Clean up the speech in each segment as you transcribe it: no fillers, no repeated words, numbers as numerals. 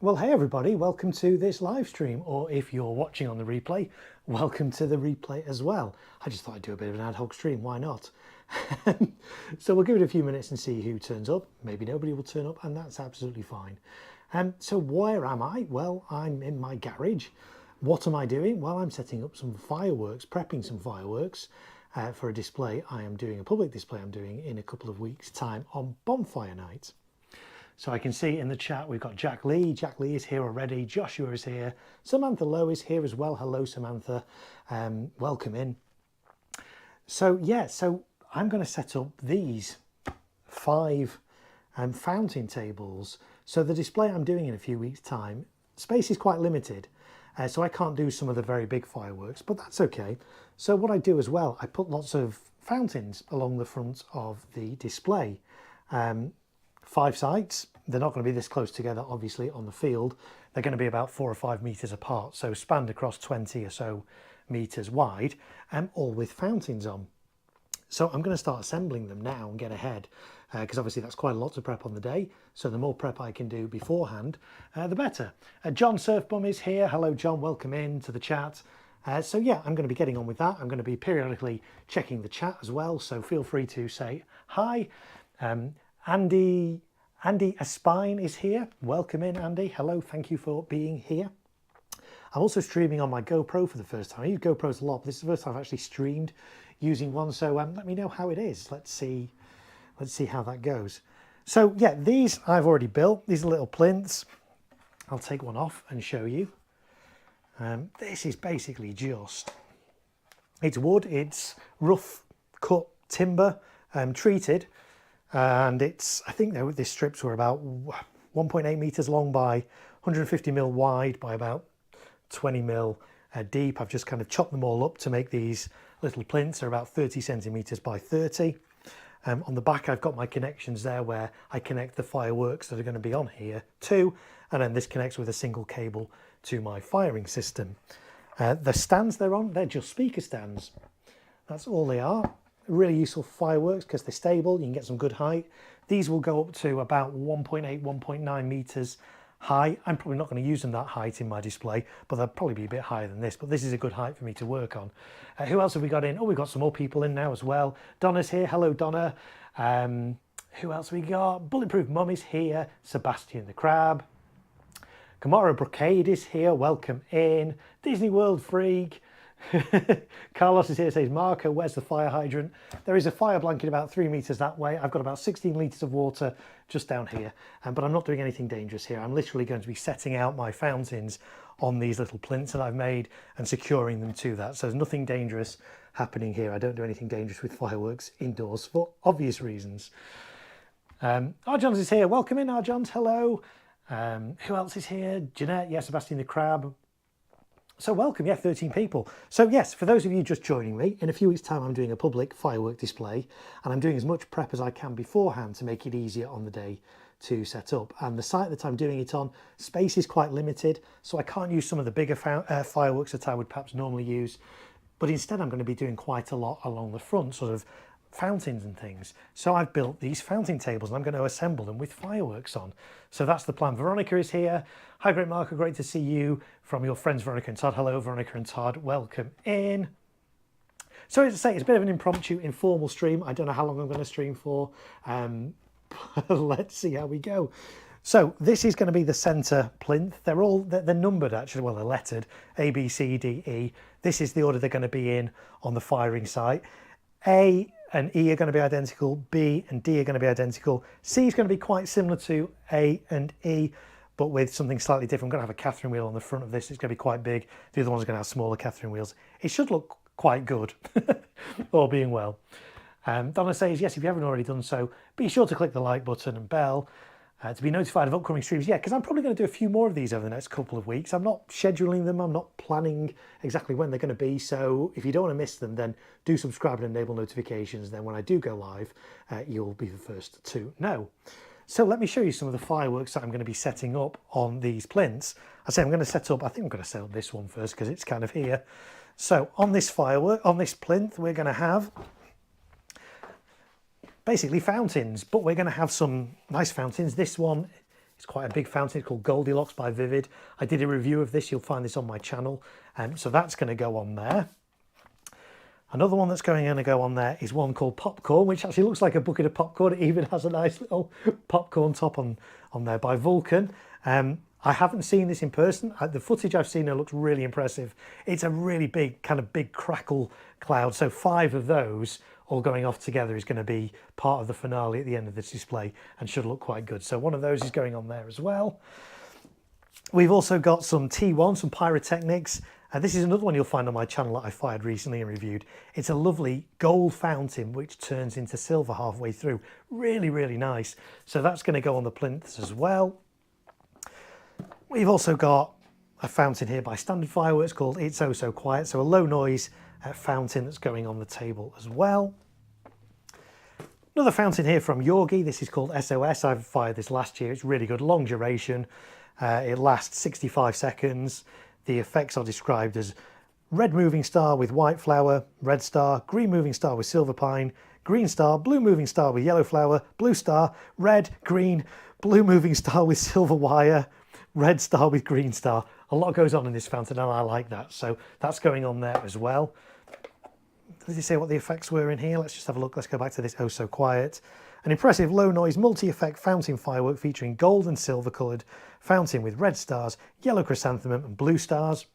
Well, hey everybody, welcome to this live stream, or if you're watching on the replay, welcome to the replay as well. I just thought I'd do a bit of an ad hoc stream, why not? So we'll give it a few minutes and see who turns up. Maybe nobody will turn up, and that's absolutely fine. So where am I? Well, I'm in my garage. What am I doing? Well, I'm setting up some fireworks, prepping some fireworks for a display. I am doing a public display I'm doing in a couple of weeks' time on bonfire night. So I can see in the chat we've got Jack Lee. Jack Lee is here already. Joshua is here. Samantha Lowe is here as well. Hello, Samantha. Welcome in. So yeah, so I'm going to set up these 5 fountain tables. So the display I'm doing in a few weeks' time, space is quite limited. So I can't do some of the very big fireworks, but that's okay. So what I do as well, I put lots of fountains along the front of the display. 5 sites. They're not going to be this close together, obviously, on the field. They're going to be about 4 or 5 meters apart, so spanned across 20 or so meters wide, all with fountains on. So I'm going to start assembling them now and get ahead, because obviously that's quite a lot to prep on the day. So the more prep I can do beforehand, the better. John Surfbum is here. Hello, John. Welcome in to the chat. So yeah, I'm going to be getting on with that. I'm going to be periodically checking the chat as well, so feel free to say hi. Andy Aspine is here. Welcome in, Andy. Hello, thank you for being here. I'm also streaming on my GoPro for the first time. I use GoPros a lot, but this is the first time I've actually streamed using one. So let me know how it is. Let's see how that goes. So yeah, these I've already built. These are little plinths. I'll take one off and show you. This is basically it's wood. It's rough cut timber, treated. And I think these strips were about 1.8 meters long by 150 mil wide by about 20 mil deep. I've just kind of chopped them all up to make these little plinths. They're about 30 centimeters by 30. On the back, I've got my connections there where I connect the fireworks that are going to be on here too. And then this connects with a single cable to my firing system. The stands they're on, they're just speaker stands. That's all they are. Really useful for fireworks because they're stable, you can get some good height. These will go up to about 1.8, 1.9 meters high. I'm probably not going to use them that height in my display, but they'll probably be a bit higher than this, but this is a good height for me to work on. Who else have we got in? Oh, we've got some more people in now as well. Donna's here. Hello, Donna. Who else have we got? Bulletproof Mum is here. Sebastian the Crab. Kamara Brocade is here. Welcome in. Disney World Freak. Carlos is here, says, Marko, where's the fire hydrant? There is a fire blanket about 3 meters that way. I've got about 16 litres of water just down here, but I'm not doing anything dangerous here. I'm literally going to be setting out my fountains on these little plinths that I've made and securing them to that. So there's nothing dangerous happening here. I don't do anything dangerous with fireworks indoors for obvious reasons. Arjons is here. Welcome in, Arjons. Hello. Who else is here? Jeanette, yes, Sebastian the Crab. So welcome, yeah, 13 people. So yes, for those of you just joining me, in a few weeks' time I'm doing a public firework display, and I'm doing as much prep as I can beforehand to make it easier on the day to set up. And the site that I'm doing it on, space is quite limited, so I can't use some of the bigger fireworks that I would perhaps normally use, but instead I'm going to be doing quite a lot along the front, sort of fountains and things. So I've built these fountain tables and I'm going to assemble them with fireworks on. So that's the plan. Veronica is here. Hi, Great Marko. Great to see you from your friends Veronica and Todd. Hello, Veronica and Todd. Welcome in. So as I say, it's a bit of an impromptu, informal stream. I don't know how long I'm going to stream for. Let's see how we go. So this is going to be the center plinth. They're numbered actually. Well, they're lettered A, B, C, D, E. This is the order they're going to be in on the firing site. A and E are going to be identical, B and D are going to be identical, C is going to be quite similar to A and E, but with something slightly different. I'm going to have a Catherine wheel on the front of this, it's going to be quite big. The other one's going to have smaller Catherine wheels. It should look quite good, all being well. Donna says, yes, if you haven't already done so, be sure to click the like button and bell to be notified of upcoming streams. Yeah, because I'm probably going to do a few more of these over the next couple of weeks. I'm not scheduling them. I'm not planning exactly when they're going to be. So if you don't want to miss them, then do subscribe and enable notifications. Then when I do go live, you'll be the first to know. So let me show you some of the fireworks that I'm going to be setting up on these plinths. I say I'm going to set up, I think I'm going to set up this one first because it's kind of here. So on this plinth, we're going to have basically fountains, but we're going to have some nice fountains. This one It's quite a big fountain. It's called Goldilocks by Vivid. I did a review of this. You'll find this on my channel. So that's going to go on there. Another one that's going to go on there is one called Popcorn, which actually looks like a bucket of popcorn. It even has a nice little popcorn top on there by Vulcan. I haven't seen this in person. The footage I've seen, it looks really impressive. It's a really big, kind of big crackle cloud. So 5 of those all going off together is going to be part of the finale at the end of this display and should look quite good. So one of those is going on there as well. We've also got some T1, some pyrotechnics. This is another one you'll find on my channel that I fired recently and reviewed. It's a lovely gold fountain which turns into silver halfway through. Really, really nice. So that's going to go on the plinths as well. We've also got a fountain here by Standard Fireworks called It's Oh So Quiet. So a low noise fountain that's going on the table as well. Another fountain here from Yorgi. This is called SOS. I fired this last year. It's really good, long duration. It lasts 65 seconds. The effects are described as red moving star with white flower, red star, green moving star with silver pine, green star, blue moving star with yellow flower, blue star, red, green, blue moving star with silver wire, red star with green star. A lot goes on in this fountain and I like that. So that's going on there as well. Did you say what the effects were in here? Let's just have a look. Let's go back to this Oh So Quiet. An impressive low noise multi-effect fountain firework featuring gold and silver coloured fountain with red stars, yellow chrysanthemum and blue stars.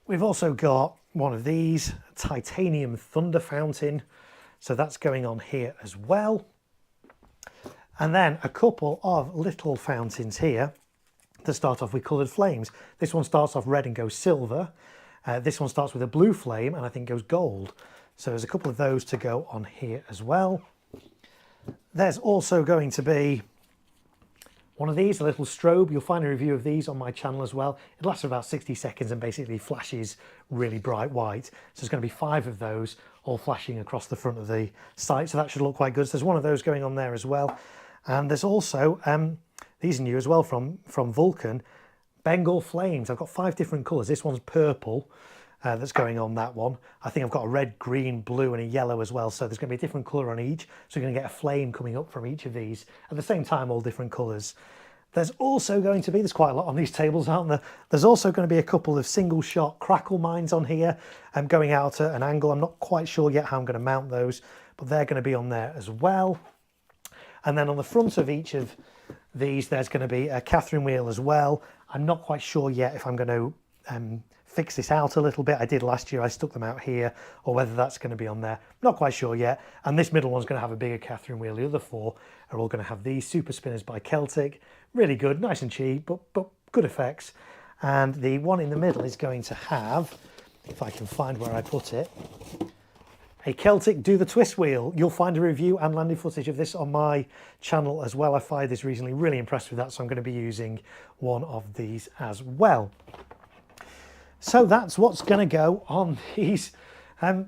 We've also got one of these, titanium thunder fountain. So that's going on here as well. And then a couple of little fountains here that start off with coloured flames. This one starts off red and goes silver. This one starts with a blue flame and I think goes gold. So there's a couple of those to go on here as well. There's also going to be one of these, a little strobe. You'll find a review of these on my channel as well. It lasts for about 60 seconds and basically flashes really bright white. So there's going to be 5 of those all flashing across the front of the site. So that should look quite good. So there's one of those going on there as well. And there's also, these are new as well from Vulcan, Bengal Flames. I've got 5 different colours. This one's purple. That's going on that one. I think I've got a red, green, blue and a yellow as well. So there's going to be a different colour on each. So you're going to get a flame coming up from each of these. At the same time, all different colours. There's also going to be, there's quite a lot on these tables, aren't there? There's also going to be a couple of single shot crackle mines on here. Going out at an angle. I'm not quite sure yet how I'm going to mount those, but they're going to be on there as well. And then on the front of each of these, there's going to be a Catherine wheel as well. I'm not quite sure yet if I'm going to fix this out a little bit. I did last year, I stuck them out here, or whether that's going to be on there. Not quite sure yet. And this middle one's going to have a bigger Catherine wheel. The other 4 are all going to have these super spinners by Celtic. Really good, nice and cheap, but good effects. And the one in the middle is going to have, if I can find where I put it, a Celtic Do the Twist wheel. You'll find a review and landing footage of this on my channel as well. I fired this recently, really impressed with that, so I'm going to be using one of these as well. So that's what's going to go on these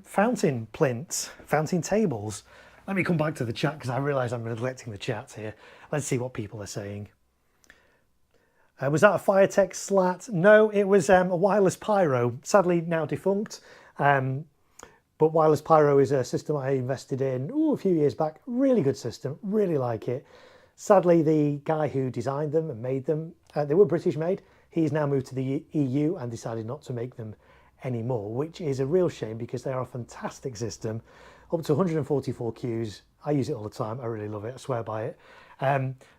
fountain plinths, fountain tables. Let me come back to the chat because I realise I'm neglecting the chat here. Let's see what people are saying. Was that a Firetech slat? No, it was a wireless pyro, sadly now defunct. But wireless pyro is a system I invested in a few years back. Really good system, really like it. Sadly, the guy who designed them and made them, they were British made. He's now moved to the EU and decided not to make them anymore, which is a real shame because they are a fantastic system. Up to 144 Qs. I use it all the time. I really love it. I swear by it.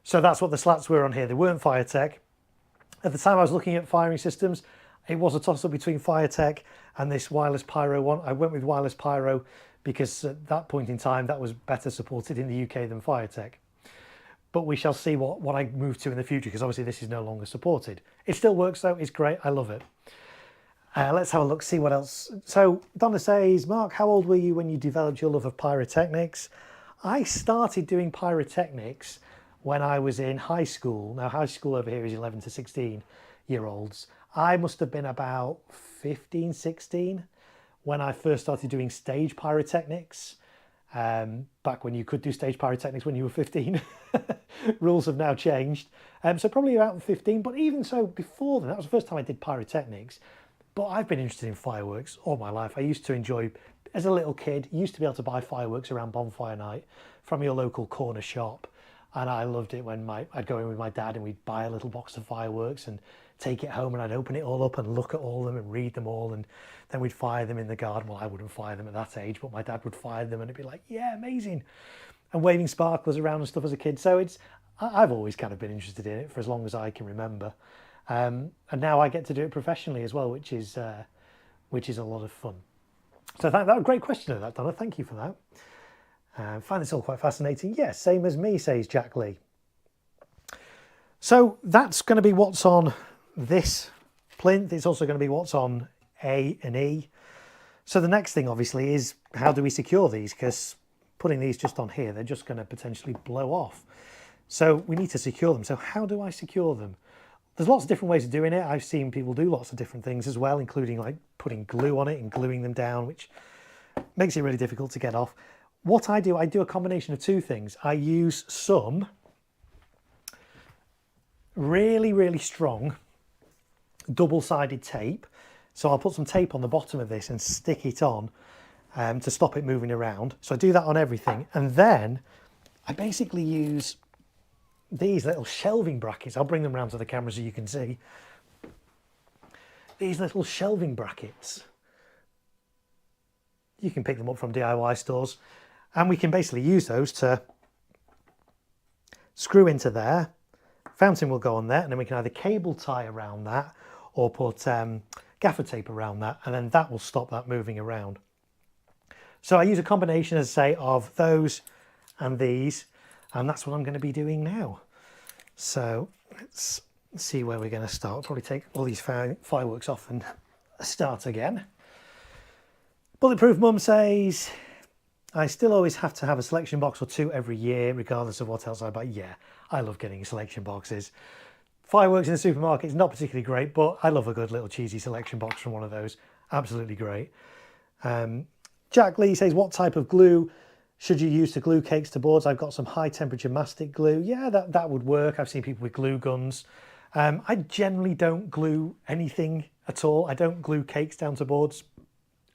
So that's what the slats were on here. They weren't Firetech. At the time I was looking at firing systems, it was a toss-up between Firetech and this wireless pyro one. I went with wireless pyro because at that point in time, that was better supported in the UK than Firetech. But we shall see what I move to in the future because obviously this is no longer supported. It still works though, it's great, I love it. Let's have a look, see what else. So Donna says, Mark, how old were you when you developed your love of pyrotechnics? I started doing pyrotechnics when I was in high school. Now high school over here is 11 to 16 year olds. I must have been about 15, 16 when I first started doing stage pyrotechnics. Back when you could do stage pyrotechnics when you were 15. Rules have now changed. So probably about 15, but even so before then, that was the first time I did pyrotechnics. But I've been interested in fireworks all my life. I used to enjoy, as a little kid, used to be able to buy fireworks around bonfire night from your local corner shop. And I loved it when I'd go in with my dad and we'd buy a little box of fireworks and take it home, and I'd open it all up and look at all of them and read them all, and then we'd fire them in the garden. Well, I wouldn't fire them at that age, but my dad would fire them, and it'd be like, yeah, amazing. And waving sparklers around and stuff as a kid. So I've always kind of been interested in it for as long as I can remember. And now I get to do it professionally as well, which is a lot of fun. So that was a great question, that Donna. Thank you for that. I find this all quite fascinating. Yes, same as me, says Jack Lee. So that's going to be what's on this plinth. It's also going to be what's on A and E. So the next thing, obviously, is how do we secure these? Because putting these just on here, they're just going to potentially blow off. So we need to secure them. So how do I secure them? There's lots of different ways of doing it. I've seen people do lots of different things as well, including like putting glue on it and gluing them down, which makes it really difficult to get off. What I do a combination of two things. I use some really, really strong double-sided tape. So I'll put some tape on the bottom of this and stick it on to stop it moving around. So I do that on everything. And then I basically use these little shelving brackets. I'll bring them around to the camera so you can see. These little shelving brackets. You can pick them up from DIY stores. And we can basically use those to screw into there. Fountain will go on there, and then we can either cable tie around that or put gaffer tape around that, and then that will stop that moving around. So I use a combination, as I say, of those and these, and that's what I'm going to be doing now. So let's see where we're going to start. I'll probably take all these fireworks off and start again. Bulletproof Mum says, I still always have to have a selection box or two every year, regardless of what else I buy. Yeah, I love getting selection boxes. Fireworks in the supermarket is not particularly great, but I love a good little cheesy selection box from one of those. Absolutely great. Jack Lee says, what type of glue should you use to glue cakes to boards? I've got some high temperature mastic glue. Yeah, that would work. I've seen people with glue guns. I generally don't glue anything at all. I don't glue cakes down to boards.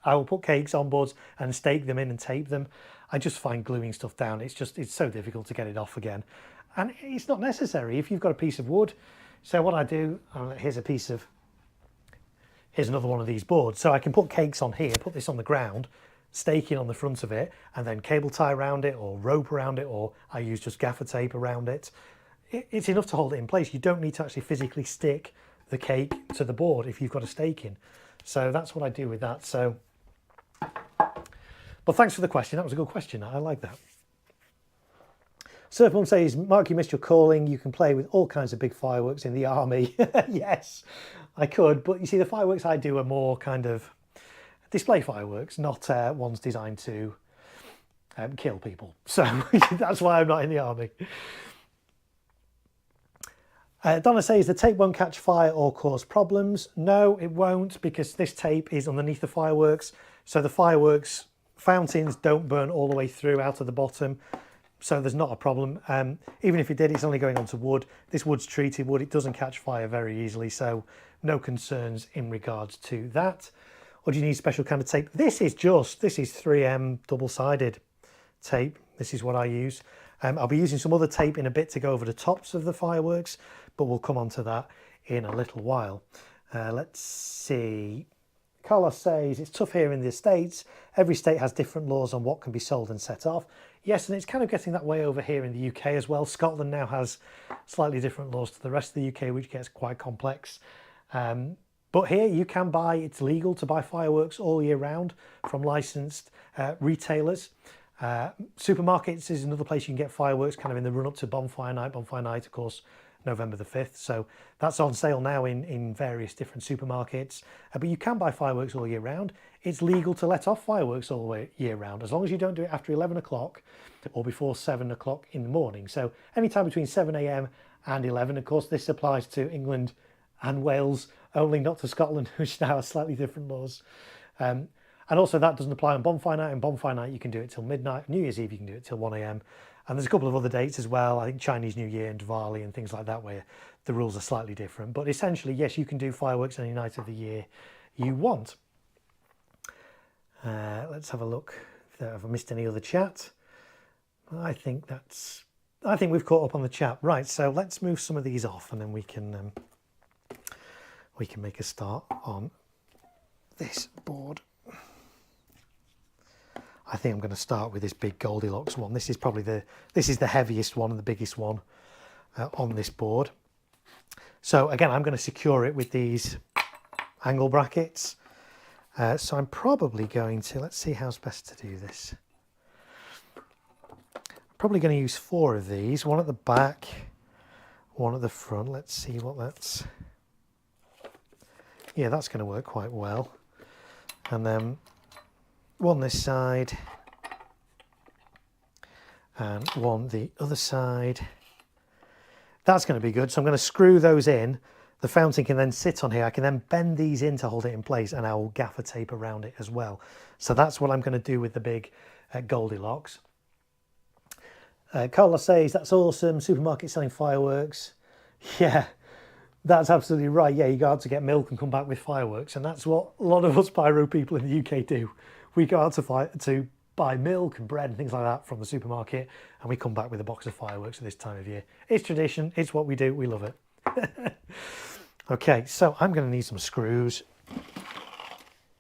I will put cakes on boards and stake them in and tape them. I just find gluing stuff down, it's so difficult to get it off again. And it's not necessary if you've got a piece of wood. So what I do, here's another one of these boards. So I can put cakes on here, put this on the ground, staking on the front of it, and then cable tie around it or rope around it, or I use just gaffer tape around it. It's enough to hold it in place. You don't need to actually physically stick the cake to the board if you've got a stake in. So that's what I do with that. So, but thanks for the question. That was a good question. I like that. Surf Mum says, Mark, you missed your calling. You can play with all kinds of big fireworks in the army. Yes, I could. But you see, the fireworks I do are more kind of display fireworks, not ones designed to kill people. So that's why I'm not in the army. Donna says, the tape won't catch fire or cause problems. No, it won't, because this tape is underneath the fireworks. So the fireworks fountains don't burn all the way through out of the bottom. So there's not a problem. Even if it did, it's only going onto wood. This wood's treated wood. It doesn't catch fire very easily. So no concerns in regards to that. Or do you need special kind of tape? This is 3M double-sided tape. This is what I use. I'll be using some other tape in a bit to go over the tops of the fireworks, but we'll come on to that in a little while. Let's see. Carlos says, it's tough here in the States. Every state has different laws on what can be sold and set off. Yes, and it's kind of getting that way over here in the UK as well. Scotland now has slightly different laws to the rest of the UK, which gets quite complex. But here you can buy, it's legal to buy fireworks all year round from licensed retailers. Supermarkets is another place you can get fireworks kind of in the run up to Bonfire Night. Bonfire Night, of course, November the 5th. So that's on sale now in various different supermarkets. But you can buy fireworks all year round. It's legal to let off fireworks all the year round, as long as you don't do it after 11 o'clock or before 7 o'clock in the morning. So anytime between 7 a.m. and 11. Of course, this applies to England and Wales only, not to Scotland, which now has slightly different laws. And also that doesn't apply on Bonfire Night. On Bonfire Night, you can do it till midnight. New Year's Eve, you can do it till 1 a.m. And there's a couple of other dates as well. I think Chinese New Year and Diwali and things like that, where the rules are slightly different. But essentially, yes, you can do fireworks any night of the year you want. Let's have a look if I've missed any other chat. I think that's I think we've caught up on the chat. Right, so let's move some of these off and then we can make a start on this board. I think I'm going to start with this big Goldilocks one. This is probably the heaviest one and the biggest one on this board. So again, I'm going to secure it with these angle brackets. So I'm probably going to, let's see how's best to do this. Probably going to use 4 of these, one at the back, one at the front. Let's see what that's, yeah, that's going to work quite well. And then one this side and one the other side. That's going to be good. So I'm going to screw those in. The fountain can then sit on here. I can then bend these in to hold it in place, and I will gaffer tape around it as well. So that's what I'm going to do with the big Goldilocks. Carla says, that's awesome, supermarket selling fireworks. Yeah, that's absolutely right. Yeah, you go out to get milk and come back with fireworks, and that's what a lot of us pyro people in the UK do. We go out to buy milk and bread and things like that from the supermarket, and we come back with a box of fireworks at this time of year. It's tradition, it's what we do, we love it. Okay, so I'm going to need some screws.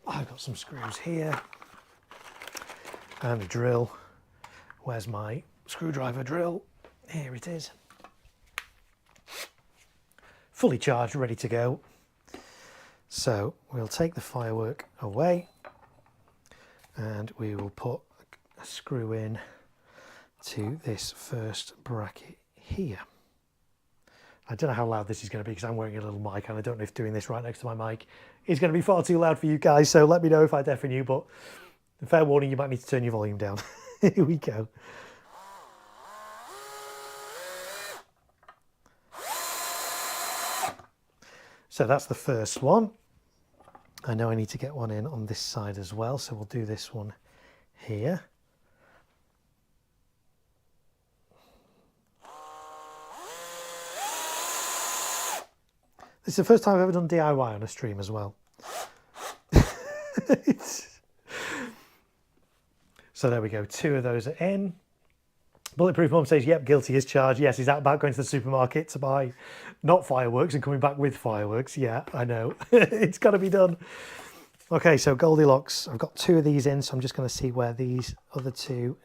I've got some screws here and a drill. Where's my screwdriver drill? Here it is. Fully charged, ready to go. So we'll take the firework away and we will put a screw in to this first bracket here. I don't know how loud this is going to be because I'm wearing a little mic and I don't know if doing this right next to my mic is going to be far too loud for you guys, so let me know if I deafen you, but fair warning, you might need to turn your volume down. Here we go. So that's the first one. I know I need to get one in on this side as well, so we'll do this one here. This is the first time I've ever done DIY on a stream as well. So there we go, 2 of those are in. Bulletproof Mum says, yep, guilty as charged. Yes, is that about going to the supermarket to buy not fireworks and coming back with fireworks? Yeah, I know. It's got to be done. Okay, so Goldilocks, I've got 2 of these in, so I'm just going to see where these other 2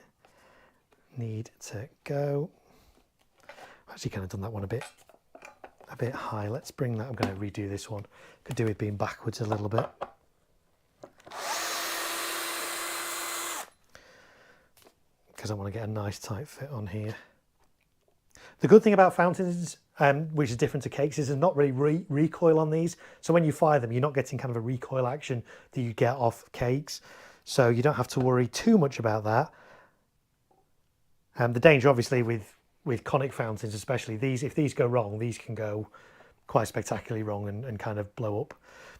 need to go. I've actually kind of done that one a bit high. Let's bring that. I'm going to redo this one. Could do with being backwards a little bit. Because I want to get a nice tight fit on here. The good thing about fountains, which is different to cakes, is there's not really recoil on these. So when you fire them, you're not getting kind of a recoil action that you get off cakes. So you don't have to worry too much about that. The danger, obviously, with conic fountains, especially these, if these go wrong, these can go quite spectacularly wrong and kind of blow up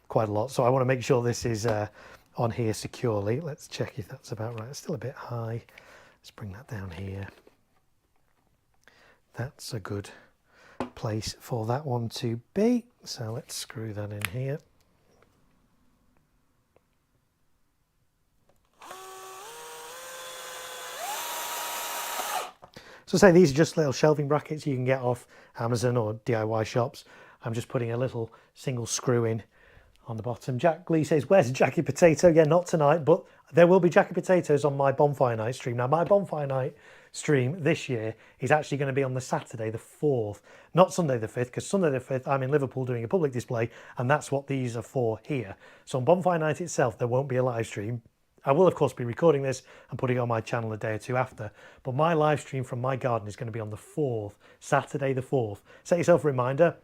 quite a lot. So I want to make sure this is on here securely. Let's check if that's about right. It's still a bit high. Let's bring that down here. That's a good place for that one to be. So let's screw that in here. So say these are just little shelving brackets you can get off Amazon or DIY shops. I'm just putting a little single screw in on the bottom. Jack Lee says, where's Jackie Potato? Yeah, not tonight, but there will be Jackie Potatoes on my Bonfire Night stream. Now, my Bonfire Night stream this year is actually going to be on the Saturday the 4th, not Sunday the 5th, because Sunday the 5th I'm in Liverpool doing a public display, and that's what these are for here. So on Bonfire Night itself, there won't be a live stream. I will, of course, be recording this and putting it on my channel a day or 2 after, but my live stream from my garden is going to be on the 4th, Saturday the 4th. Set yourself a reminder,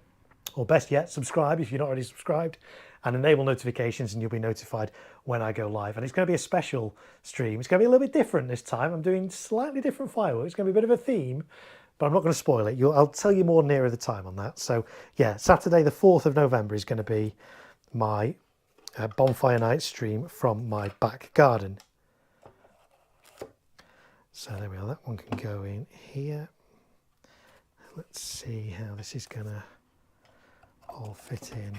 or best yet, subscribe if you're not already subscribed, and enable notifications, and you'll be notified when I go live. And it's going to be a special stream. It's going to be a little bit different this time. I'm doing slightly different fireworks. It's going to be a bit of a theme, but I'm not going to spoil it. I'll tell you more nearer the time on that. So yeah, Saturday the 4th of November is going to be my Bonfire Night stream from my back garden. So there we are. That one can go in here. Let's see how this is going to all fit in.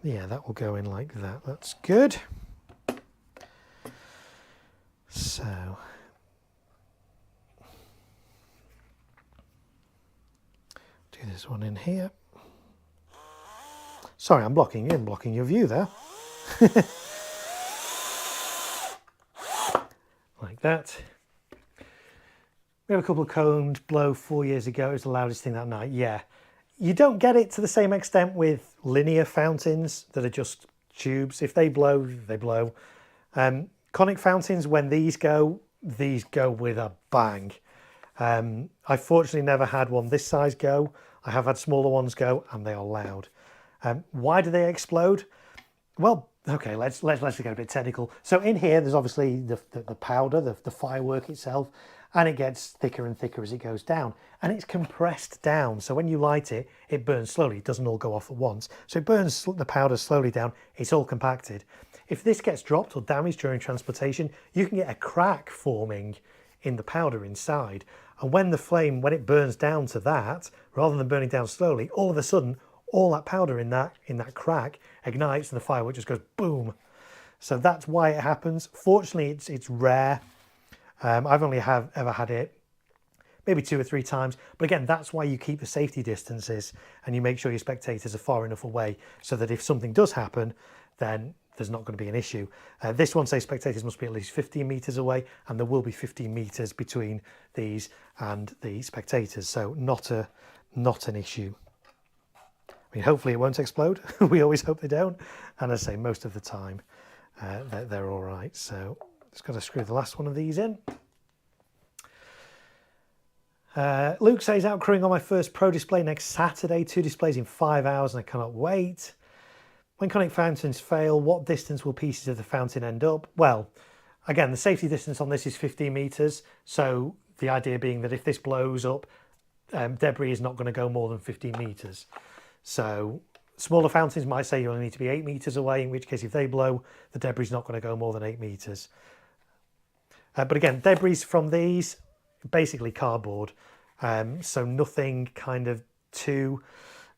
Yeah, that will go in like that. That's good. So do this one in here. Sorry, I'm blocking you, I'm blocking your view there. Like that. We have a couple of coned blow 4 years ago. It was the loudest thing that night. Yeah. You don't get it to the same extent with linear fountains that are just tubes. If they blow, they blow. Conic fountains, when these go with a bang. I fortunately never had one this size go. I have had smaller ones go, and they are loud. Why do they explode? Well, okay, let's get a bit technical. So in here, there's obviously the powder, the firework itself, and it gets thicker and thicker as it goes down, and it's compressed down. So when you light it, it burns slowly. It doesn't all go off at once. So it burns the powder slowly down. It's all compacted. If this gets dropped or damaged during transportation, you can get a crack forming in the powder inside. And when the flame, when it burns down to that, rather than burning down slowly, all of a sudden, all that powder in that crack ignites and the firework just goes boom. So that's why it happens. Fortunately, it's rare. I've only ever had it maybe 2 or 3 times. But again, that's why you keep the safety distances and you make sure your spectators are far enough away so that if something does happen, then there's not going to be an issue. This one says spectators must be at least 15 meters away, and there will be 15 meters between these and the spectators. So not an issue. I mean, hopefully it won't explode. We always hope they don't. And as I say, most of the time, they're all right. So just got to screw the last one of these in. Luke says, out crewing on my first pro display next Saturday. 2 displays in 5 hours and I cannot wait. When conic fountains fail, what distance will pieces of the fountain end up? Well, again, the safety distance on this is 15 meters. So the idea being that if this blows up, debris is not going to go more than 15 meters. So smaller fountains might say you only need to be 8 meters away, in which case if they blow, the debris is not going to go more than 8 meters. But again, debris from these, basically cardboard. So nothing kind of too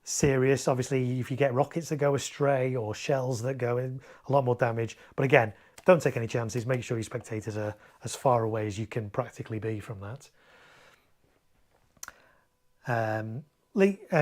serious. Obviously, if you get rockets that go astray or shells that go in, a lot more damage. But again, don't take any chances. Make sure your spectators are as far away as you can practically be from that.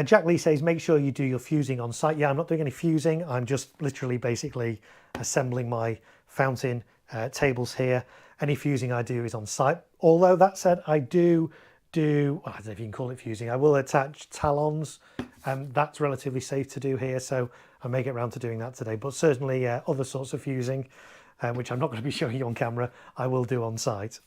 Jack Lee says, make sure you do your fusing on site. Yeah, I'm not doing any fusing. I'm just literally basically assembling my fountain tables here. Any fusing I do is on site. Although that said, I do, I don't know if you can call it fusing. I will attach talons. That's relatively safe to do here. So I may get around to doing that today. But certainly other sorts of fusing, which I'm not going to be showing you on camera, I will do on site.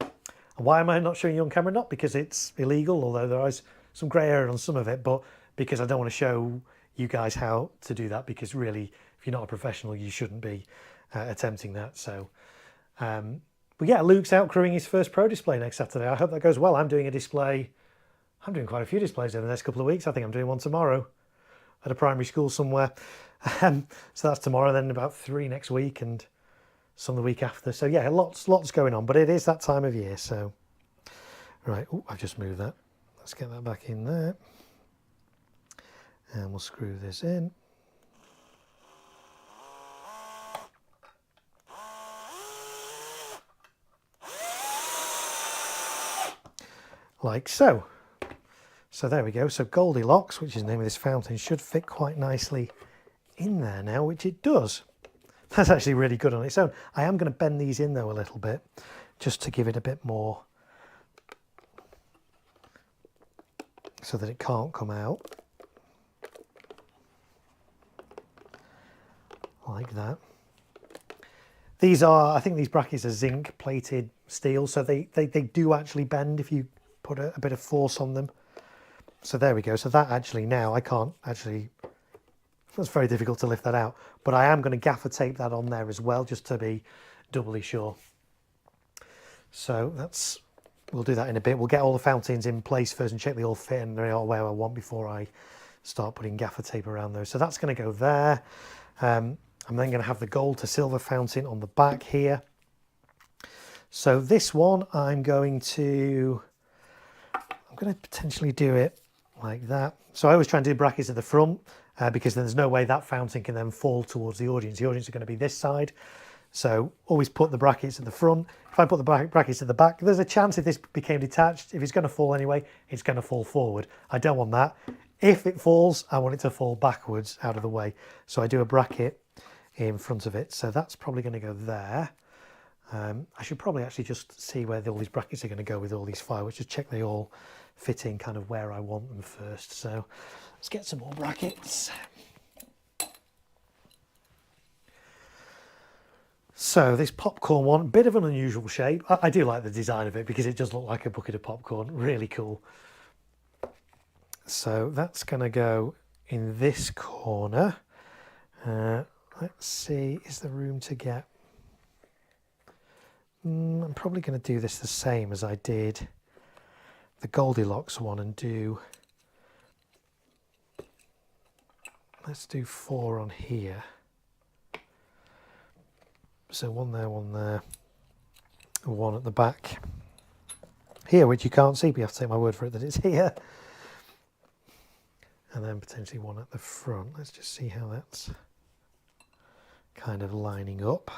And why am I not showing you on camera? Not because it's illegal, although there is some grey area on some of it, but because I don't want to show you guys how to do that, because really, if you're not a professional, you shouldn't be attempting that. So, but yeah, Luke's out crewing his first pro display next Saturday. I hope that goes well. I'm doing a display. I'm doing quite a few displays over the next couple of weeks. I think I'm doing one tomorrow at a primary school somewhere. So that's tomorrow, then about 3 next week and some the week after. So yeah, lots going on, but it is that time of year. So, right, I've just moved that. Let's get that back in there. And we'll screw this in. Like so. So there we go. So Goldilocks, which is the name of this fountain, should fit quite nicely in there now, which it does. That's actually really good on its own. I am going to bend these in though a little bit, just to give it a bit more, so that it can't come out. Like that. These are, I think these brackets are zinc plated steel, so they do actually bend if you put a bit of force on them. So there we go. So that actually now I can't actually, that's very difficult to lift that out, but I am going to gaffer tape that on there as well, just to be doubly sure. So that's, we'll do that in a bit. We'll get all the fountains in place first and check they all fit and they are where I want before I start putting gaffer tape around those. So that's going to go there. I'm then going to have the gold to silver fountain on the back here. So this one I'm going to potentially do it like that. So I always try and do brackets at the front because then there's no way that fountain can then fall towards the audience. The audience are going to be this side. So always put the brackets at the front. If I put the brackets at the back, there's a chance if this became detached, if it's going to fall anyway, it's going to fall forward. I don't want that. If it falls, I want it to fall backwards out of the way. So I do a bracket in front of it. So that's probably going to go there. I should probably actually just see where all these brackets are going to go with all these fireworks. Just check they all fit in kind of where I want them first. So let's get some more brackets. So this popcorn one, bit of an unusual shape. I do like the design of it because it does look like a bucket of popcorn. Really cool. So that's going to go in this corner. Let's see, is there room to get... I'm probably going to do this the same as I did the Goldilocks one and do... Let's do 4 on here. So one there, and one at the back here, which you can't see, but you have to take my word for it that it's here. And then potentially one at the front. Let's just see how that's kind of lining up.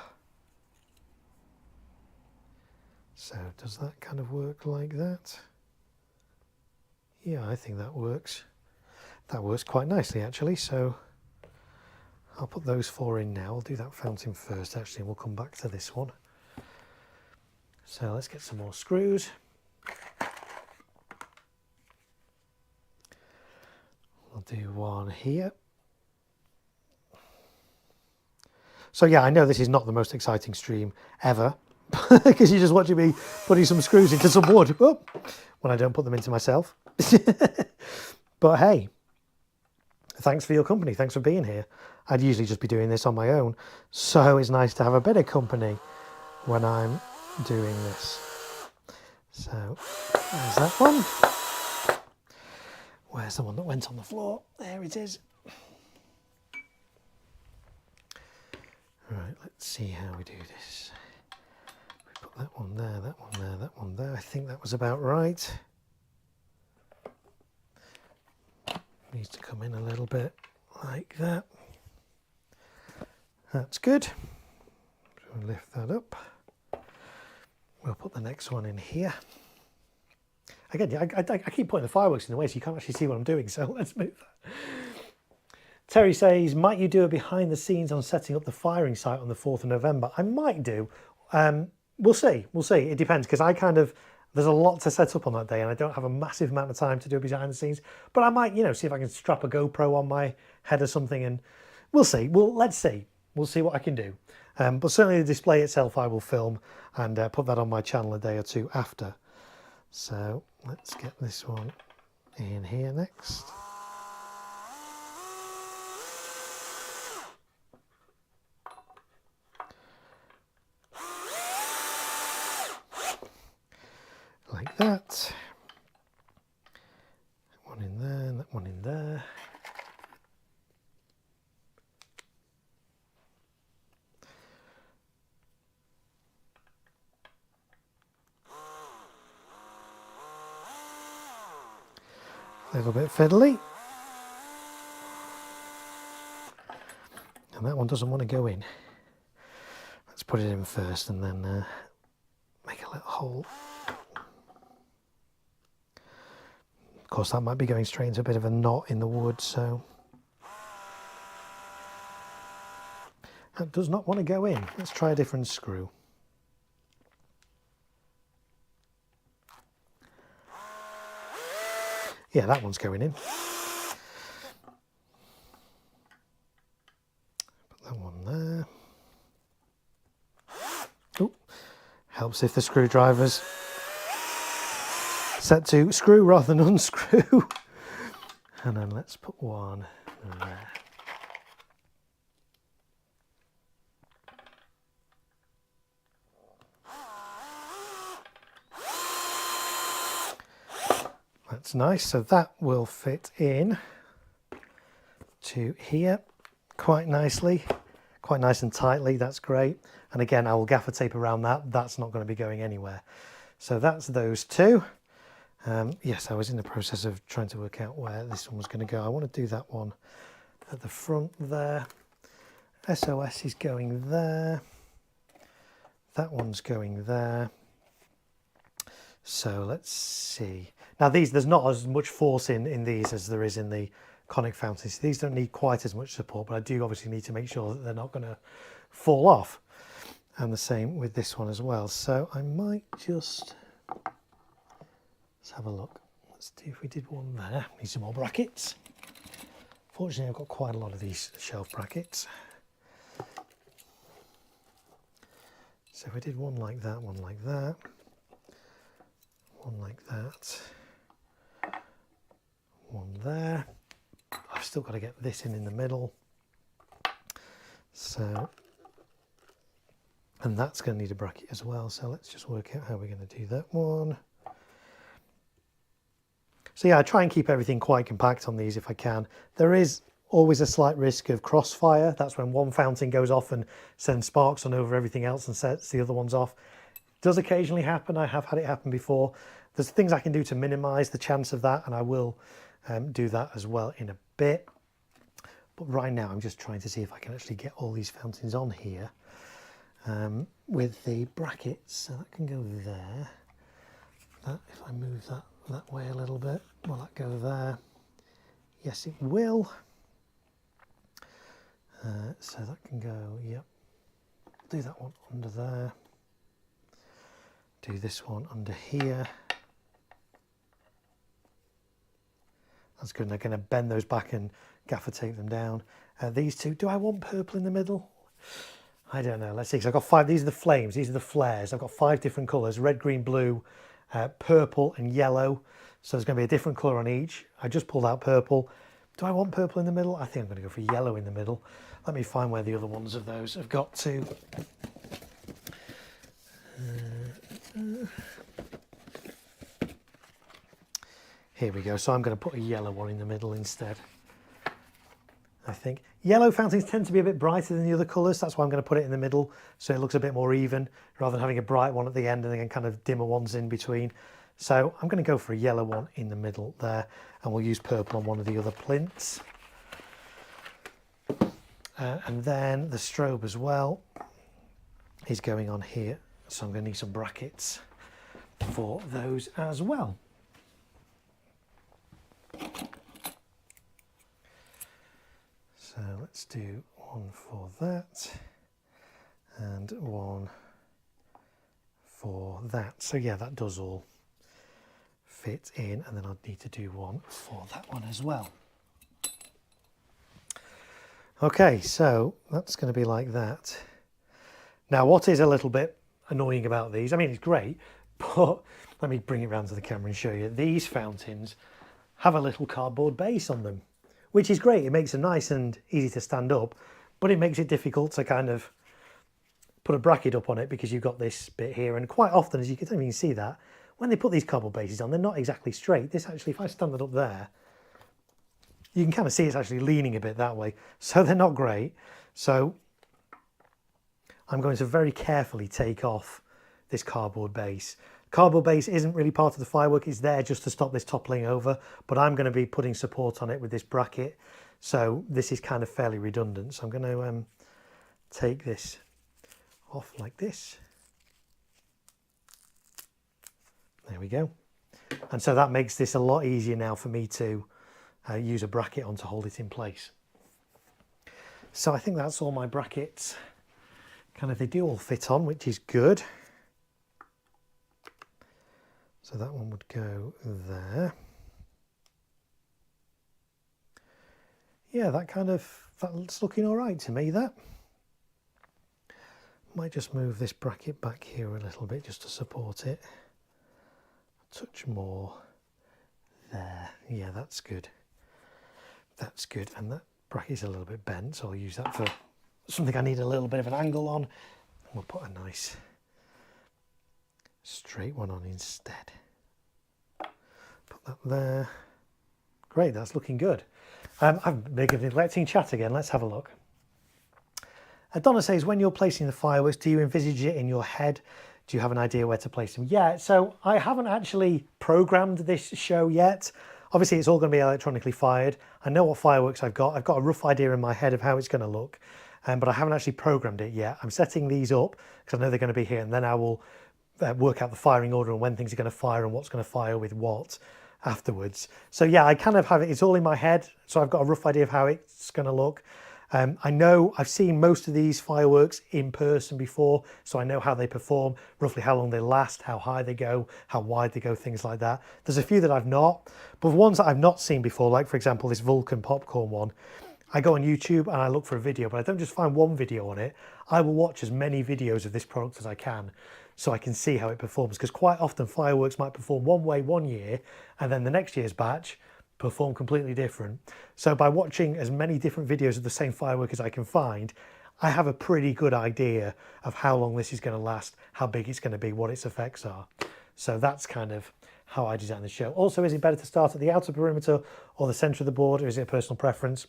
So does that kind of work like that? Yeah, I think that works. That works quite nicely actually. So I'll put those 4 in now. I'll do that fountain first actually, and we'll come back to this one. So let's get some more screws. I'll do one here. So yeah, I know this is not the most exciting stream ever because you're just watching me putting some screws into some wood when I don't put them into myself. But hey, thanks for your company. Thanks for being here. I'd usually just be doing this on my own. So it's nice to have a bit of company when I'm doing this. So there's that one. Where's the one that went on the floor? There it is. Right, let's see how we do this. We put that one there, that one there, that one there. I think that was about right. Needs to come in a little bit like that. That's good. We'll lift that up. We'll put the next one in here. Again, I keep putting the fireworks in the way so you can't actually see what I'm doing, so let's move that. Terry says, might you do a behind the scenes on setting up the firing site on the 4th of November? I might do. We'll see. We'll see. It depends because there's a lot to set up on that day and I don't have a massive amount of time to do behind the scenes. But I might, see if I can strap a GoPro on my head or something and we'll see. Let's see. We'll see what I can do. But certainly the display itself I will film and put that on my channel a day or two after. So let's get this one in here next. Like that. That one in there, and that one in there. A little bit fiddly. And that one doesn't want to go in. Let's put it in first and then make a little hole. Of course, that might be going straight into a bit of a knot in the wood, so that does not want to go in. Let's try a different screw. Yeah, that one's going in. Put that one there. Oh, helps if the screwdriver's set to screw rather than unscrew. And then let's put one there. That's nice. So that will fit in to here quite nicely, quite nice and tightly. That's great. And again, I will gaffer tape around that. That's not going to be going anywhere. So that's those two. Yes, I was in the process of trying to work out where this one was going to go. I want to do that one at the front there. SOS is going there. that one's going there. So let's see. Now there's not as much force in these as there is in the conic fountains. These don't need quite as much support, but I do obviously need to make sure that they're not going to fall off. And the same with this one as well. So I might just, let's have a look. Let's do, if we did one there, need some more brackets. Fortunately, I've got quite a lot of these shelf brackets. So if we did one like that, one like that, one like that, one there. I've still got to get this in the middle. So, and that's going to need a bracket as well. So let's just work out how we're going to do that one. So yeah, I try and keep everything quite compact on these if I can. There is always a slight risk of crossfire. That's when one fountain goes off and sends sparks on over everything else and sets the other ones off. It does occasionally happen. I have had it happen before. There's things I can do to minimize the chance of that, and I will do that as well in a bit. But right now I'm just trying to see if I can actually get all these fountains on here with the brackets. So that can go there. That, if I move that way a little bit, will that go there? Yes, it will. So that can go, yep. Do that one under there. Do this one under here. That's good. And I'm going to bend those back and gaffer tape them down. These two, do I want purple in the middle? I don't know. Let's see. So I've got 5. These are the flames. These are the flares. I've got 5 different colours: red, green, blue, purple, and yellow. So there's going to be a different colour on each. I just pulled out purple. Do I want purple in the middle? I think I'm going to go for yellow in the middle. Let me find where the other ones of those have got to. Here we go. So I'm going to put a yellow one in the middle instead. I think yellow fountains tend to be a bit brighter than the other colours. That's why I'm going to put it in the middle, so it looks a bit more even, rather than having a bright one at the end and then kind of dimmer ones in between. So I'm going to go for a yellow one in the middle there, and we'll use purple on one of the other plinths. And then the strobe as well is going on here, so I'm going to need some brackets for those as well. So let's do one for that and one for that. So yeah, that does all fit in, and then I'll need to do one for that one as well. Okay, so that's going to be like that. Now, what is a little bit annoying about these, I mean, it's great, but let me bring it around to the camera and show you. These fountains have a little cardboard base on them, which is great. It makes them nice and easy to stand up, but it makes it difficult to kind of put a bracket up on it because you've got this bit here. And quite often, as you can even see that, when they put these cardboard bases on, they're not exactly straight. This actually, if I stand it up there, you can kind of see it's actually leaning a bit that way. So they're not great. So I'm going to very carefully take off this cardboard base. Cardboard base isn't really part of the firework. It's there just to stop this toppling over, but I'm going to be putting support on it with this bracket. So this is kind of fairly redundant. So I'm going to take this off like this. There we go. And so that makes this a lot easier now for me to use a bracket on to hold it in place. So I think that's all my brackets. Kind of, they do all fit on, which is good. So that one would go there. Yeah, that's looking all right to me, that. Might just move this bracket back here a little bit just to support it. A touch more there. Yeah, that's good. That's good. And that bracket's a little bit bent, so I'll use that for something I need a little bit of an angle on. And we'll put a nice straight one on instead. Put that there. Great, that's looking good. I'm neglecting chat again. Let's have a look. Donna says, when you're placing the fireworks, do you envisage it in your head? Do you have an idea where to place them? Yeah, so I haven't actually programmed this show yet. Obviously, it's all going to be electronically fired. I know what fireworks I've got. I've got a rough idea in my head of how it's going to look. but I haven't actually programmed it yet. I'm setting these up because I know they're going to be here, and then I will work out the firing order and when things are going to fire and what's going to fire with what afterwards. So yeah, I kind of have it, it's all in my head, so I've got a rough idea of how it's going to look. I know I've seen most of these fireworks in person before, so I know how they perform, roughly how long they last, how high they go, how wide they go, things like that. There's a few that I've not, but ones that I've not seen before, like for example this Vulcan popcorn one, I go on YouTube and I look for a video, but I don't just find one video on it. I will watch as many videos of this product as I can, so I can see how it performs, because quite often fireworks might perform one way one year and then the next year's batch perform completely different. So by watching as many different videos of the same firework as I can find, I have a pretty good idea of how long this is going to last, how big it's going to be, what its effects are. So that's kind of how I design the show. Also, is it better to start at the outer perimeter or the center of the board, or is it a personal preference?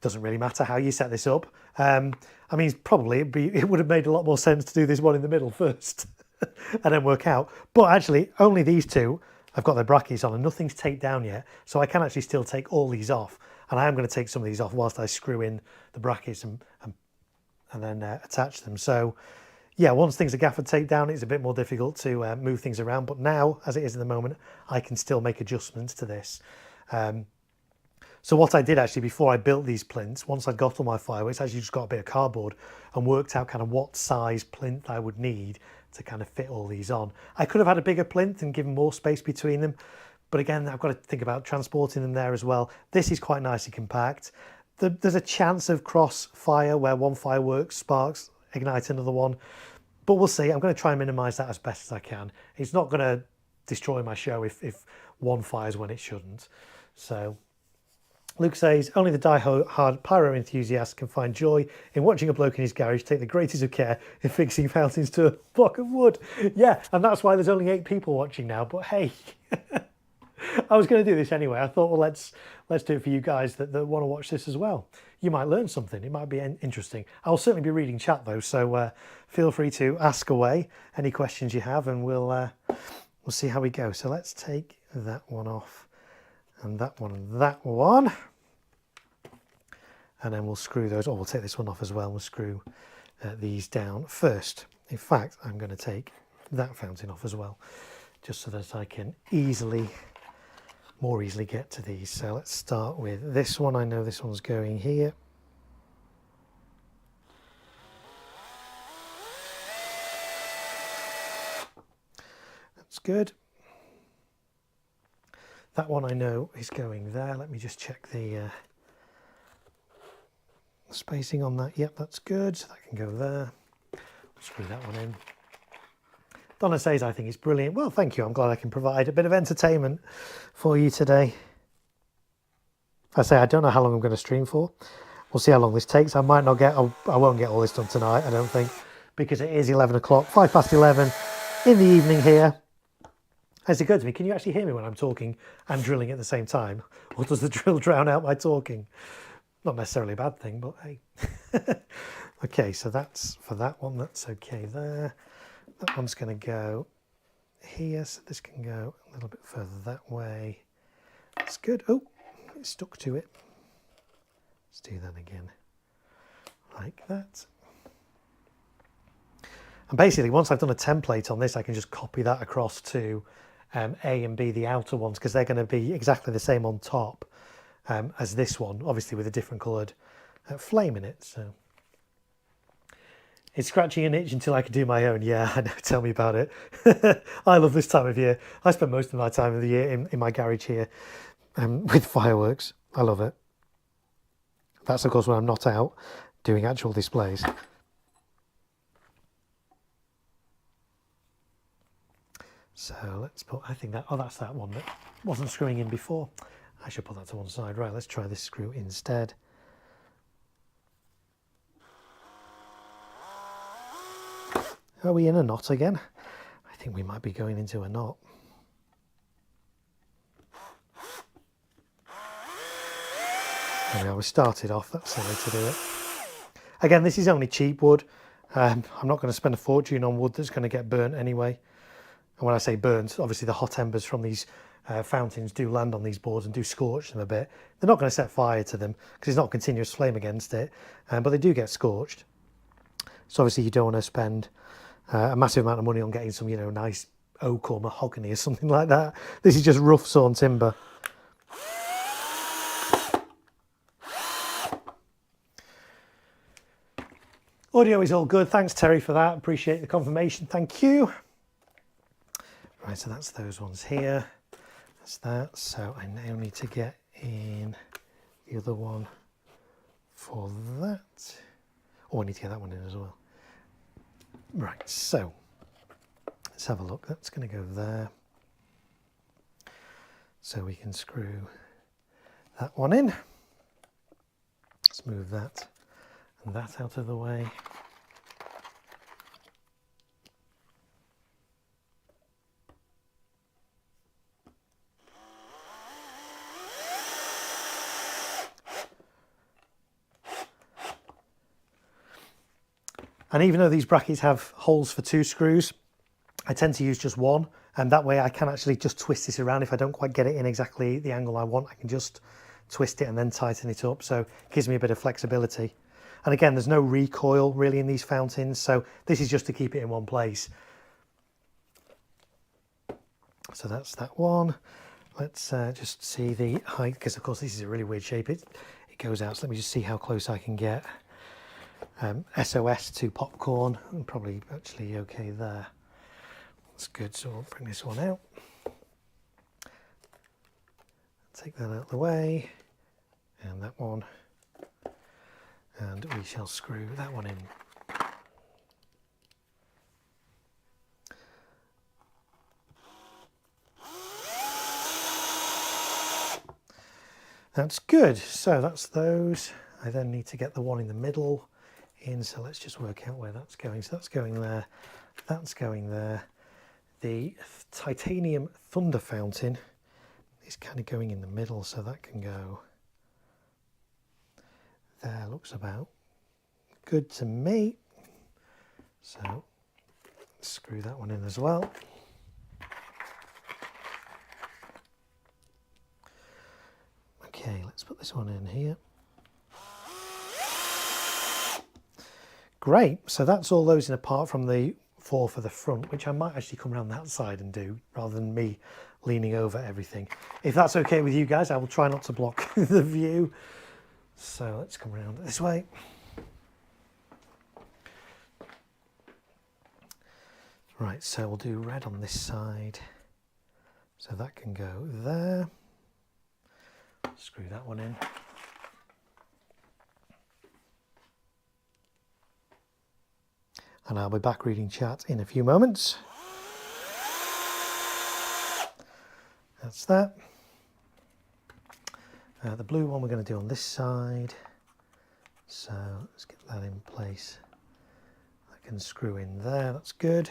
Doesn't really matter how you set this up. I mean, probably it would have made a lot more sense to do this one in the middle first and then work out. But actually, only these two, I've got their brackets on and nothing's taped down yet. So I can actually still take all these off. And I am going to take some of these off whilst I screw in the brackets and then attach them. So yeah, once things are gaffer taped down, it's a bit more difficult to move things around. But now, as it is at the moment, I can still make adjustments to this. So what I did actually before I built these plinths, once I'd got all my fireworks, I actually just got a bit of cardboard and worked out kind of what size plinth I would need to kind of fit all these on. I could have had a bigger plinth and given more space between them, but again, I've got to think about transporting them there as well. This is quite nicely compact. There's a chance of cross fire where one firework sparks, ignite another one, but we'll see. I'm going to try and minimize that as best as I can. It's not going to destroy my show if one fires when it shouldn't. So Luke says, only the die-hard pyro enthusiast can find joy in watching a bloke in his garage take the greatest of care in fixing fountains to a block of wood. Yeah, and that's why there's only 8 people watching now, but hey, I was going to do this anyway. I thought, well, let's do it for you guys that want to watch this as well. You might learn something. It might be interesting. I'll certainly be reading chat though, so feel free to ask away any questions you have, and we'll see how we go. So let's take that one off. And that one and that one, and then we'll screw those, or we'll take this one off as well. We'll screw these down first. In fact, I'm going to take that fountain off as well, just so that I can more easily get to these. So let's start with this one. I know this one's going here. That's good. That one I know is going there. Let me just check the spacing on that. Yep, that's good. So that can go there. Screw that one in. Donna says, I think it's brilliant. Well, thank you. I'm glad I can provide a bit of entertainment for you today. I say I don't know how long I'm going to stream for. We'll see how long this takes. I won't get all this done tonight, I don't think, because it is 11 o'clock, 5 past 11 in the evening here. Has it occurred to me, can you actually hear me when I'm talking and drilling at the same time? Or does the drill drown out my talking? Not necessarily a bad thing, but hey. Okay, so that's for that one, that's okay there. That one's going to go here, so this can go a little bit further that way. That's good. Oh, it stuck to it. Let's do that again, like that. And basically, once I've done a template on this, I can just copy that across to A and B, the outer ones, because they're going to be exactly the same on top as this one, obviously with a different coloured flame in it. So it's scratching an itch until I can do my own. Yeah, I know. Tell me about it. I love this time of year. I spend most of my time of the year in my garage here with fireworks. I love it. That's of course when I'm not out doing actual displays. So let's put, I think that, oh, that's that one that wasn't screwing in before. I should put that to one side. Right, let's try this screw instead. Are we in a knot again? I think we might be going into a knot. There we are, we started off, that's the way to do it. Again, this is only cheap wood. I'm not going to spend a fortune on wood that's going to get burnt anyway. And when I say burnt, obviously the hot embers from these fountains do land on these boards and do scorch them a bit. They're not going to set fire to them because it's not a continuous flame against it, but they do get scorched. So obviously you don't want to spend a massive amount of money on getting some, you know, nice oak or mahogany or something like that. This is just rough sawn timber. Audio is all good. Thanks, Terry, for that. Appreciate the confirmation. Thank you. Right, so that's those ones here. That's that. So I now need to get in the other one for that. Oh, I need to get that one in as well. Right, so let's have a look. That's going to go there. So we can screw that one in. Let's move that and that out of the way. And even though these brackets have holes for 2 screws, I tend to use just one, and that way I can actually just twist this around. If I don't quite get it in exactly the angle I want, I can just twist it and then tighten it up. So it gives me a bit of flexibility. And again, there's no recoil really in these fountains, so this is just to keep it in one place. So that's that one. Let's just see the height, because of course this is a really weird shape. It goes out, so let me just see how close I can get. SOS to popcorn, and probably actually okay there. That's good, so I'll bring this one out. Take that out of the way, and that one, and we shall screw that one in. That's good, so that's those. I then need to get the one in the middle in, so let's just work out where that's going. So that's going there, that's going there. The titanium thunder fountain is kind of going in the middle, so that can go there. Looks about good to me. So screw that one in as well. Okay, let's put this one in here. Great, so that's all those in apart from the 4 for the front, which I might actually come around that side and do rather than me leaning over everything. If that's okay with you guys, I will try not to block the view. So let's come around this way. Right, so we'll do red on this side. So that can go there. Screw that one in. And I'll be back reading chat in a few moments. That's that. The blue one we're going to do on this side. So let's get that in place. I can screw in there, that's good.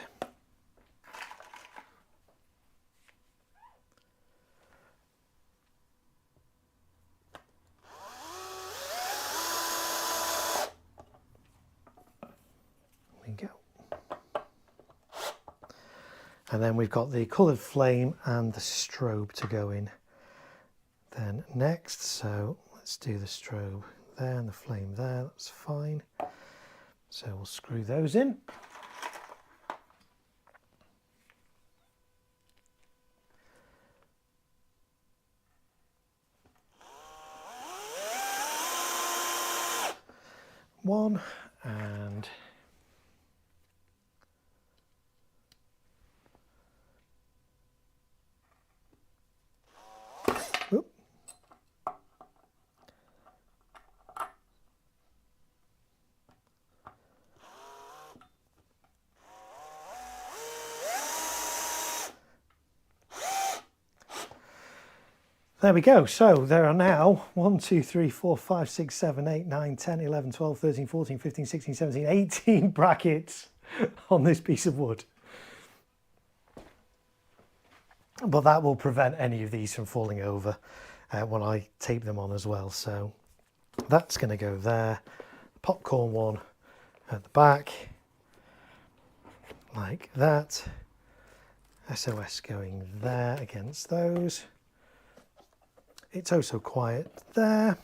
And then we've got the coloured flame and the strobe to go in then next. So let's do the strobe there and the flame there, that's fine. So we'll screw those in. One and there we go. So there are now 1, 2, 3, 4, 5, 6, 7, 8, 9, 10, 11, 12, 13, 14, 15, 16, 17, 18 brackets on this piece of wood. But that will prevent any of these from falling over when I tape them on as well. So that's going to go there. Popcorn one at the back, like that. SOS going there against those. It's oh so quiet there.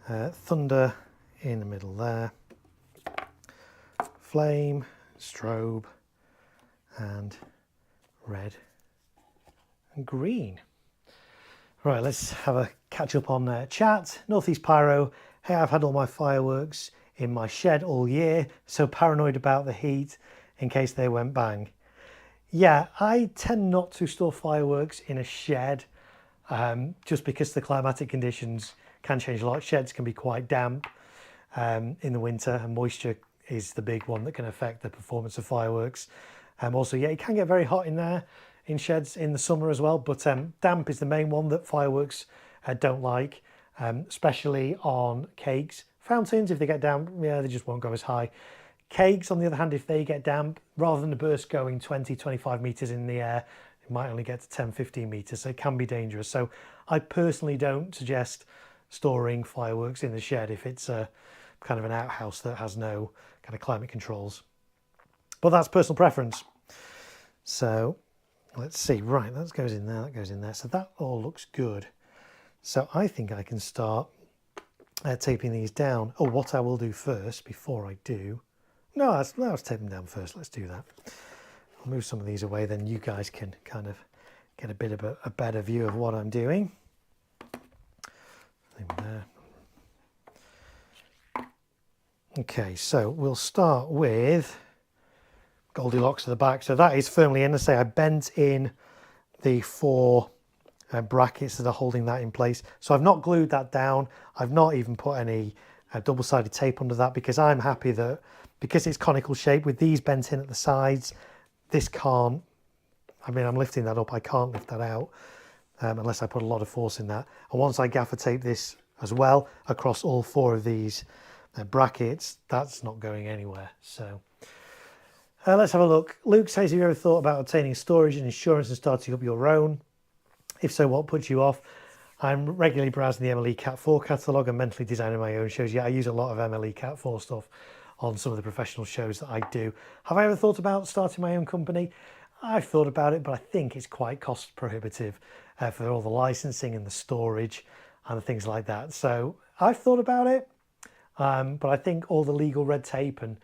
Thunder in the middle there. Flame, strobe, and red and green. Right, let's have a catch up on chat. Northeast Pyro, hey, I've had all my fireworks in my shed all year, so paranoid about the heat in case they went bang. Yeah, I tend not to store fireworks in a shed just because the climatic conditions can change a lot. Sheds can be quite damp in the winter, and moisture is the big one that can affect the performance of fireworks. Also, yeah, it can get very hot in there in sheds in the summer as well, but damp is the main one that fireworks don't like, especially on cakes. Fountains, if they get damp, yeah, they just won't go as high. Cakes, on the other hand, if they get damp, rather than the burst going 20, 25 meters in the air, it might only get to 10, 15 meters, so it can be dangerous. So I personally don't suggest storing fireworks in the shed if it's a kind of an outhouse that has no kind of climate controls. But that's personal preference. So let's see, right, that goes in there, that goes in there. So that all looks good. So I think I can start taping these down. Oh, what I will do first before I do, no, let's tape them down first. Let's do that. I'll move some of these away, then you guys can kind of get a bit of a better view of what I'm doing. There. Okay, so we'll start with Goldilocks at the back. So that is firmly in. I say I bent in the 4 brackets that are holding that in place. So I've not glued that down. I've not even put any double-sided tape under that, because I'm happy that because it's conical shape with these bent in at the sides, this can't, I mean, I'm lifting that up, I can't lift that out unless I put a lot of force in that. And once I gaffer tape this as well across all 4 of these brackets, that's not going anywhere. So let's have a look. Luke says, have you ever thought about obtaining storage and insurance and starting up your own? If so, what puts you off? I'm regularly browsing the MLE Cat 4 catalogue and mentally designing my own shows. Yeah, I use a lot of MLE Cat 4 stuff on some of the professional shows that I do. Have I ever thought about starting my own company? I've thought about it, but I think it's quite cost prohibitive for all the licensing and the storage and the things like that. So I've thought about it, but I think all the legal red tape and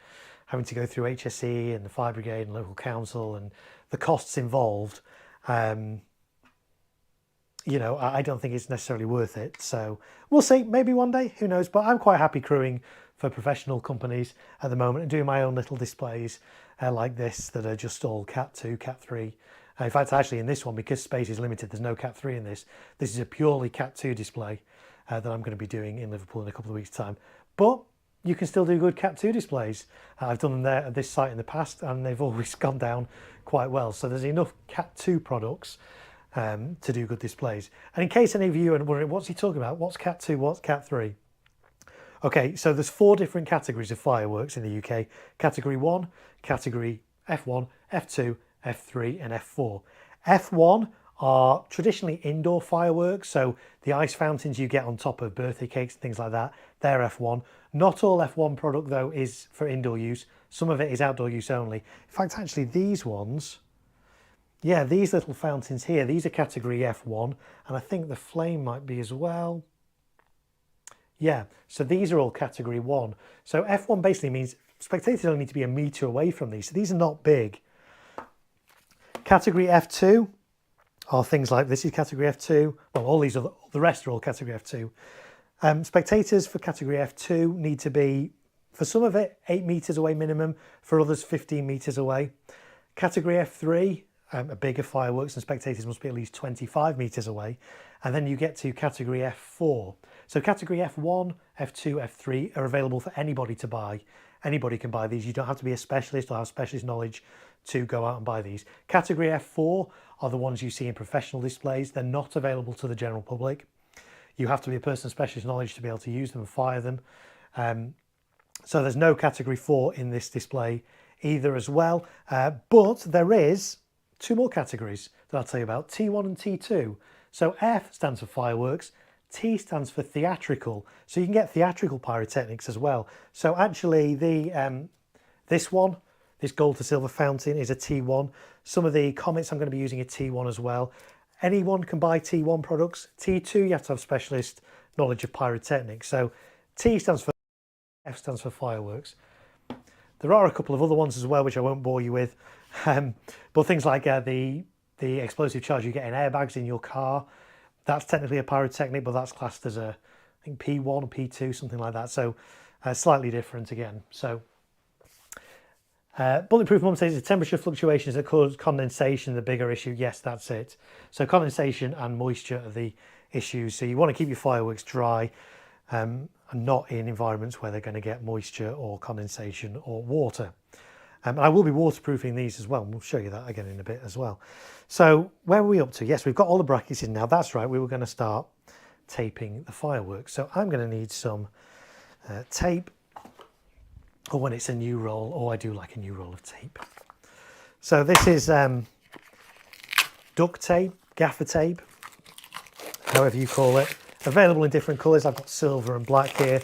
having to go through HSE and the fire brigade and local council and the costs involved, you know, I don't think it's necessarily worth it. So we'll see, maybe one day, who knows? But I'm quite happy crewing for professional companies at the moment and doing my own little displays like this that are just all Cat 2, Cat 3. In fact, actually in this one, because space is limited, there's no Cat 3 in this. This is a purely Cat 2 display that I'm going to be doing in Liverpool in a couple of weeks' time. But you can still do good Cat 2 displays. I've done them there at this site in the past and they've always gone down quite well. So there's enough Cat 2 products to do good displays. And in case any of you are wondering, what's he talking about? What's Cat 2? What's Cat 3? Okay, so there's 4 different categories of fireworks in the UK. Category 1, Category F1, F2, F3 and F4. F1 are traditionally indoor fireworks, so the ice fountains you get on top of birthday cakes and things like that, they're F1. Not all F1 product though is for indoor use. Some of it is outdoor use only. In fact, actually these ones, yeah, these little fountains here, these are category F1, and I think the flame might be as well. Yeah, so these are all category 1. So F1 basically means spectators only need to be a metre away from these. So these are not big. Category F2 are things like, this is category F2. Well, all these are, the rest are all category F2. Spectators for category F2 need to be, for some of it, 8 metres away minimum. For others, 15 metres away. Category F3, a bigger fireworks, and spectators must be at least 25 metres away. And then you get to category F4. So category F1, F2, F3 are available for anybody to buy. Anybody can buy these. You don't have to be a specialist or have specialist knowledge to go out and buy these. Category F4 are the ones you see in professional displays. They're not available to the general public. You have to be a person of specialist knowledge to be able to use them and fire them. So there's no category 4 in this display either as well. But there is 2 more categories that I'll tell you about, T1 and T2. So F stands for fireworks, T stands for theatrical. So you can get theatrical pyrotechnics as well. So actually this one, This gold to silver fountain is a T1. Some of the comets I'm going to be using a T1 as well. Anyone can buy T1 products. T2, you have to have specialist knowledge of pyrotechnics. So T stands for F stands for fireworks. There are a couple of other ones as well, which I won't bore you with. But things like the explosive charge you get in airbags in your car, that's technically a pyrotechnic, but that's classed as a, I think P1 or P2, something like that. So slightly different again. So bulletproof mum says the temperature fluctuations that cause condensation the bigger issue. Yes, that's it. So condensation and moisture are the issues. So you want to keep your fireworks dry and not in environments where they're going to get moisture or condensation or water. I will be waterproofing these as well, and we'll show you that again in a bit as well. So where are we up to? Yes, we've got all the brackets in now. That's right, we were going to start taping the fireworks. So I'm going to need some tape, or when it's a new roll, or I do like a new roll of tape. So this is duct tape, gaffer tape, however you call it. Available in different colours. I've got silver and black here.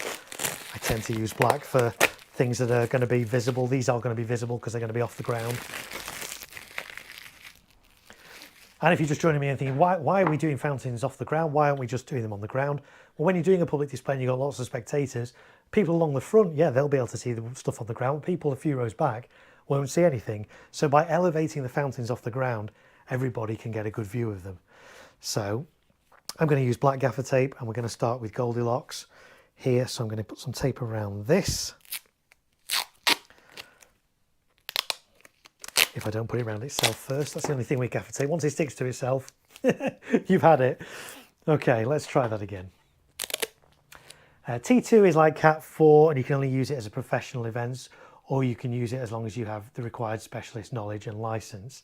I tend to use black for things that are going to be visible. These are going to be visible because they're going to be off the ground. And if you're just joining me and thinking, why are we doing fountains off the ground? Why aren't we just doing them on the ground? Well, when you're doing a public display and you've got lots of spectators, people along the front, yeah, they'll be able to see the stuff on the ground. People a few rows back won't see anything. So by elevating the fountains off the ground, everybody can get a good view of them. So I'm going to use black gaffer tape, and we're going to start with Goldilocks here. So I'm going to put some tape around this. If I don't put it around itself first, that's the only thing with gaffer tape. Once it sticks to itself, you've had it. Okay, let's try that again. T2 is like Cat 4, and you can only use it as a professional events, or you can use it as long as you have the required specialist knowledge and license.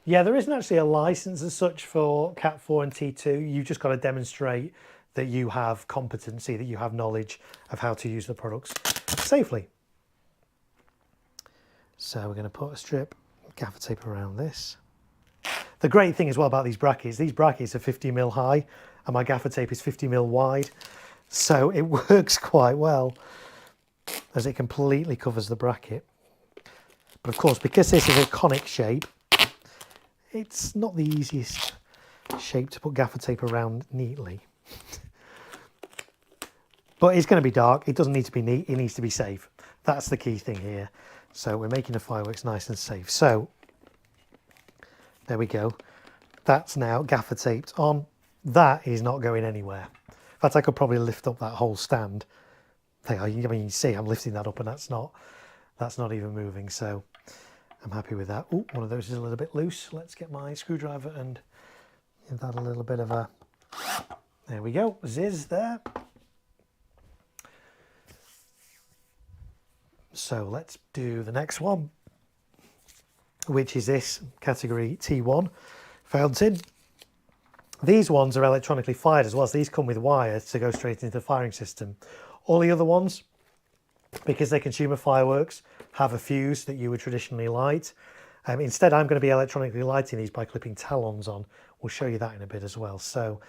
Yeah, there isn't actually a license as such for Cat 4 and T2. You've just got to demonstrate that you have competency, that you have knowledge of how to use the products safely. So we're going to put a strip of gaffer tape around this. The great thing as well about these brackets are 50mm high, and my gaffer tape is 50mm wide. So it works quite well, as it completely covers the bracket. But of course, because this is a conic shape, it's not the easiest shape to put gaffer tape around neatly. But it's going to be dark. It doesn't need to be neat. It needs to be safe. That's the key thing here. So we're making the fireworks nice and safe. So there we go. That's now gaffer taped on. That is not going anywhere. In fact, I could probably lift up that whole stand. I mean, you see I'm lifting that up and that's not even moving. So I'm happy with that. Oh, one of those is a little bit loose. Let's get my screwdriver and give that a little bit of a, there we go, ziz there. So let's do the next one, which is this category T1 fountain. These ones are electronically fired as well, so these come with wires to go straight into the firing system. All the other ones, because they're consumer fireworks, have a fuse that you would traditionally light. Instead, I'm going to be electronically lighting these by clipping talons on. We'll show you that in a bit as well. So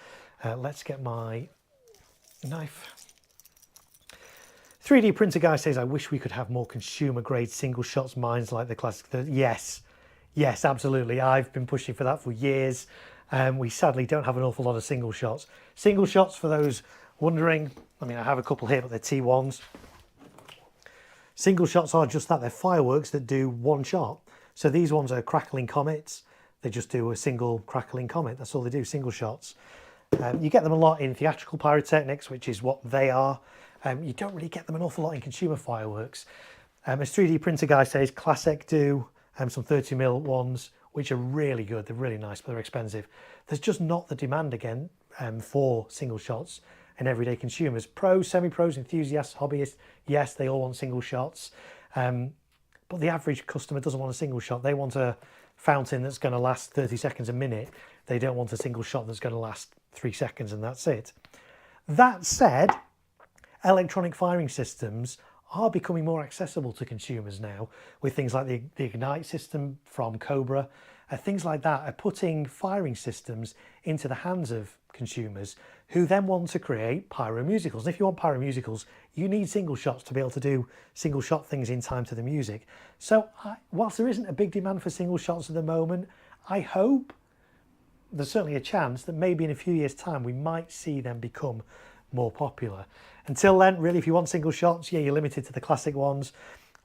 let's get my knife. 3D printer guy says, I wish we could have more consumer grade single shots mines like the classic. Yes, absolutely. I've been pushing for that for years. We sadly don't have an awful lot of single shots. Single shots, for those wondering, I mean, I have a couple here, but they're T1s. Single shots are just that. They're fireworks that do one shot. So these ones are crackling comets. They just do a single crackling comet. That's all they do, single shots. You get them a lot in theatrical pyrotechnics, which is what they are. You don't really get them an awful lot in consumer fireworks. As 3D printer guy says, Classic do some 30mm ones, which are really good. They're really nice, but they're expensive. There's just not the demand again for single shots in everyday consumers. Pros, semi-pros, enthusiasts, hobbyists, yes, they all want single shots. But the average customer doesn't want a single shot. They want a fountain that's going to last 30 seconds a minute. They don't want a single shot that's going to last 3 seconds and that's it. That said, electronic firing systems are becoming more accessible to consumers now, with things like the Ignite system from Cobra. Things like that are putting firing systems into the hands of consumers who then want to create pyro musicals. And if you want pyro musicals, you need single shots to be able to do single shot things in time to the music. So whilst there isn't a big demand for single shots at the moment, I hope there's certainly a chance that maybe in a few years' time we might see them become more popular. Until then, really, if you want single shots, yeah, you're limited to the classic ones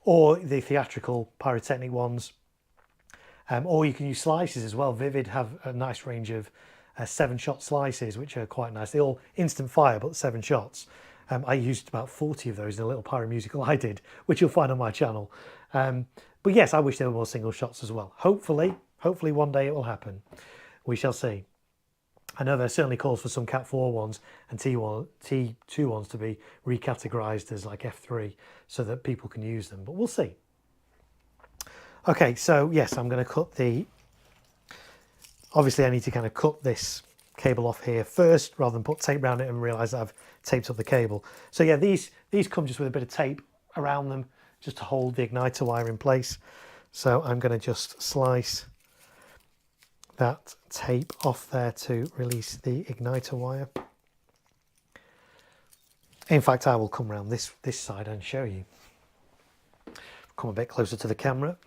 or the theatrical pyrotechnic ones. Or you can use slices as well. Vivid have a nice range of 7-shot slices, which are quite nice. They're all instant fire, but 7 shots. I used about 40 of those in a little pyro musical I did, which you'll find on my channel. But yes, I wish there were more single shots as well. Hopefully one day it will happen. We shall see. I know there certainly calls for some Cat 4 ones and T2 ones to be recategorized as like F3 so that people can use them, but we'll see. Okay, so yes, I'm going to cut obviously I need to kind of cut this cable off here first rather than put tape around it and realise that I've taped up the cable. So yeah, these come just with a bit of tape around them just to hold the igniter wire in place. So I'm going to just slice that tape off there to release the igniter wire. In fact, I will come around this side and show you. Come a bit closer to the camera.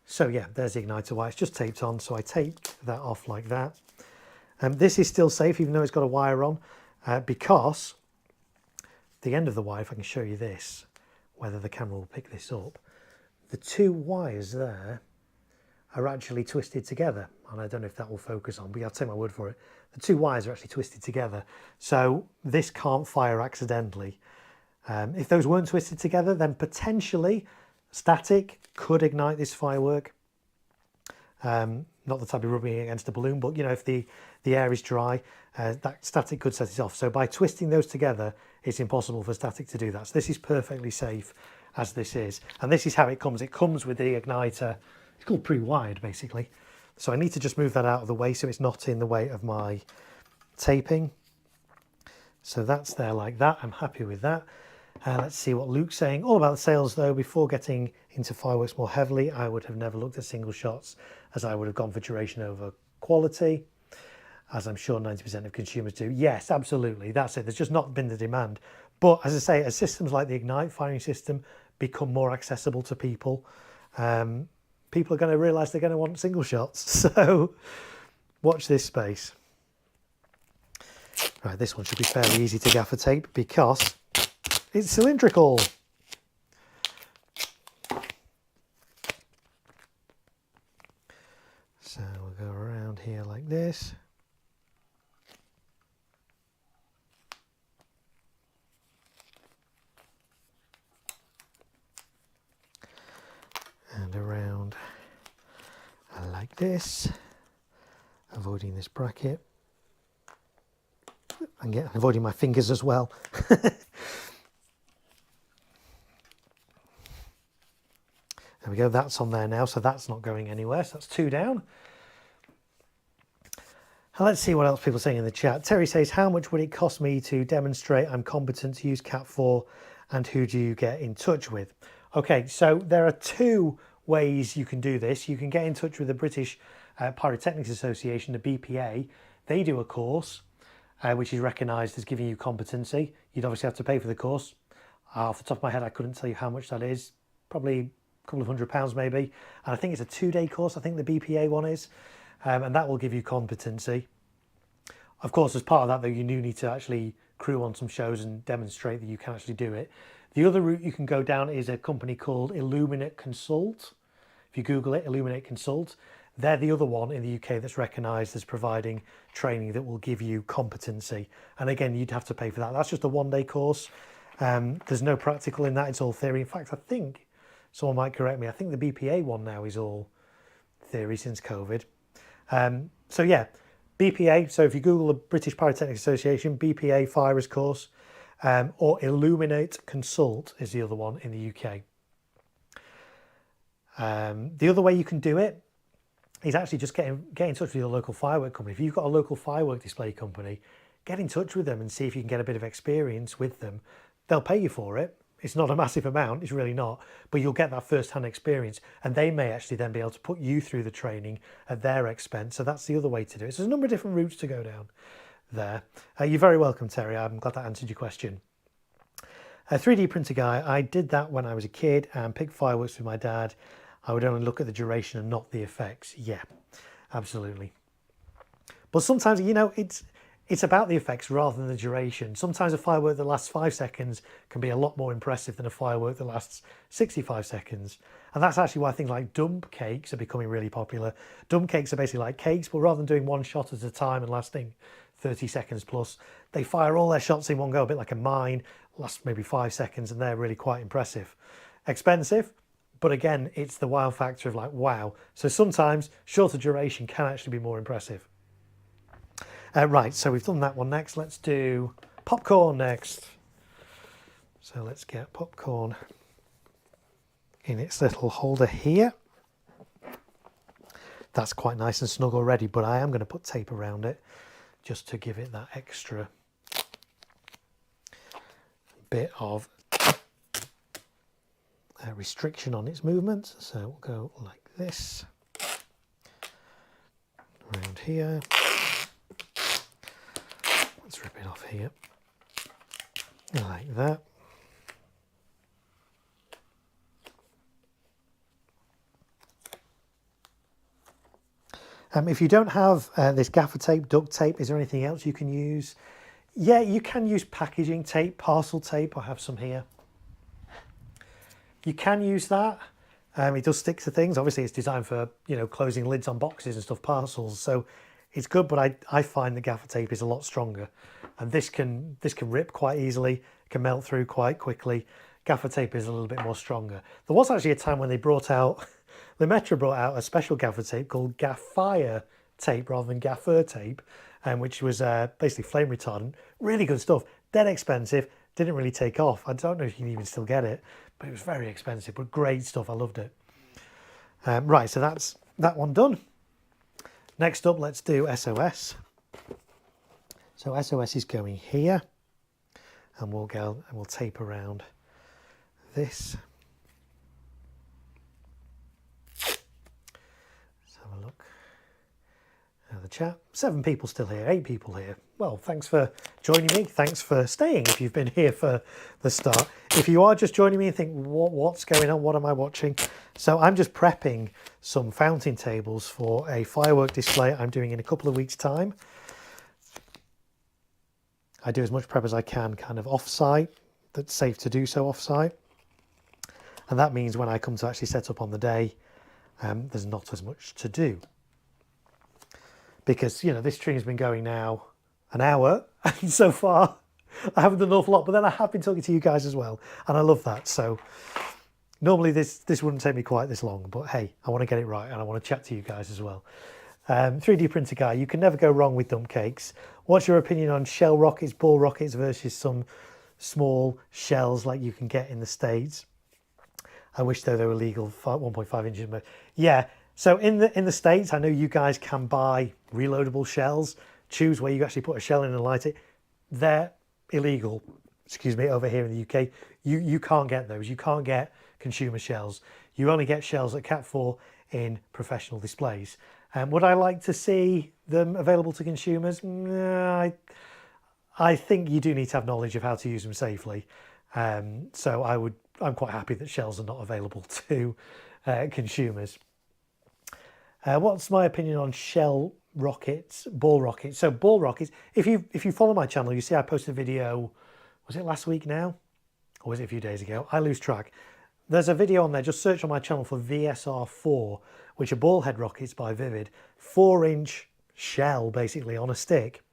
So yeah, there's the igniter wire. It's just taped on, so I taped that off like that. This is still safe, even though it's got a wire on, because the end of the wire, if I can show you this, whether the camera will pick this up, the 2 wires there are actually twisted together, and I don't know if that will focus on, but I'll take my word for it. The 2 wires are actually twisted together, so this can't fire accidentally. If those weren't twisted together, then potentially static could ignite this firework. Not that I'd be rubbing it against a balloon, but you know, if the air is dry, that static could set it off. So by twisting those together, it's impossible for static to do that. So this is perfectly safe as this is. And this is how it comes. It comes with the igniter. It's called pre-wired basically. So I need to just move that out of the way so it's not in the way of my taping. So that's there like that. I'm happy with that. Let's see what Luke's saying. All about the sales though, before getting into fireworks more heavily, I would have never looked at single shots as I would have gone for duration over quality, as I'm sure 90% of consumers do. Yes, absolutely, that's it. There's just not been the demand. But as I say, as systems like the Ignite firing system become more accessible to people, people are going to realise they're going to want single shots. So watch this space. Right, this one should be fairly easy to gaffer tape because it's cylindrical. So we'll go around here like this. And around like this, avoiding this bracket. And avoiding my fingers as well. There we go, that's on there now, so that's not going anywhere. So that's 2 down. And let's see what else people are saying in the chat. Terry says, how much would it cost me to demonstrate I'm competent to use Cat 4 and who do you get in touch with? Okay, so there are 2 ways you can do this. You can get in touch with the British Pyrotechnics Association, the BPA. They do a course which is recognised as giving you competency. You'd obviously have to pay for the course. Off the top of my head, I couldn't tell you how much that is. Probably couple of £100 maybe, and I think it's a 2-day course. I think the BPA one is, and that will give you competency. Of course, as part of that though, you do need to actually crew on some shows and demonstrate that you can actually do it. The other route you can go down is a company called Illuminate Consult. If you Google it, Illuminate Consult, they're the other one in the UK that's recognised as providing training that will give you competency. And again, you'd have to pay for that. That's just a 1-day course. There's no practical in that, it's all theory. In fact, I think someone might correct me. I think the BPA one now is all theory since COVID. So yeah, BPA. So if you Google the British Pyrotechnics Association, BPA Firers course, or Illuminate Consult is the other one in the UK. The other way you can do it is actually just get in touch with your local firework company. If you've got a local firework display company, get in touch with them and see if you can get a bit of experience with them. They'll pay you for it. It's not a massive amount, it's really not, but you'll get that first-hand experience, and they may actually then be able to put you through the training at their expense. So that's the other way to do it. So there's a number of different routes to go down. there. You're very welcome, Terry. I'm glad that answered your question. 3D printer guy, I did that when I was a kid and picked Fireworks with my dad. I would only look at the duration and not the effects. Yeah, absolutely. But sometimes, you know, it's about the effects rather than the duration. Sometimes a firework that lasts 5 seconds can be a lot more impressive than a firework that lasts 65 seconds. And that's actually why things like dump cakes are becoming really popular. Dump cakes are basically like cakes, but rather than doing one shot at a time and lasting 30 seconds plus, they fire all their shots in one go, a bit like a mine, lasts maybe 5 seconds, and they're really quite impressive. Expensive, but again, it's the wow factor of like, wow. So sometimes shorter duration can actually be more impressive. Right, so we've done that one next. Let's do popcorn next. So let's get popcorn in its little holder here. That's quite nice and snug already, but I am going to put tape around it just to give it that extra bit of restriction on its movement. So we'll go like this around here. Let's rip it off here like that. If you don't have this gaffer tape, duct tape, is there anything else you can use? Yeah, you can use packaging tape, parcel tape. I have some here. You can use that. It does stick to things. Obviously, it's designed for, you know, closing lids on boxes and stuff, parcels. So it's good, but I find the gaffer tape is a lot stronger. And this can rip quite easily, can melt through quite quickly. Gaffer tape is a little bit more stronger. There was actually a time when they brought out, the Metro brought out a special gaffer tape called Gaffire tape rather than gaffer tape, which was basically flame retardant. Really good stuff. Dead expensive. Didn't really take off. I don't know if you can even still get it, but it was very expensive, but great stuff. I loved it. Right, so that's that one done. Next up, let's do SOS. So SOS is going here, and we'll go and we'll tape around this. Let's have a look. Now the chat. 7 people still here, 8 people here. Well, thanks for joining me. Thanks for staying if you've been here for the start. If you are just joining me and think, what's going on? What am I watching? So I'm just prepping some fountain tables for a firework display I'm doing in a couple of weeks' time. I do as much prep as I can kind of off-site, that's safe to do so off-site. And that means when I come to actually set up on the day, there's not as much to do. Because, you know, this stream's been going now an hour, and so far I haven't done an awful lot, but then I have been talking to you guys as well, and I love that. So normally this wouldn't take me quite this long, but hey, I want to get it right, and I want to chat to you guys as well. 3D printer guy, you can never go wrong with dump cakes. What's your opinion on shell rockets, ball rockets versus some small shells like you can get in the States? I wish though they were legal, 1.5 inches. Yeah, so in the States, I know you guys can buy reloadable shells. Choose where you actually put a shell in and light it. They're illegal, excuse me, over here in the UK. You can't get those. You can't get consumer shells. You only get shells at Cat 4 in professional displays. Would I like to see them available to consumers? I think you do need to have knowledge of how to use them safely. So I'm quite happy that shells are not available to consumers. What's my opinion on shell rockets, ball rockets? So ball rockets, if you follow my channel, you see I posted a video, was it last week now? Or was it a few days ago? I lose track. There's a video on there, just search on my channel for VSR4, which are ball head rockets by Vivid, 4-inch shell basically on a stick.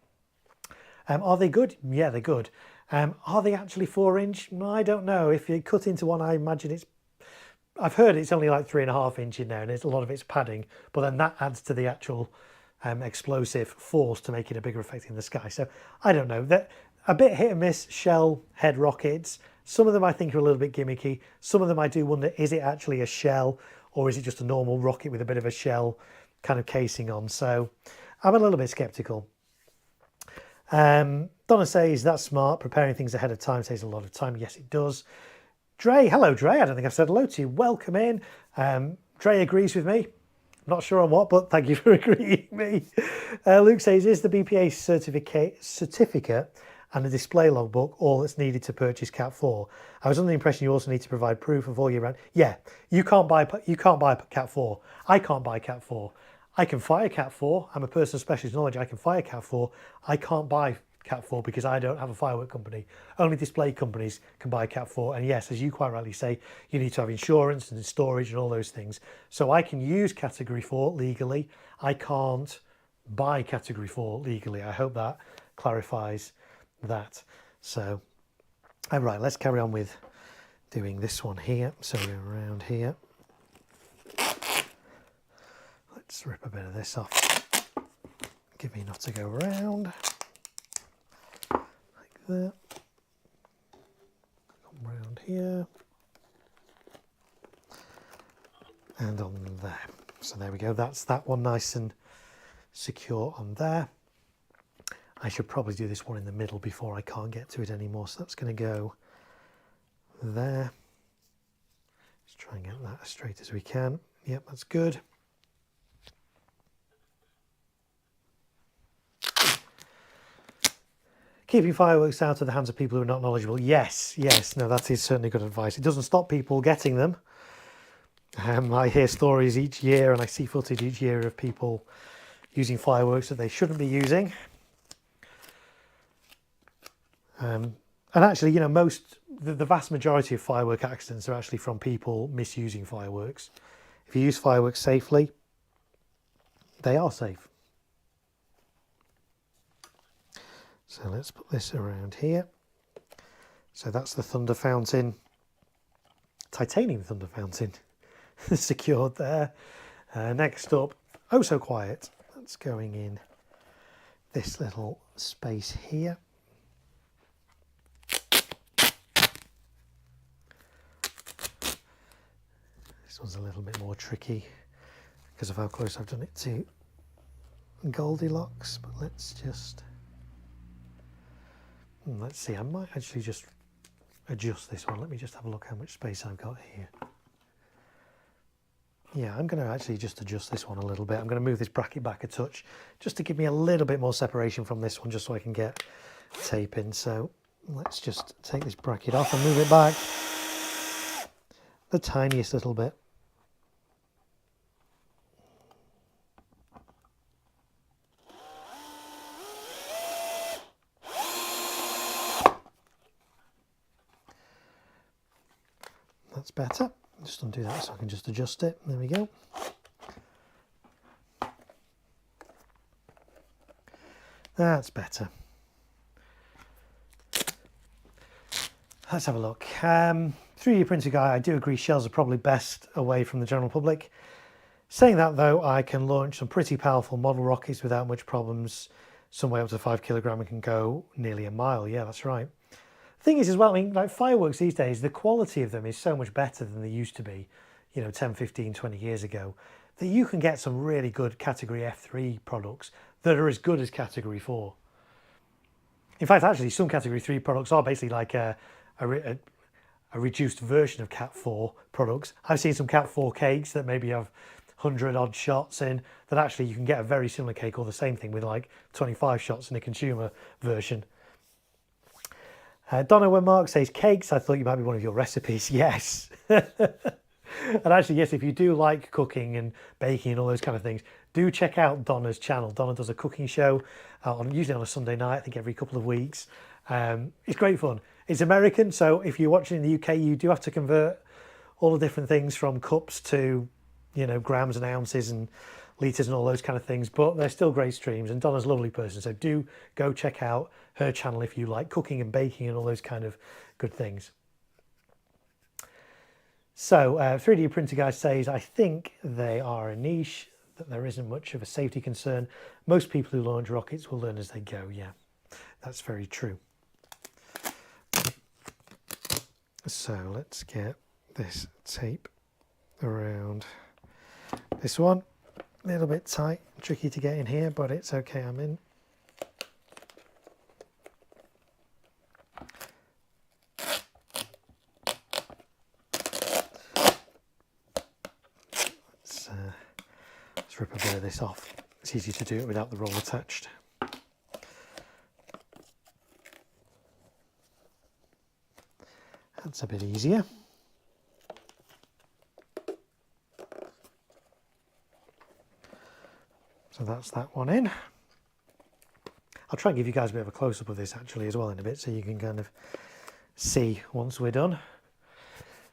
Are they good? Yeah, they're good. Are they actually 4-inch? I don't know. If you cut into one, I imagine I've heard it's only like 3.5 inch in there, and a lot of it's padding, but then that adds to the actual explosive force to make it a bigger effect in the sky. So I don't know. They're a bit hit and miss shell head rockets. Some of them I think are a little bit gimmicky. Some of them I do wonder, is it actually a shell or is it just a normal rocket with a bit of a shell kind of casing on? So I'm a little bit skeptical. Donna says, that's smart. Preparing things ahead of time saves a lot of time. Yes, it does. Dre, hello Dre. I don't think I've said hello to you. Welcome in. Dre agrees with me. Not sure on what, but thank you for agreeing with me. Luke says, is the BPA certificate and a display logbook all that's needed to purchase Cat 4? I was under the impression you also need to provide proof of all year round. Yeah, you can't buy Cat 4. I can't buy Cat 4. I can fire Cat 4. I'm a person of specialist knowledge. I can fire Cat 4. I can't buy Cat 4 because I don't have a firework company. Only display companies can buy Cat 4. And yes, as you quite rightly say, you need to have insurance and storage and all those things. So I can use Category 4 legally. I can't buy Category 4 legally. I hope that clarifies that. So, all right, let's carry on with doing this one here. So we're around here. Let's rip a bit of this off. Give me enough to go around. Like that. Come round here. And on there. So there we go. That's that one nice and secure on there. I should probably do this one in the middle before I can't get to it anymore. So that's going to go there. Let's try and get that as straight as we can. Yep, that's good. Keeping fireworks out of the hands of people who are not knowledgeable. Yes, yes. No, that is certainly good advice. It doesn't stop people getting them. I hear stories each year and I see footage each year of people using fireworks that they shouldn't be using. And actually, you know, the vast majority of firework accidents are actually from people misusing fireworks. If you use fireworks safely, they are safe. So let's put this around here. So that's the thunder fountain, titanium thunder fountain, secured there. Next up, oh so quiet. That's going in this little space here. This one's a little bit more tricky because of how close I've done it to Goldilocks, but let's see, I might actually just adjust this one. Let me just have a look how much space I've got here. Yeah, I'm going to actually just adjust this one a little bit. I'm going to move this bracket back a touch just to give me a little bit more separation from this one, just so I can get tape in. So let's just take this bracket off and move it back the tiniest little bit. That's better. Just undo that so I can just adjust it. There we go. That's better. Let's have a look. 3D printer guy, I do agree shells are probably best away from the general public. Saying that though, I can launch some pretty powerful model rockets without much problems. Some way up to 5 kilogram and can go nearly a mile. Yeah, that's right. Thing is as well, I mean, like fireworks these days, the quality of them is so much better than they used to be, you know, 10, 15, 20 years ago, that you can get some really good category F3 products that are as good as category 4. In fact, actually, some category 3 products are basically like a reduced version of Cat 4 products. I've seen some Cat 4 cakes that maybe have 100 odd shots in, that actually you can get a very similar cake or the same thing with like 25 shots in a consumer version. Donna, when Mark says cakes, I thought you might be one of your recipes. Yes. And actually, yes, if you do like cooking and baking and all those kind of things, do check out Donna's channel. Donna does a cooking show, usually on a Sunday night, I think every couple of weeks. It's great fun. It's American, so if you're watching in the UK, you do have to convert all the different things from cups to, you know, grams and ounces and litres and all those kind of things, but they're still great streams, and Donna's a lovely person, so do go check out her channel if you like cooking and baking and all those kind of good things. So 3D printer guy says, I think they are a niche, that there isn't much of a safety concern. Most people who launch rockets will learn as they go. Yeah, that's very true. So let's get this tape around this one. A little bit tight, tricky to get in here, but it's okay, I'm in. Let's Let's rip a bit of this off. It's easy to do it without the roll attached. That's a bit easier. So that's that one in. I'll try and give you guys a bit of a close-up of this actually as well in a bit, so you can kind of see once we're done.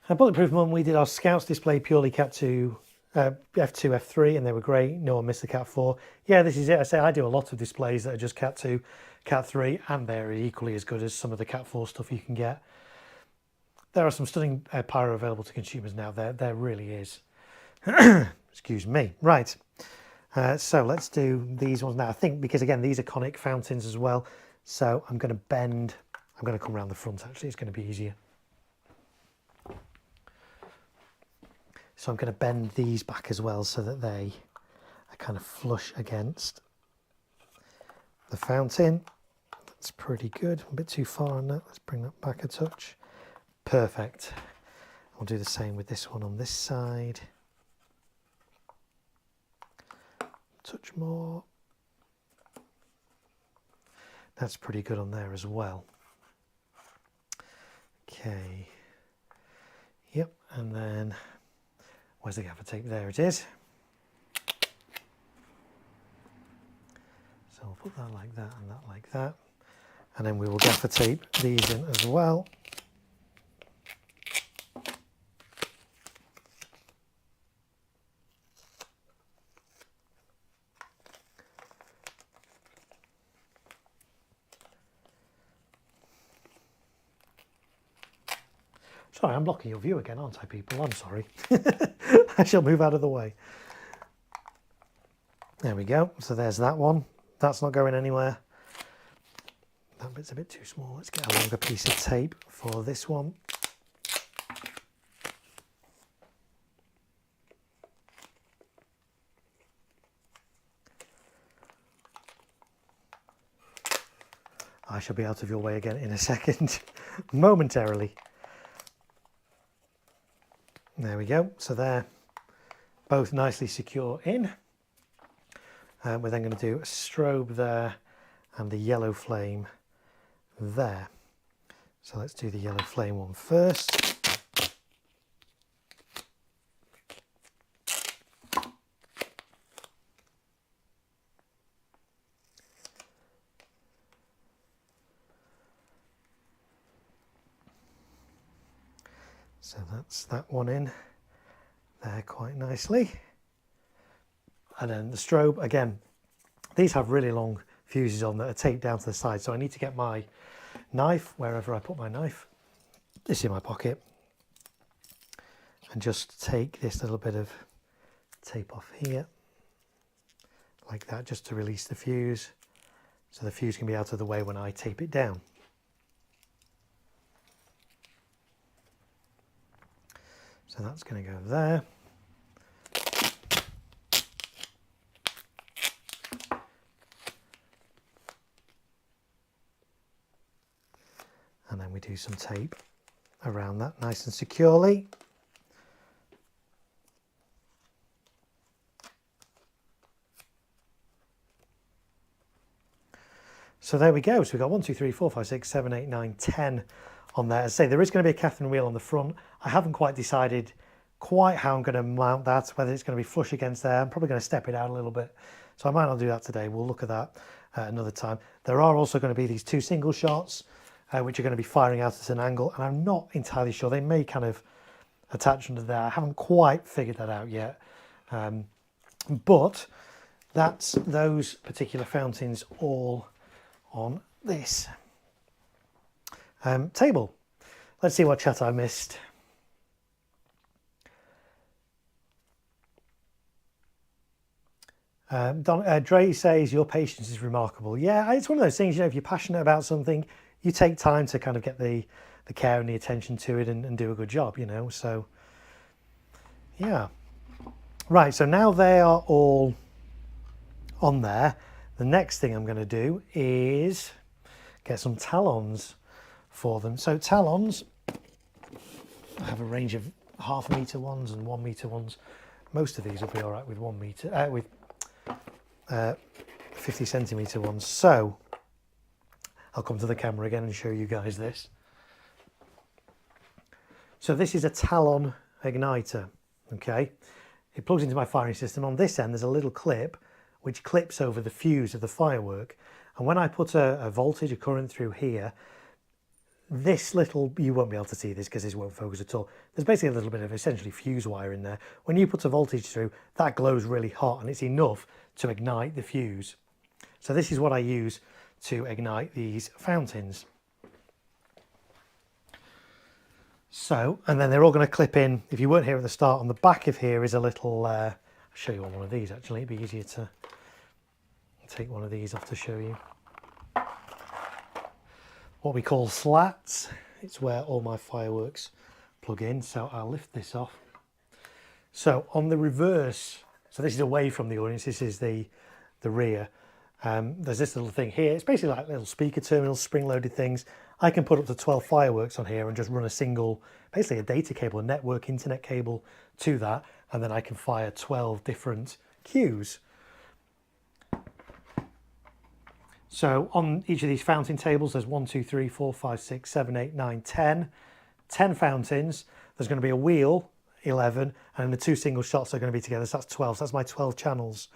Bulletproof Mum, we did our Scouts display purely Cat 2, F2, F3, and they were great. No one missed the Cat 4. Yeah, this is it. I say I do a lot of displays that are just Cat 2, Cat 3, and they're equally as good as some of the Cat 4 stuff you can get. There are some stunning pyro available to consumers now. There really is. Excuse me. Right. So let's do these ones now. I think because again these are conic fountains as well, so I'm going to bend. I'm going to come around the front actually. It's going to be easier. So I'm going to bend these back as well so that they are kind of flush against the fountain. That's pretty good. A bit too far on that. Let's bring that back a touch. Perfect. I'll do the same with this one on this side. Touch more. That's pretty good on there as well. Okay. Yep, and then where's the gaffer tape? There it is. So I'll put that like that and that like that. And then we will gaffer tape these in as well. Sorry, I'm blocking your view again, aren't I, people? I'm sorry. I shall move out of the way. There we go. So there's that one. That's not going anywhere. That bit's a bit too small. Let's get a longer piece of tape for this one. I shall be out of your way again in a second, momentarily. There we go. So they're both nicely secure in. We're then going to do a strobe there and the yellow flame there. So let's do the yellow flame one first. So that's that one in there quite nicely. And then the strobe, again, these have really long fuses on that are taped down to the side. So I need to get my knife, wherever I put my knife, this in my pocket, and just take this little bit of tape off here, like that, just to release the fuse. So the fuse can be out of the way when I tape it down. So that's going to go there. And then we do some tape around that nice and securely. So there we go. So we've got 1, 2, 3, 4, 5, 6, 7, 8, 9, 10 on there. As I say, there is going to be a Catherine wheel on the front. I haven't quite decided quite how I'm going to mount that, whether it's going to be flush against there. I'm probably going to step it out a little bit. So I might not do that today. We'll look at that another time. There are also going to be these 2 single shots, which are going to be firing out at an angle. And I'm not entirely sure. They may kind of attach under there. I haven't quite figured that out yet. But that's those particular fountains all on this table. Let's see what chat I missed. Dre says your patience is remarkable. Yeah, it's one of those things, you know, if you're passionate about something, you take time to kind of get the care and the attention to it and do a good job, you know. So yeah, right, so now they are all on there. The next thing I'm going to do is get some talons for them. So talons, I have a range of 0.5 meter ones and 1 meter ones. most of these will be all right with 1 meter, with 50 centimeter ones. So I'll come to the camera again and show you guys this. So this is a Talon igniter, okay? It plugs into my firing system. On this end, there's a little clip which clips over the fuse of the Firework. And when I put a voltage, a current through here, this little, you won't be able to see this because this won't focus at all. There's basically a little bit of essentially fuse wire in there. When you put a voltage through, that glows really hot and it's enough to ignite the fuse. So this is what I use to ignite these fountains. So, and then they're all going to clip in. If you weren't here at the start, on the back of here is a little, I'll show you on one of these actually, it'd be easier to take one of these off to show you. What we call slats, it's where all my fireworks plug in. So I'll lift this off. So on the reverse, so this is away from the audience, this is the rear. There's this little thing here. It's basically like little speaker terminals, spring-loaded things. I can put up to 12 fireworks on here and just run a single, basically a data cable, a network internet cable to that, and then I can fire 12 different cues. So on each of these fountain tables, there's 1, 2, 3, 4, 5, 6, 7, 8, 9, 10. 10 fountains. There's going to be a wheel, 11, and then the 2 single shots are going to be together. So that's 12. So that's my 12 channels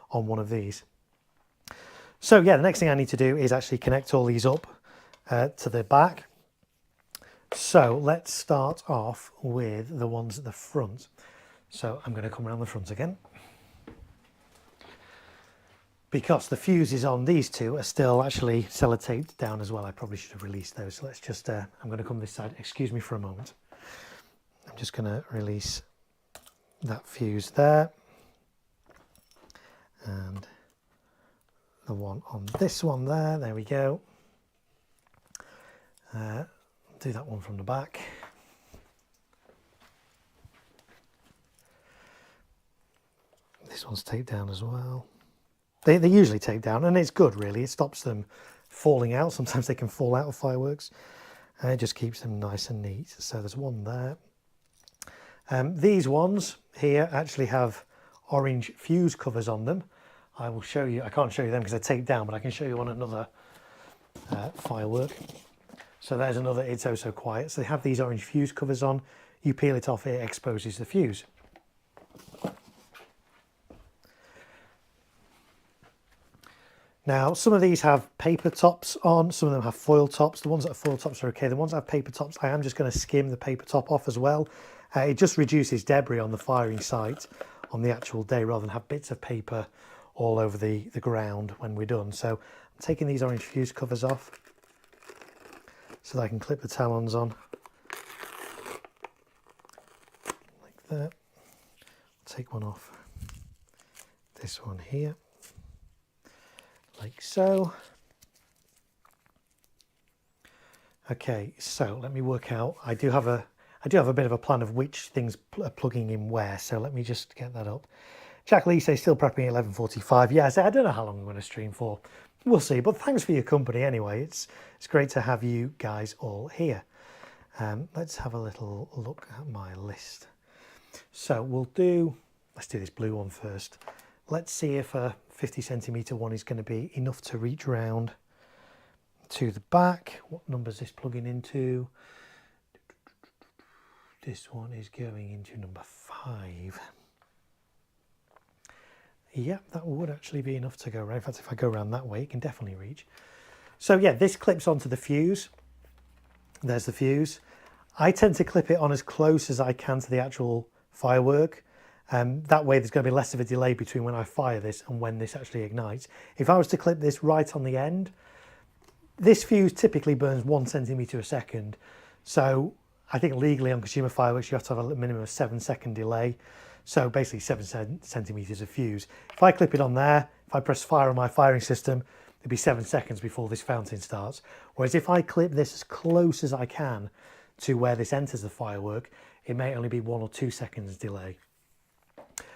on one of these. So yeah, the next thing I need to do is actually connect all these up to the back. So let's start off with the ones at the front. So I'm going to come around the front again. Because the fuses on these two are still actually sellotaped down as well. I probably should have released those. So let's just, I'm going to come this side. Excuse me for a moment. I'm just going to release that fuse there. And the one on this one there we go. Do that one from the back. This one's taped down as well. They usually tape down, and it's good really. It stops them falling out. Sometimes they can fall out of fireworks, and it just keeps them nice and neat. So there's one there. These ones here actually have orange fuse covers on them. I will show you. I can't show you them because they're taped down, but I can show you on another firework. So there's another It's Oh So Quiet. So they have these orange fuse covers on. You peel it off, it exposes the fuse. Now, some of these have paper tops on, some of them have foil tops. The ones that have foil tops are okay. The ones that have paper tops, I am just going to skim the paper top off as well. It just reduces debris on the firing site on the actual day rather than have bits of paper all over the ground when we're done. So I'm taking these orange fuse covers off so that I can clip the talons on like that. I'll take one off this one here. Like so. Okay, so let me work out. I do have a bit of a plan of which things are plugging in where. So let me just get that up. Jack Lee says still prepping at 11:45. Yeah, I don't know how long I'm going to stream for. We'll see. But thanks for your company anyway. It's great to have you guys all here. Let's have a little look at my list. So let's do this blue one first. Let's see if a 50 centimeter one is going to be enough to reach round to the back. What number is this plugging into? This one is going into number 5. Yep, that would actually be enough to go around. In fact, if I go around that way, it can definitely reach. So yeah, this clips onto the fuse. There's the fuse. I tend to clip it on as close as I can to the actual firework. That way there's going to be less of a delay between when I fire this and when this actually ignites. If I was to clip this right on the end, this fuse typically burns 1 centimeter a second. So I think legally on consumer fireworks, you have to have a minimum of 7-second delay. So basically 7 centimeters of fuse. If I clip it on there, if I press fire on my firing system, it'd be 7 seconds before this fountain starts. Whereas if I clip this as close as I can to where this enters the firework, it may only be 1 or 2 seconds delay.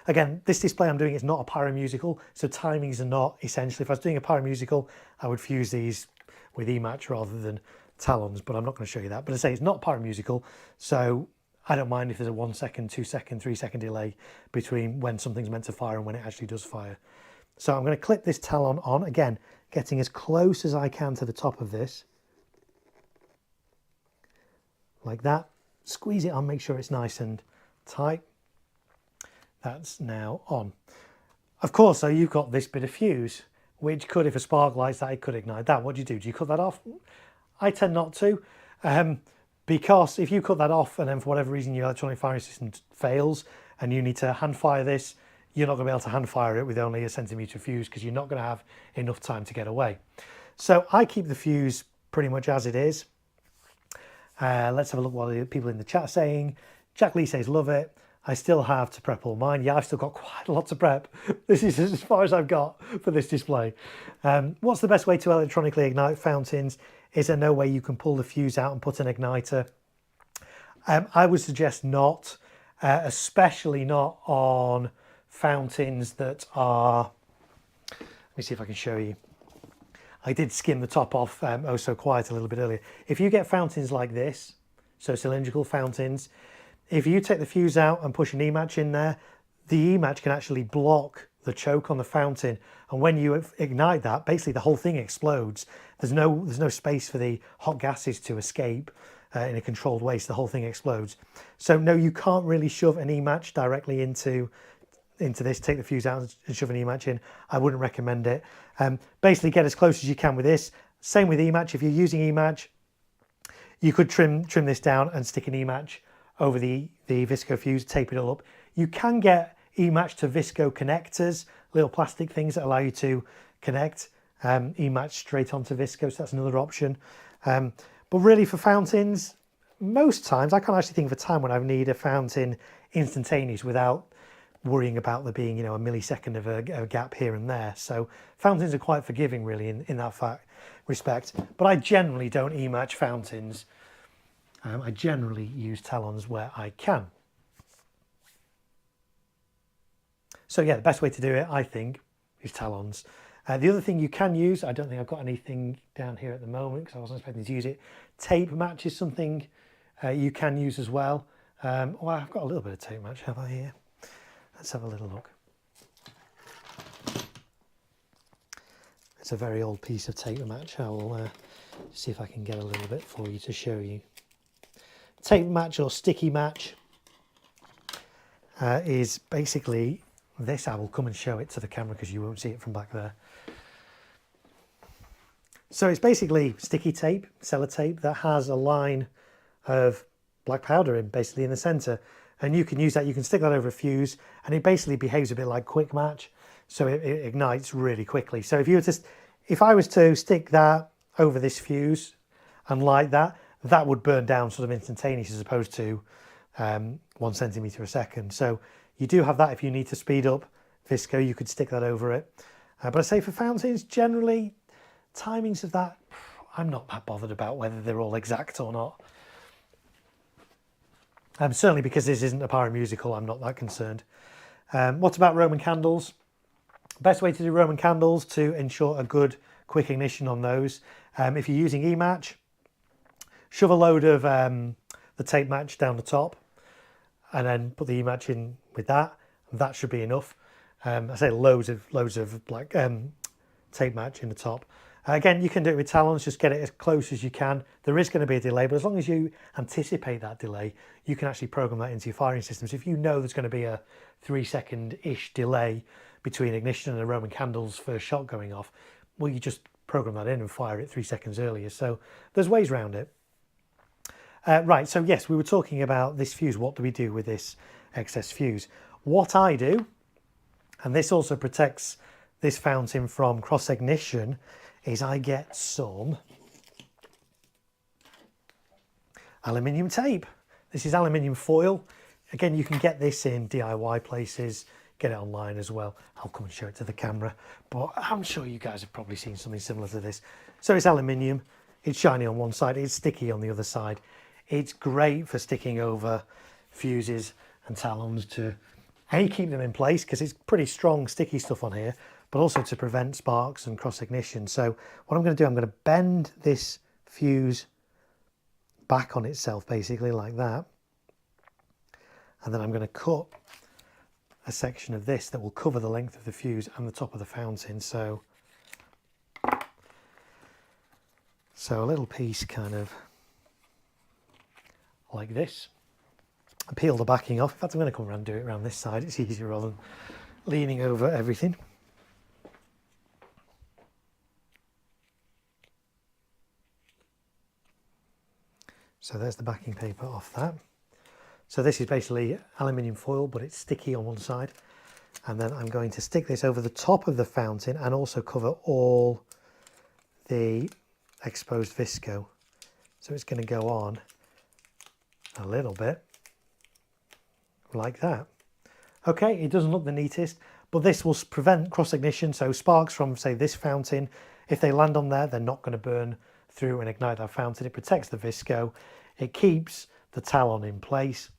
Again, this display I'm doing is not a pyromusical, so timings are not essential. If I was doing a pyromusical, I would fuse these with E-match rather than talons, but I'm not going to show you that. But I say it's not pyromusical, so I don't mind if there's a 1 second, 2 second, 3 second delay between when something's meant to fire and when it actually does fire. So I'm going to clip this talon on, again, getting as close as I can to the top of this. Like that. Squeeze it on, make sure it's nice and tight. That's now on. Of course, so you've got this bit of fuse, which could, if a spark lights that, it could ignite that. What do you do? Do you cut that off? I tend not to, because if you cut that off and then for whatever reason your electronic firing system fails and you need to hand fire this, you're not going to be able to hand fire it with only a centimetre fuse because you're not going to have enough time to get away. So I keep the fuse pretty much as it is. Let's have a look what the people in the chat are saying. Jack Lee says, love it. I still have to prep all mine. Yeah, I've still got quite a lot to prep. This is as far as I've got for this display. What's the best way to electronically ignite fountains? Is there no way you can pull the fuse out and put an igniter? I would suggest not, especially not on fountains that are, let me see if I can show you. I did skim the top off Oh So Quiet a little bit earlier. If you get fountains like this, so cylindrical fountains, if you take the fuse out and push an E-match in there, the E-match can actually block the choke on the fountain. And when you ignite that, basically the whole thing explodes. There's no space for the hot gases to escape in a controlled way, so the whole thing explodes. So no, you can't really shove an E-match directly into this. Take the fuse out and shove an E-match in. I wouldn't recommend it. Basically get as close as you can with this. Same with E-match. If you're using E-match, you could trim this down and stick an E-match over the visco fuse, tape it all up. You can get E-match to visco connectors, little plastic things that allow you to connect E-match straight onto visco, so that's another option. But really for fountains, most times, I can't actually think of a time when I need a fountain instantaneous without worrying about there being, a millisecond of a gap here and there. So fountains are quite forgiving really in that respect. But I generally don't E-match fountains. I generally use talons where I can. So yeah, the best way to do it, I think, is talons. The other thing you can use, I don't think I've got anything down here at the moment because I wasn't expecting to use it. Tape match is something you can use as well. Well, I've got a little bit of tape match, have I here? Let's have a little look. It's a very old piece of tape match. I will see if I can get a little bit for you to show you. Tape match or sticky match is basically this. I will come and show it to the camera because you won't see it from back there. So it's basically sticky tape, sellotape, that has a line of black powder in basically in the center, and you can use that. You can stick that over a fuse and it basically behaves a bit like quick match, so it ignites really quickly. So if I was to stick that over this fuse and light that, that would burn down sort of instantaneous as opposed to 1 centimetre a second. So you do have that if you need to speed up visco, you could stick that over it. But I say for fountains, generally, timings of that, I'm not that bothered about whether they're all exact or not. Certainly because this isn't a pyromusical, I'm not that concerned. What about Roman candles? Best way to do Roman candles to ensure a good quick ignition on those. If you're using E-match, shove a load of the tape match down the top and then put the E-match in with that. That should be enough. I say loads of like tape match in the top. Again, you can do it with talons, just get it as close as you can. There is going to be a delay, but as long as you anticipate that delay, you can actually program that into your firing systems. If you know there's going to be a 3 second-ish delay between ignition and a Roman candle's first shot going off, well, you just program that in and fire it 3 seconds earlier. So there's ways around it. Right, so yes, we were talking about this fuse. What do we do with this excess fuse? What I do, and this also protects this fountain from cross ignition, is I get some aluminium tape. This is aluminium foil. Again, you can get this in DIY places, get it online as well. I'll come and show it to the camera, but I'm sure you guys have probably seen something similar to this. So it's aluminium, it's shiny on one side, it's sticky on the other side. It's great for sticking over fuses and talons to keep them in place because it's pretty strong sticky stuff on here, but also to prevent sparks and cross ignition. So what I'm going to do, I'm going to bend this fuse back on itself basically like that. And then I'm going to cut a section of this that will cover the length of the fuse and the top of the fountain. So a little piece kind of like this. Peel the backing off. In fact, I'm going to come around and do it around this side. It's easier rather than leaning over everything. So there's the backing paper off that. So this is basically aluminium foil, but it's sticky on one side. And then I'm going to stick this over the top of the fountain and also cover all the exposed visco. So it's going to go on a little bit like that. Okay, it doesn't look the neatest, but this will prevent cross ignition. So sparks from, say, this fountain, if they land on there, they're not going to burn through and ignite that fountain. It protects the visco. It keeps the talon in place.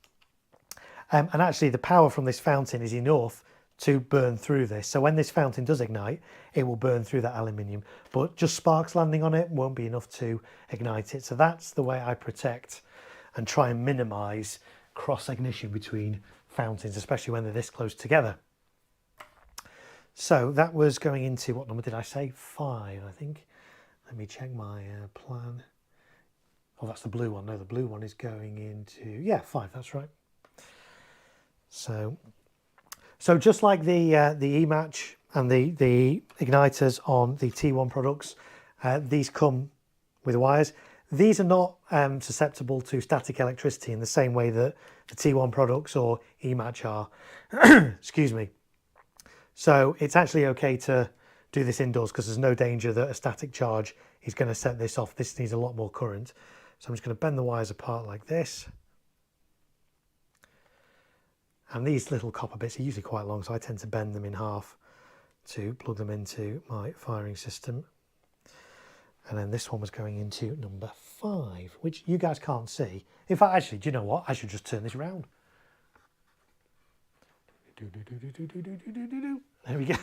And actually the power from this fountain is enough to burn through this. So when this fountain does ignite, it will burn through that aluminium, but just sparks landing on it won't be enough to ignite it. So that's the way I protect and try and minimize cross ignition between fountains, especially when they're this close together. So that was going into, what number did I say? 5, I think. Let me check my plan. Oh, that's the blue one. No, the blue one is going into, yeah, 5, that's right. So just like the E-match and the igniters on the T1 products, these come with wires. These are not susceptible to static electricity in the same way that the T1 products or E-match are. Excuse me. So it's actually okay to do this indoors because there's no danger that a static charge is going to set this off. This needs a lot more current. So I'm just going to bend the wires apart like this. And these little copper bits are usually quite long, so I tend to bend them in half to plug them into my firing system. And then this one was going into number 5, which you guys can't see. In fact, actually, do you know what? I should just turn this around. There we go.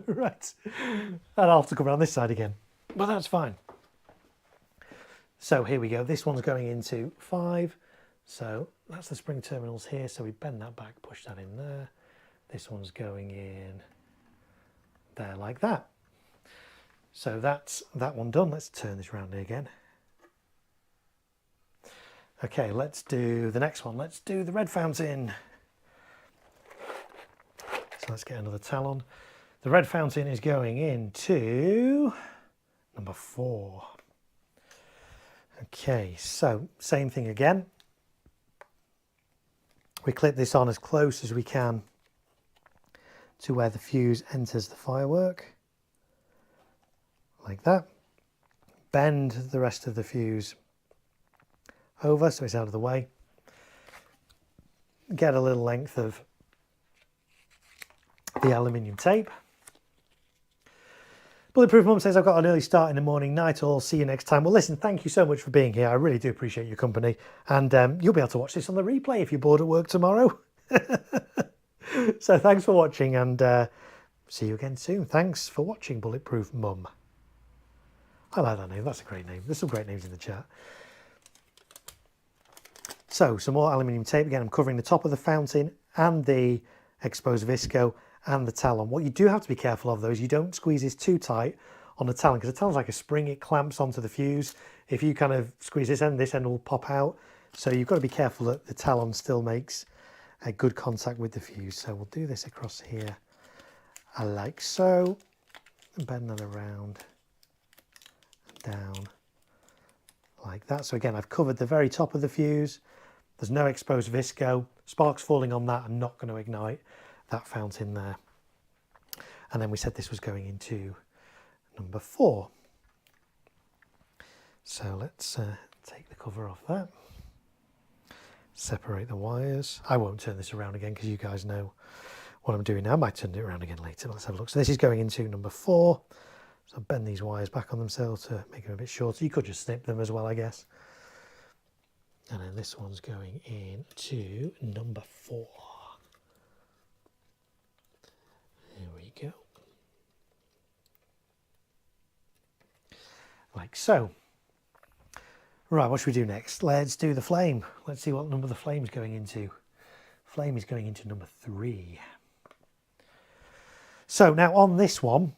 Right. And I'll have to come around this side again, but that's fine. So here we go. This one's going into 5. So that's the spring terminals here. So we bend that back, push that in there. This one's going in there like that. So that's that one done. Let's turn this round again. Okay, let's do the next one. Let's do the red fountain. So let's get another talon. The red fountain is going into number 4. Okay, so same thing again. We clip this on as close as we can to where the fuse enters the firework, like that. Bend the rest of the fuse over so it's out of the way. Get a little length of the aluminium tape. Bulletproof Mum says, I've got an early start in the morning. Night all. See you next time. Well, listen, thank you so much for being here. I really do appreciate your company. And you'll be able to watch this on the replay if you're bored at work tomorrow. So thanks for watching and see you again soon. Thanks for watching, Bulletproof Mum. I like that name. That's a great name. There's some great names in the chat. So some more aluminium tape. Again, I'm covering the top of the fountain and the exposed visco and the talon. What you do have to be careful of though is you don't squeeze this too tight on the talon, because the talon's like a spring, it clamps onto the fuse. If you kind of squeeze this end will pop out. So you've got to be careful that the talon still makes a good contact with the fuse. So we'll do this across here like so, and bend that around, down like that. So again, I've covered the very top of the fuse. There's no exposed visco. Sparks falling on that are not going to ignite that fountain there. And then we said this was going into number 4. So let's take the cover off that. Separate the wires. I won't turn this around again because you guys know what I'm doing now. I might turn it around again later. Let's have a look. So this is going into number 4. So bend these wires back on themselves to make them a bit shorter. You could just snip them as well, I guess. And then this one's going into number 4. There we go. Like so. Right, what should we do next? Let's do the flame. Let's see what number the flame's going into. flame is going into number 3. So now on this one,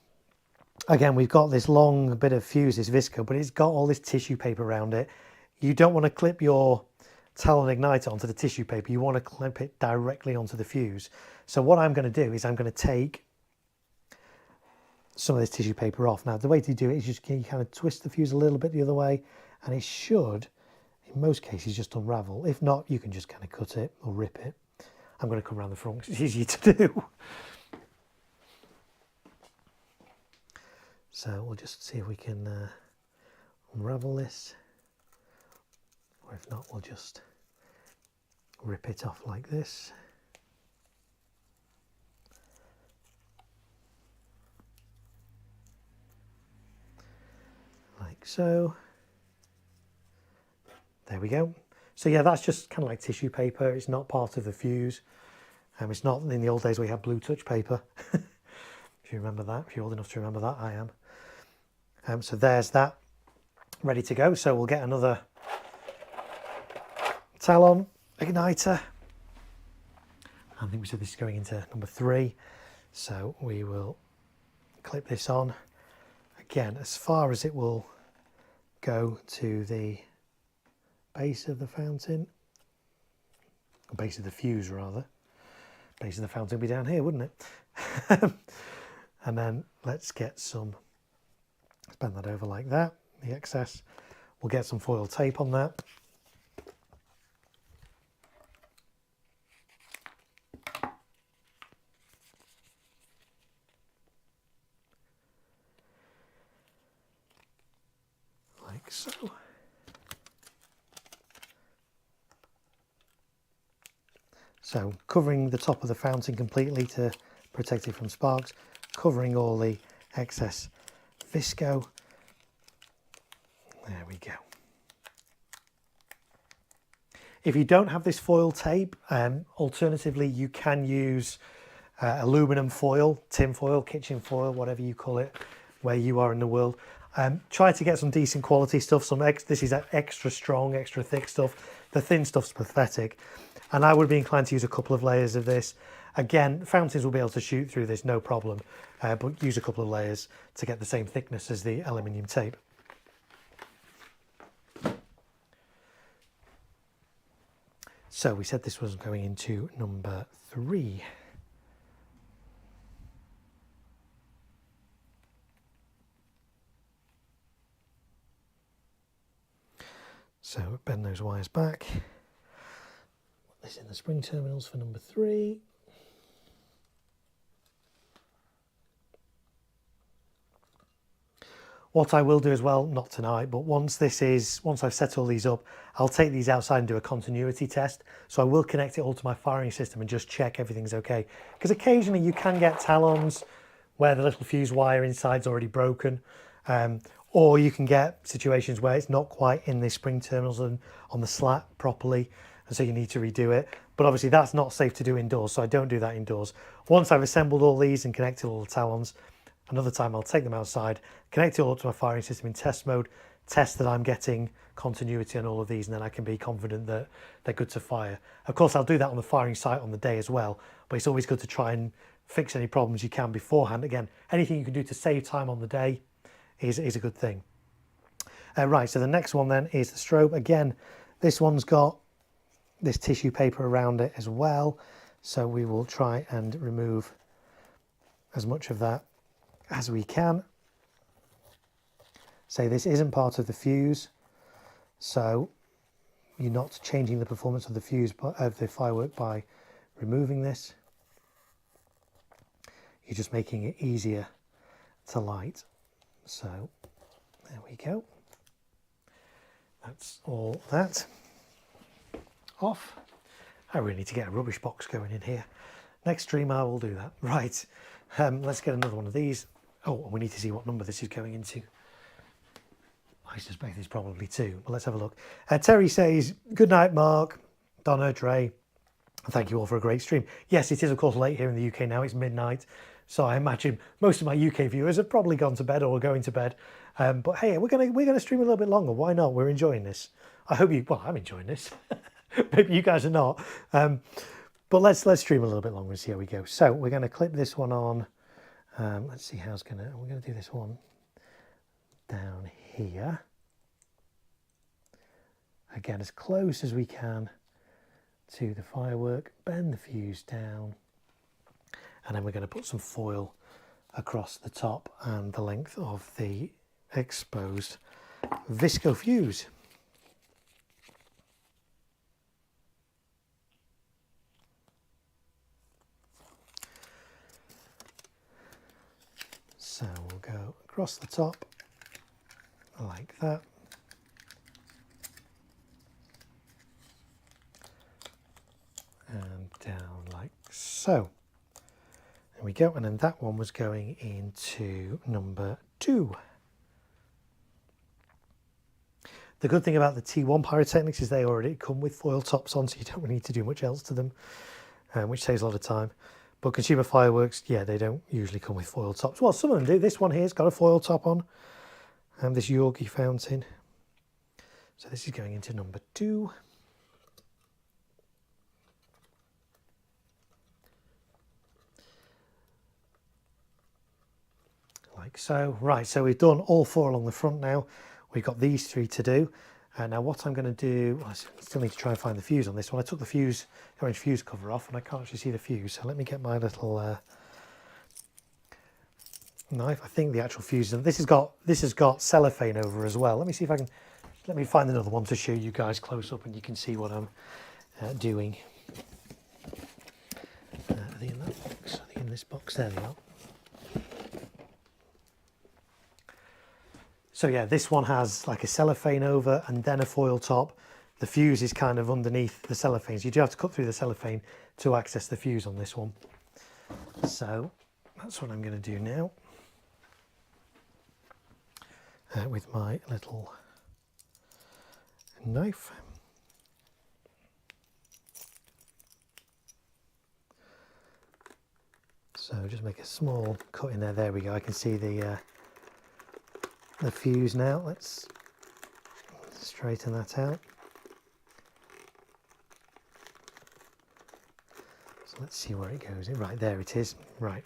again, we've got this long bit of fuse, this visco, but it's got all this tissue paper around it. You don't want to clip your talon igniter onto the tissue paper. You want to clip it directly onto the fuse. So what I'm going to do is I'm going to take some of this tissue paper off. Now, the way to do it is just you kind of twist the fuse a little bit the other way, and it should, in most cases, just unravel. If not, you can just kind of cut it or rip it. I'm going to come around the front because it's easier to do. So we'll just see if we can unravel this, or if not, we'll just rip it off like this. Like so. There we go. So yeah, that's just kind of like tissue paper. It's not part of the fuse. It's not in the old days where you had blue touch paper. If you remember that, if you're old enough to remember that, I am. So there's that ready to go. So we'll get another talon igniter. I think we said this is going into number 3. So we will clip this on. Again, as far as it will go to the base of the fountain, base of the fuse rather. Base of the fountain would be down here, wouldn't it? And then let's get some, let's bend that over like that, the excess. We'll get some foil tape on that. Like so. So covering the top of the fountain completely to protect it from sparks, covering all the excess visco. There we go. If you don't have this foil tape, alternatively you can use aluminum foil, tin foil, kitchen foil, whatever you call it, where you are in the world. Try to get some decent quality stuff. This is extra strong, extra thick stuff. The thin stuff's pathetic. And I would be inclined to use a couple of layers of this. Again, fountains will be able to shoot through this, no problem. But use a couple of layers to get the same thickness as the aluminium tape. So we said this was going into number 3. So bend those wires back. Put this in the spring terminals for number 3. What I will do as well, not tonight, but once I've set all these up, I'll take these outside and do a continuity test. So I will connect it all to my firing system and just check everything's okay. Because occasionally you can get talons where the little fuse wire inside's already broken. Or you can get situations where it's not quite in the spring terminals and on the slat properly, and so you need to redo it. But obviously that's not safe to do indoors, so I don't do that indoors. Once I've assembled all these and connected all the talons, another time I'll take them outside, connect it all up to my firing system in test mode, test that I'm getting continuity on all of these, and then I can be confident that they're good to fire. Of course, I'll do that on the firing site on the day as well, but it's always good to try and fix any problems you can beforehand. Again, anything you can do to save time on the day is a good thing. Right, so the next one then is the strobe. Again, this one's got this tissue paper around it as well, so we will try and remove as much of that as we can. So this isn't part of the fuse, so you're not changing the performance of the fuse, of the firework, by removing this. You're just making it easier to light. So there we go. That's all that off. I really need to get a rubbish box going in here. Next stream I will do that. Right, let's get another one of these. Oh, we need to see what number this is going into. I suspect it's probably 2, but let's have a look. Terry says, good night, Mark, Donna, Dre. Thank you all for a great stream. Yes, it is of course late here in the UK now. It's midnight. So I imagine most of my UK viewers have probably gone to bed or are going to bed. But hey, we're gonna stream a little bit longer. Why not? We're enjoying this. I hope you. Well, I'm enjoying this. Maybe you guys are not. But let's stream a little bit longer and see how we go. So we're going to clip this one on. Let's see how we're going to do this one down here. Again, as close as we can to the firework, bend the fuse down, and then we're going to put some foil across the top and the length of the exposed visco fuse. So we'll go across the top like that. And down like so. There we go. And then that one was going into number 2. The good thing about the T1 pyrotechnics is they already come with foil tops on, so you don't really need to do much else to them, which saves a lot of time. But consumer fireworks, yeah, they don't usually come with foil tops. Well, some of them do. This one here's got a foil top on, and this Yorkie fountain. So this is going into number 2. Like so. Right, so we've done all 4 along the front now. We've got these 3 to do. Now what I'm going to do, well, I still need to try and find the fuse on this one. I took the orange fuse cover off and I can't actually see the fuse. So let me get my little knife. I think the actual fuse, and this has got cellophane over as well. Let me see if I can, let me find another one to show you guys close up and you can see what I'm doing. Are they in that box? Are they in this box? There they are. So yeah, this one has like a cellophane over and then a foil top. The fuse is kind of underneath the cellophane. So you do have to cut through the cellophane to access the fuse on this one. So that's what I'm going to do now. With my little knife. So just make a small cut in there. There we go. I can see the fuse now. Let's straighten that out. So let's see where it goes. Right, there it is. Right.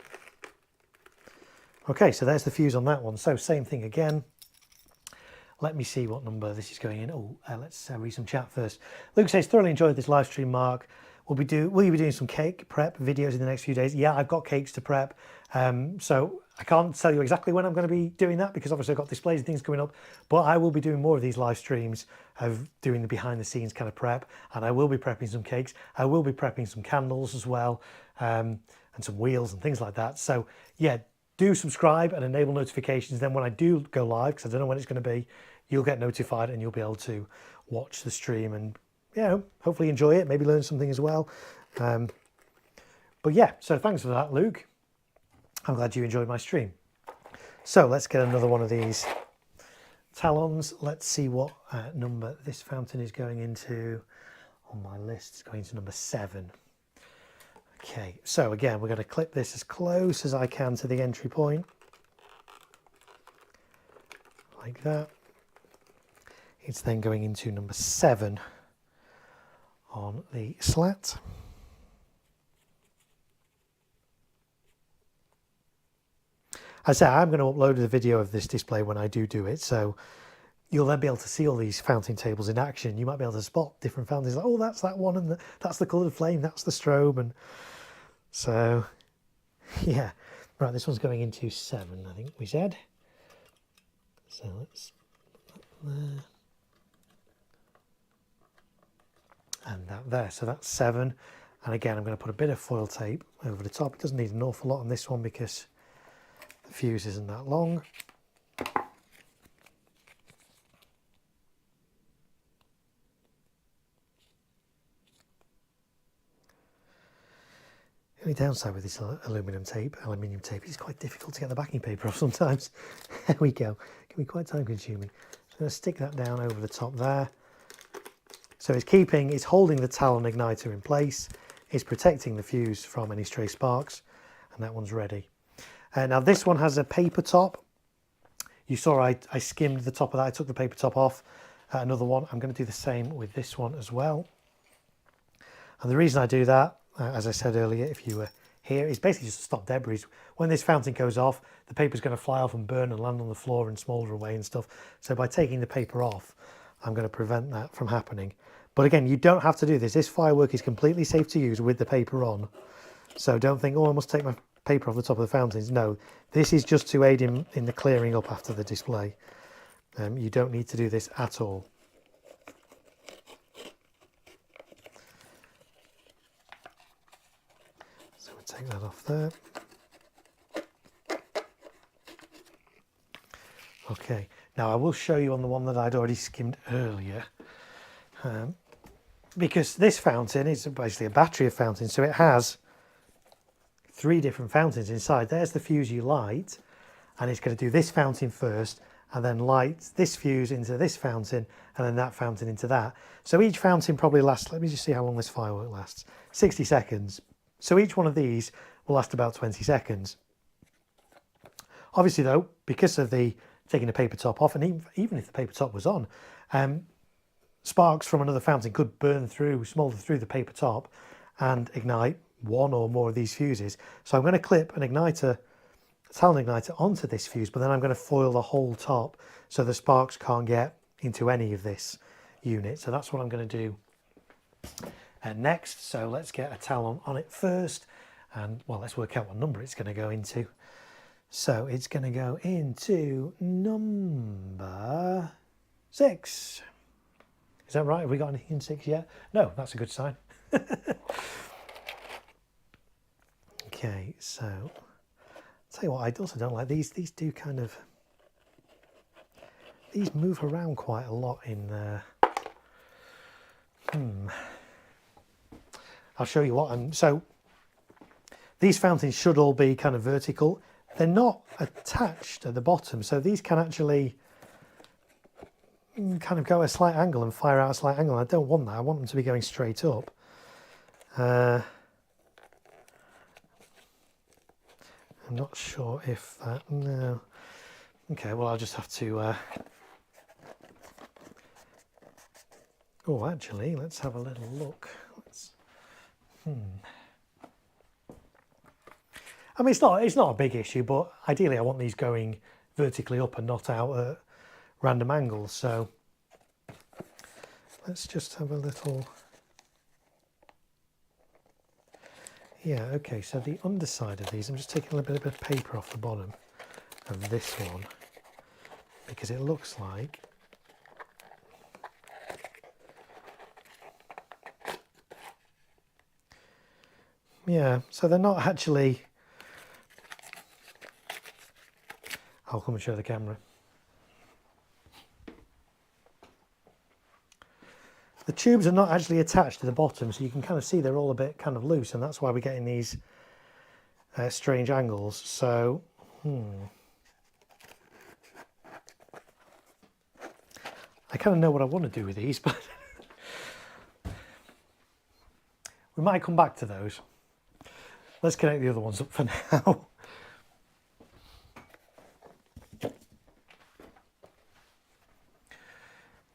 Okay, so there's the fuse on that one. So same thing again. Let me see what number this is going in. Oh, let's read some chat first. Luke says, thoroughly enjoyed this live stream, Mark. Will you be doing some cake prep videos in the next few days? Yeah, I've got cakes to prep. So I can't tell you exactly when I'm going to be doing that because obviously I've got displays and things coming up, but I will be doing more of these live streams of doing the behind the scenes kind of prep, and I will be prepping some cakes. I will be prepping some candles as well, and some wheels and things like that. So yeah, do subscribe and enable notifications. Then when I do go live, because I don't know when it's going to be, you'll get notified and you'll be able to watch the stream and, you know, hopefully enjoy it, maybe learn something as well. But yeah, so thanks for that, Luke. I'm glad you enjoyed my stream. So let's get another one of these talons. Let's see what number this fountain is going into on my list. It's going to number 7. Okay, so again, we're going to clip this as close as I can to the entry point. Like that. It's then going into number 7 on the slat. I say I'm going to upload the video of this display when I do it, so you'll then be able to see all these fountain tables in action. You might be able to spot different fountains, like, oh, that's that one, and that's the coloured flame, that's the strobe, and so yeah. Right, this one's going into 7, I think we said. So let's put that there. And that there, so that's 7. And again, I'm going to put a bit of foil tape over the top. It doesn't need an awful lot on this one because the fuse isn't that long. The only downside with this aluminium tape is it's quite difficult to get the backing paper off sometimes. There we go. It can be quite time consuming. So I'm going to stick that down over the top there. So it's holding the talon igniter in place, it's protecting the fuse from any stray sparks, and that one's ready. Now this one has a paper top. You saw I skimmed the top of that, I took the paper top off. Another one, I'm going to do the same with this one as well. And the reason I do that, as I said earlier, if you were here, it's basically just to stop debris. When this fountain goes off, the paper's going to fly off and burn and land on the floor and smoulder away and stuff. So by taking the paper off, I'm going to prevent that from happening. But again, you don't have to do this. This firework is completely safe to use with the paper on. So don't think, oh, I must take my paper off the top of the fountains. No, this is just to aid in the clearing up after the display. You don't need to do this at all. So we'll take that off there. Okay, now I will show you on the one that I'd already skimmed earlier. Because this fountain is basically a battery of fountains, so it has 3 different fountains inside. There's the fuse you light, and it's going to do this fountain first, and then light this fuse into this fountain, and then that fountain into that. So each fountain probably lasts, let me just see how long this firework lasts, 60 seconds. So each one of these will last about 20 seconds. Obviously though, because of the taking the paper top off, and even if the paper top was on, sparks from another fountain could burn through, smoulder through the paper top and ignite one or more of these fuses. So I'm going to clip an igniter, a talon igniter onto this fuse, but then I'm going to foil the whole top so the sparks can't get into any of this unit. So that's what I'm going to do next. So let's get a talon on it first, and well, let's work out what number it's going to go into. So it's going to go into number 6. Is that right? Have we got anything in 6 yet? No, that's a good sign. Okay, so I'll tell you what, I also don't like these. These do kind of, these move around quite a lot in there. I'll show you what so these fountains should all be kind of vertical. They're not attached at the bottom, so these can actually kind of go at a slight angle and fire out a slight angle. I don't want that. I want them to be going straight up. I'm not sure if that, no. Okay, well, I'll just have to, oh, actually, let's have a little look. I mean, it's not a big issue, but ideally I want these going vertically up and not out at random angles. So let's just have a little, yeah, okay, so the underside of these, I'm just taking a little bit of paper off the bottom of this one because it looks like yeah, so they're not actually, I'll come and show the camera. The tubes are not actually attached to the bottom, so you can kind of see they're all a bit kind of loose, and that's why we're getting these strange angles. So, I kind of know what I want to do with these, but we might come back to those. Let's connect the other ones up for now.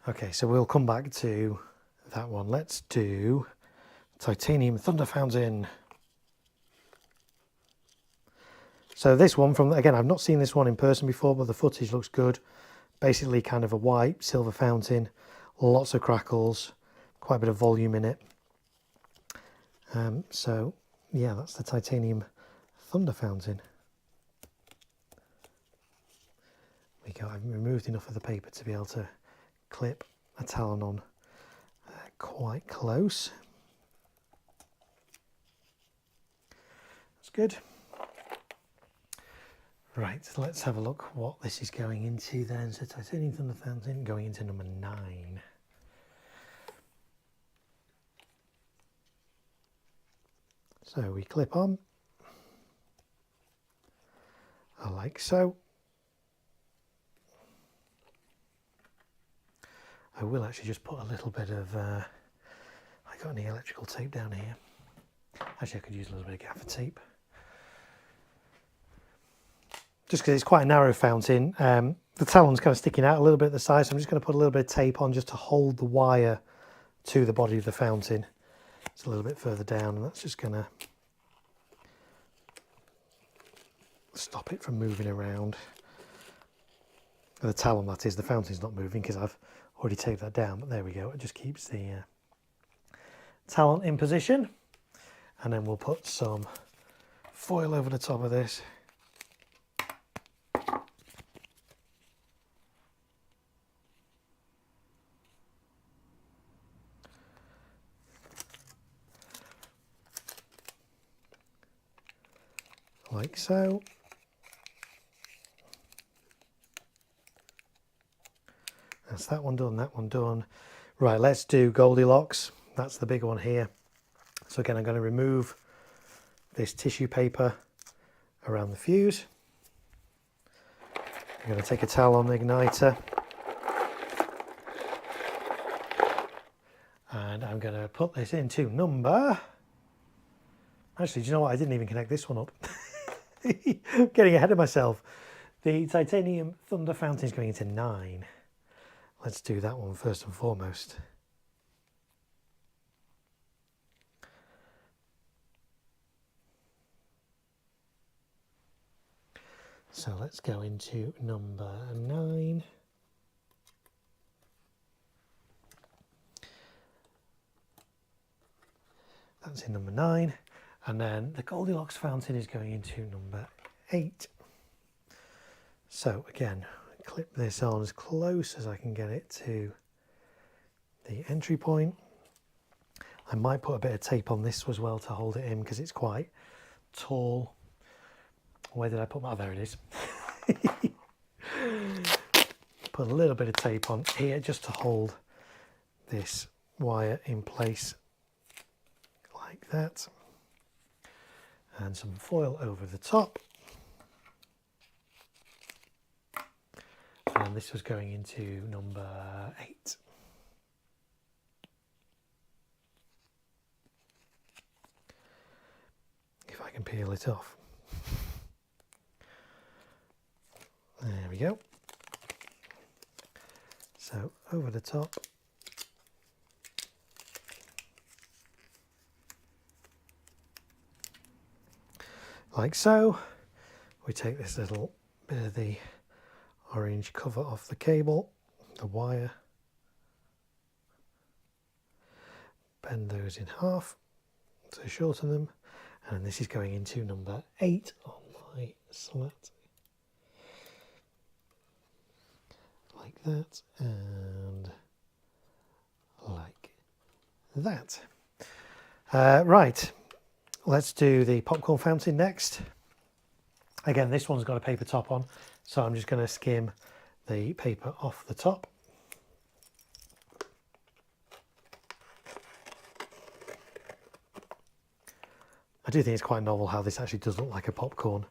Okay, so we'll come back to that one. Let's do titanium thunder fountain. So this one from, again, I've not seen this one in person before, but the footage looks good. Basically kind of a white silver fountain, lots of crackles, quite a bit of volume in it. So yeah, that's the titanium thunder fountain. There we go. I've removed enough of the paper to be able to clip a talon on quite close. That's good. Right, so let's have a look what this is going into then. So titanium thunder fountain going into number 9. So we clip on, like so. I will actually just put a little bit of, I got any electrical tape down here. Actually, I could use a little bit of gaffer tape. Just because it's quite a narrow fountain, the talon's kind of sticking out a little bit at the side, so I'm just going to put a little bit of tape on just to hold the wire to the body of the fountain. It's a little bit further down, and that's just going to stop it from moving around. The talon, that is, the fountain's not moving because I've already taped that down, but there we go. It just keeps the talon in position, and then we'll put some foil over the top of this. Like so. That's that one done, that one done. Right, let's do Goldilocks. That's the big one here. So again, I'm going to remove this tissue paper around the fuse. I'm going to take a talon igniter and I'm going to put this into number... Actually, do you know what? I didn't even connect this one up. I'm getting ahead of myself. The titanium thunder fountain is going into 9. Let's do that one first and foremost. So let's go into number 9. That's in number 9. And then the Goldilocks fountain is going into number 8. So again, clip this on as close as I can get it to the entry point. I might put a bit of tape on this as well to hold it in because it's quite tall. Where did I put my... Oh, there it is. Put a little bit of tape on here just to hold this wire in place like that. And some foil over the top. And this was going into number 8. If I can peel it off. There we go. So over the top. Like so. We take this little bit of the orange cover off the cable, the wire, bend those in half to shorten them, and this is going into number 8 on my slat. Like that, and like that. Right, let's do the popcorn fountain next. Again, this one's got a paper top on, so I'm just going to skim the paper off the top. I do think it's quite novel how this actually does look like a popcorn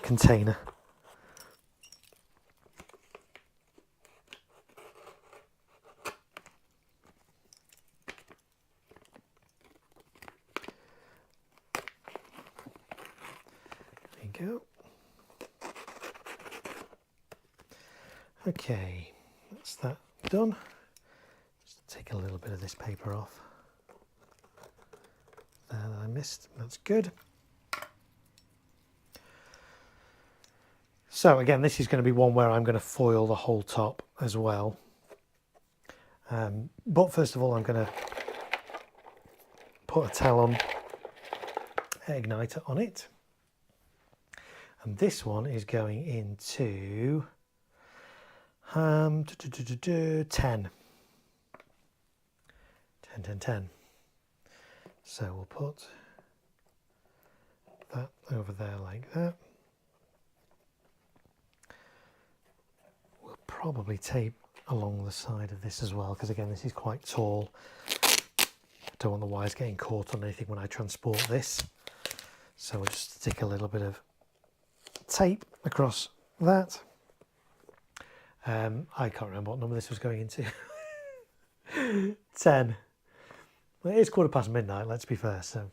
container. Go. Okay, that's that done. Just take a little bit of this paper off there that I missed. That's good. So again, this is going to be one where I'm going to foil the whole top as well. But first of all, I'm going to put a talon igniter on it. And this one is going into 10. 10. So we'll put that over there like that. We'll probably tape along the side of this as well, because again, this is quite tall. I don't want the wires getting caught on anything when I transport this. So we'll just stick a little bit of tape across that. I can't remember what number this was going into. 10. Well, it is midnight, let's be fair. So,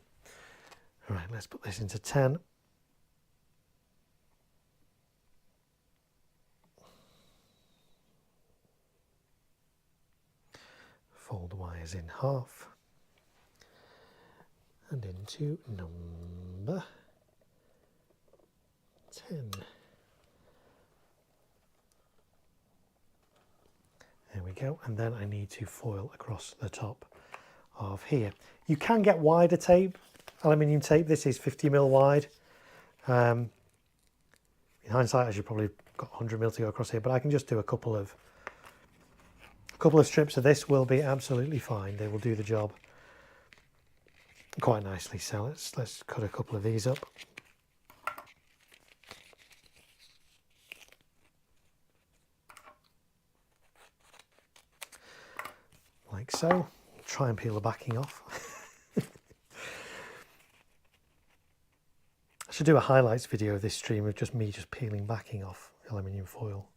all right, let's put this into 10. Fold the wires in half. and into number 10. There we go, and then I need to foil across the top of here. You can get wider tape, aluminium tape. This is 50mm wide. In hindsight, I should probably have got 100mm to go across here, but I can just do a couple of strips of this will be absolutely fine. They will do the job quite nicely. So let's cut a couple of these up. Like so. Try and peel the backing off. I should do a highlights video of this stream of just me peeling backing off aluminium foil,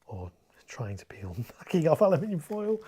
or trying to peel backing off aluminium foil.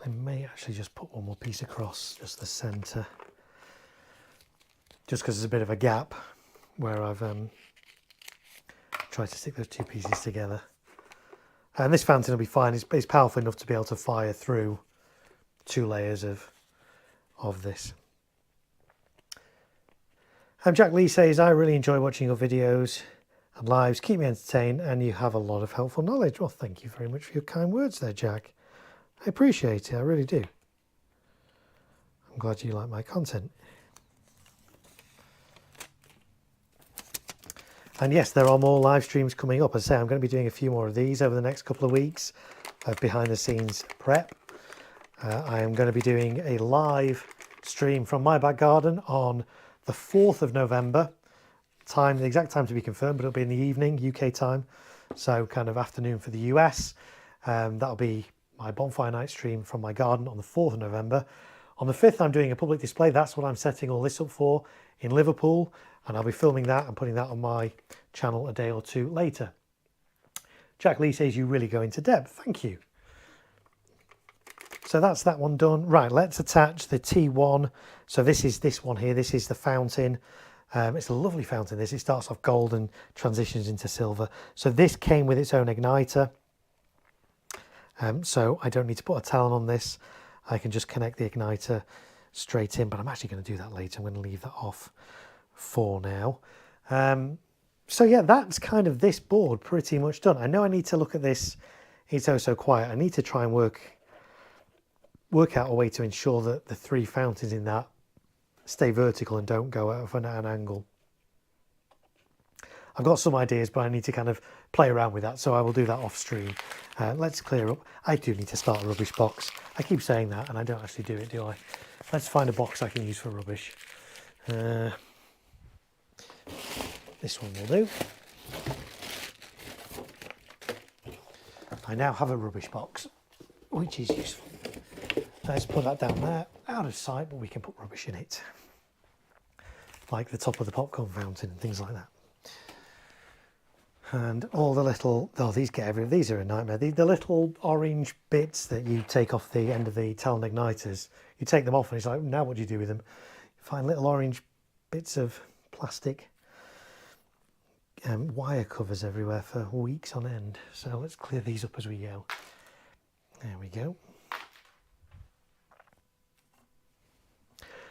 I may actually just put one more piece across, just the centre, just because there's a bit of a gap where I've tried to stick those two pieces together. And this fountain will be fine. It's powerful enough to be able to fire through 2 layers of this. Jack Lee says, I really enjoy watching your videos and lives. Keep me entertained, and you have a lot of helpful knowledge. Well, thank you very much for your kind words there, Jack. I appreciate it, I really do. I'm glad you like my content. And yes, there are more live streams coming up. As I say, I'm going to be doing a few more of these over the next couple of weeks of behind the scenes prep. I am going to be doing a live stream from my back garden on the 4th of November. The exact time to be confirmed, but it'll be in the evening, UK time. So kind of afternoon for the US. That'll be my bonfire night stream from my garden on the 4th of November. On the 5th, I'm doing a public display. That's what I'm setting all this up for in Liverpool. And I'll be filming that and putting that on my channel a day or 2 later. Jack Lee says you really go into depth. Thank you. So that's that one done. Right, let's attach the T1. So this is this one here. This is the fountain. It's a lovely fountain. It starts off gold and transitions into silver. So this came with its own igniter. So I don't need to put a talon on this. I can just connect the igniter straight in, but I'm actually going to do that later. I'm going to leave that off for now. So yeah, that's kind of this board pretty much done. I know I need to look at this. It's oh so quiet. I need to try and work out a way to ensure that the 3 fountains in that stay vertical and don't go out of an angle. I've got some ideas, but I need to kind of play around with that, so I will do that off stream. Let's clear up. I do need to start a rubbish box. I keep saying that, and I don't actually do it, do I? Let's find a box I can use for rubbish. This one will do. I now have a rubbish box, which is useful. Let's put that down there, out of sight, but we can put rubbish in it. Like the top of the popcorn fountain and things like that. And all the little, oh, these are a nightmare. The little orange bits that you take off the end of the talon igniters, you take them off and it's like, now what do you do with them? You find little orange bits of plastic wire covers everywhere for weeks on end. So let's clear these up as we go. There we go.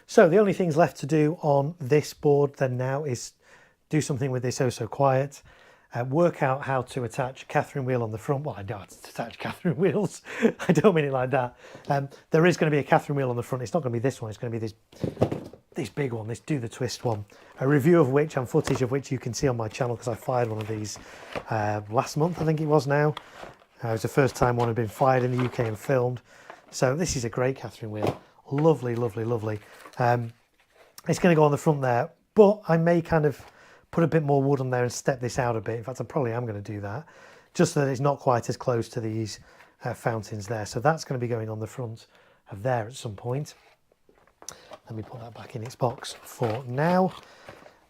So the only things left to do on this board then now is do something with this oh so quiet. Work out how to attach a Catherine wheel on the front. Well, I know how to attach Catherine wheels. I don't mean it like that. There is going to be a Catherine wheel on the front. It's not going to be this one. It's going to be this big one, this Do the Twist one. A review of which and footage of which you can see on my channel because I fired one of these last month, I think it was now. It was the first time one had been fired in the UK and filmed. So this is a great Catherine wheel. Lovely, lovely, lovely. It's going to go on the front there, but I may kind of put a bit more wood on there and step this out a bit. In fact, I probably am going to do that, just so that it's not quite as close to these fountains there. So that's going to be going on the front of there at some point. Let me put that back in its box for now.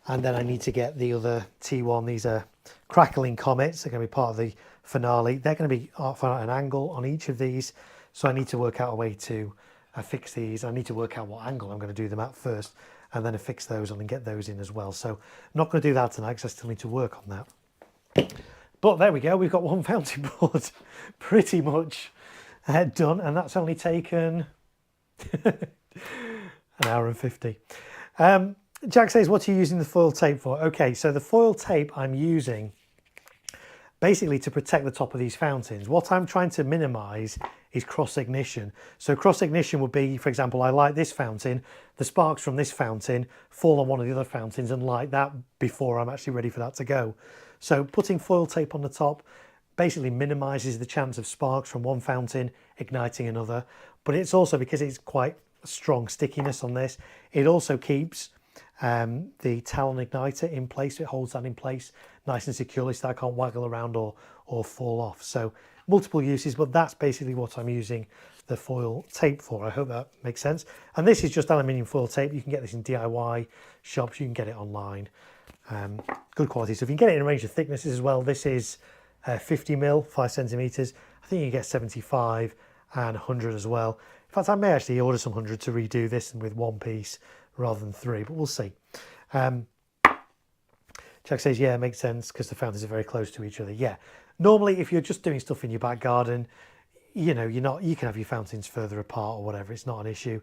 And then I need to get the other T1. These are crackling comets. They're going to be part of the finale. They're going to be at an angle on each of these. So I need to work out a way to affix these. I need to work out what angle I'm going to do them at first, and then affix those on and get those in as well. So I'm not going to do that tonight because I still need to work on that. But there we go. We've got one fountain board pretty much done, and that's only taken an hour and 50. Jack says, what are you using the foil tape for? Okay, so the foil tape I'm using basically to protect the top of these fountains. What I'm trying to minimize is cross ignition. So cross ignition would be, for example, I light this fountain, the sparks from this fountain fall on one of the other fountains and light that before I'm actually ready for that to go. So putting foil tape on the top basically minimizes the chance of sparks from one fountain igniting another. But it's also, because it's quite strong stickiness on this, it also keeps the talon igniter in place. It holds that in place nice and securely so that I can't waggle around or fall off. So multiple uses, but that's basically what I'm using the foil tape for. I hope that makes sense. And this is just aluminium foil tape. You can get this in DIY shops, you can get it online. Good quality stuff. You can get it in a range of thicknesses as well. This is 50mm, 5 centimeters. I think you can get 75 and 100 as well. In fact, I may actually order some 100 to redo this and with one piece rather than 3, but we'll see. Jack says, yeah, it makes sense because the fountains are very close to each other. Yeah, normally if you're just doing stuff in your back garden, you know, you can have your fountains further apart or whatever. It's not an issue.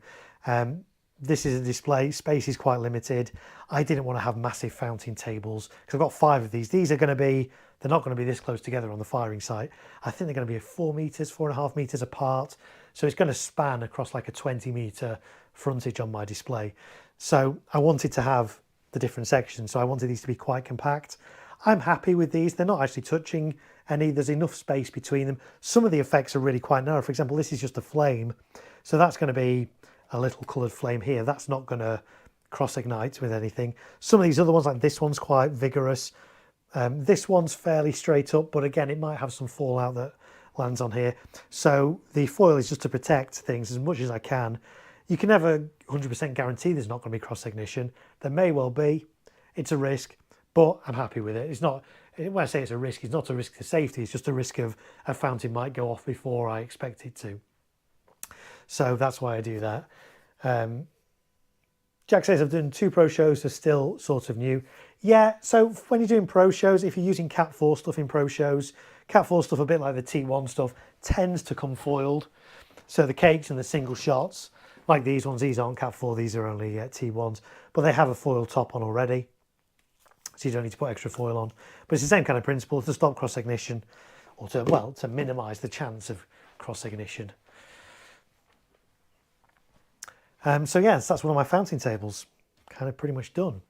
This is a display. Space is quite limited. I didn't want to have massive fountain tables because I've got 5 of these. These are going to be, they're not going to be this close together on the firing site. I think they're going to be 4 meters, 4.5 meters apart. So it's going to span across like a 20-meter frontage on my display. So I wanted to have the different sections. So I wanted these to be quite compact. I'm happy with these. They're not actually touching any. There's enough space between them. Some of the effects are really quite narrow. For example, this is just a flame. So that's going to be a little coloured flame here. That's not going to cross ignite with anything. Some of these other ones, like this one's quite vigorous. This one's fairly straight up, but again, it might have some fallout that lands on here. So the foil is just to protect things as much as I can. You can never 100% guarantee there's not going to be cross ignition. There may well be. It's a risk, but I'm happy with it. It's not, when I say it's a risk, it's not a risk to safety. It's just a risk of a fountain might go off before I expect it to. So that's why I do that. Jack says, I've done 2 pro shows, they're still sort of new. Yeah, so when you're doing pro shows, if you're using Cat 4 stuff in pro shows, Cat 4 stuff, a bit like the T1 stuff, tends to come foiled. So the cakes and the single shots, like these ones, these aren't Cat 4, these are only T1s, but they have a foil top on already. So you don't need to put extra foil on. But it's the same kind of principle to stop cross ignition, or to, well, to minimise the chance of cross ignition. So yes, that's one of my fountain tables, kind of pretty much done.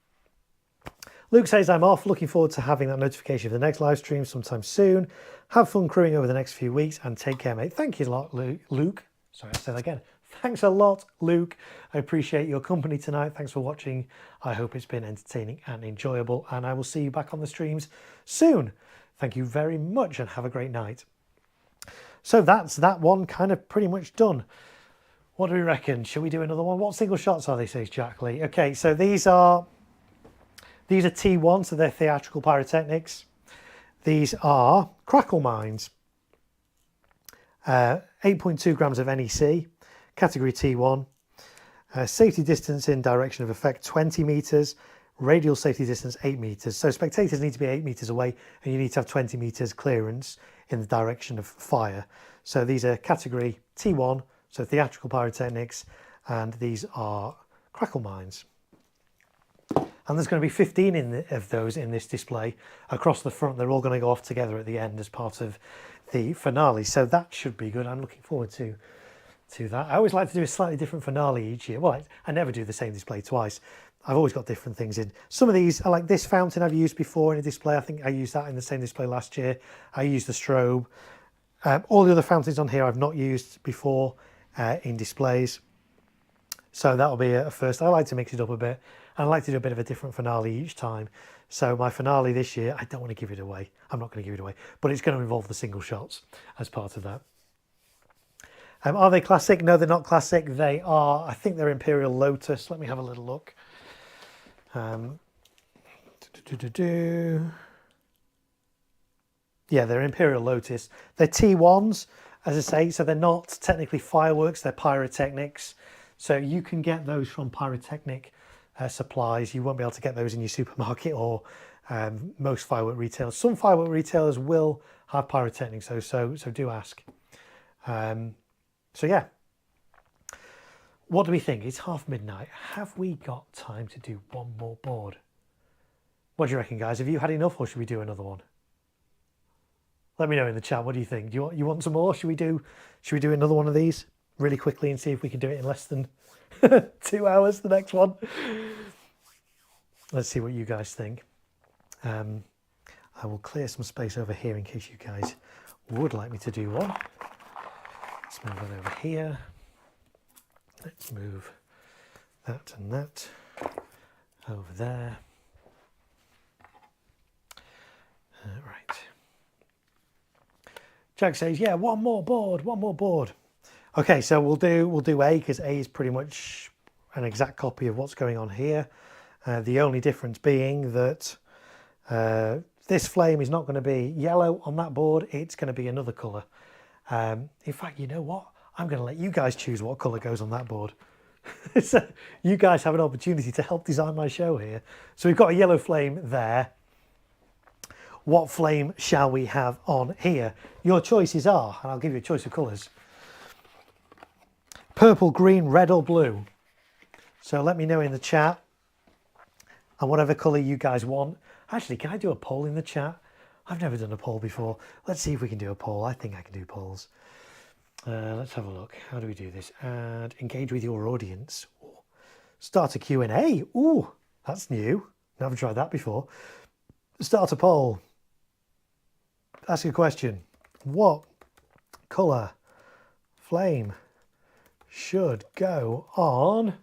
Luke says, I'm off, looking forward to having that notification for the next live stream sometime soon. Have fun crewing over the next few weeks and take care, mate. Thank you a lot, Luke. Sorry, I'll say that again. Thanks a lot, Luke. I appreciate your company tonight. Thanks for watching. I hope it's been entertaining and enjoyable, and I will see you back on the streams soon. Thank you very much and have a great night. So that's that one kind of pretty much done. What do we reckon? Shall we do another one? What single shots are they, says Jack Lee? Okay, so these are T1, so they're theatrical pyrotechnics. These are crackle mines. 8.2 grams of NEC, category T1. Safety distance in direction of effect 20 meters. Radial safety distance 8 meters. So spectators need to be 8 meters away, and you need to have 20 meters clearance in the direction of fire. So these are category T1. So theatrical pyrotechnics, and these are crackle mines. And there's going to be 15 of those in this display across the front. They're all going to go off together at the end as part of the finale. So that should be good. I'm looking forward to that. I always like to do a slightly different finale each year. Well, I never do the same display twice. I've always got different things in. Some of these are like this fountain I've used before in a display. I think I used that in the same display last year. I used the strobe. All the other fountains on here I've not used before in displays. So that'll be a first. I like to mix it up a bit. I like to do a bit of a different finale each time. So my finale this year, I don't want to give it away. I'm not going to give it away, but it's going to involve the single shots as part of that. Are they classic? No, they're not classic. They are, I think they're Imperial Lotus. Let me have a little look. Yeah, they're Imperial Lotus. They're T1s, as I say, so they're not technically fireworks, they're pyrotechnics. So you can get those from pyrotechnic supplies. You won't be able to get those in your supermarket or most firework retailers. Some firework retailers will have pyrotechnics, so do ask. So yeah, what do we think? It's midnight. Have we got time to do one more board? What do you reckon, guys? Have you had enough, or should we do another one? Let me know in the chat. What do you think? Do you want some more? Should we do another one of these really quickly and see if we can do it in less than 2 hours? The next one. Let's see what you guys think. I will clear some space over here in case you guys would like me to do one. Let's move that over here. Let's move that and that over there. Right. Jack says, yeah, one more board. Okay, so we'll do A, because A is pretty much an exact copy of what's going on here. The only difference being that this flame is not going to be yellow on that board, it's going to be another colour. In fact, you know what? I'm going to let you guys choose what colour goes on that board. So you guys have an opportunity to help design my show here. So we've got a yellow flame there. What flame shall we have on here? Your choices are, and I'll give you a choice of colours: purple, green, red or blue. So let me know in the chat, and whatever colour you guys want. Actually, can I do a poll in the chat? I've never done a poll before. Let's see if we can do a poll. I think I can do polls. Let's have a look. How do we do this? And engage with your audience. Start a Q&A. Ooh, that's new. Never tried that before. Start a poll. Ask a question. What colour flame should go on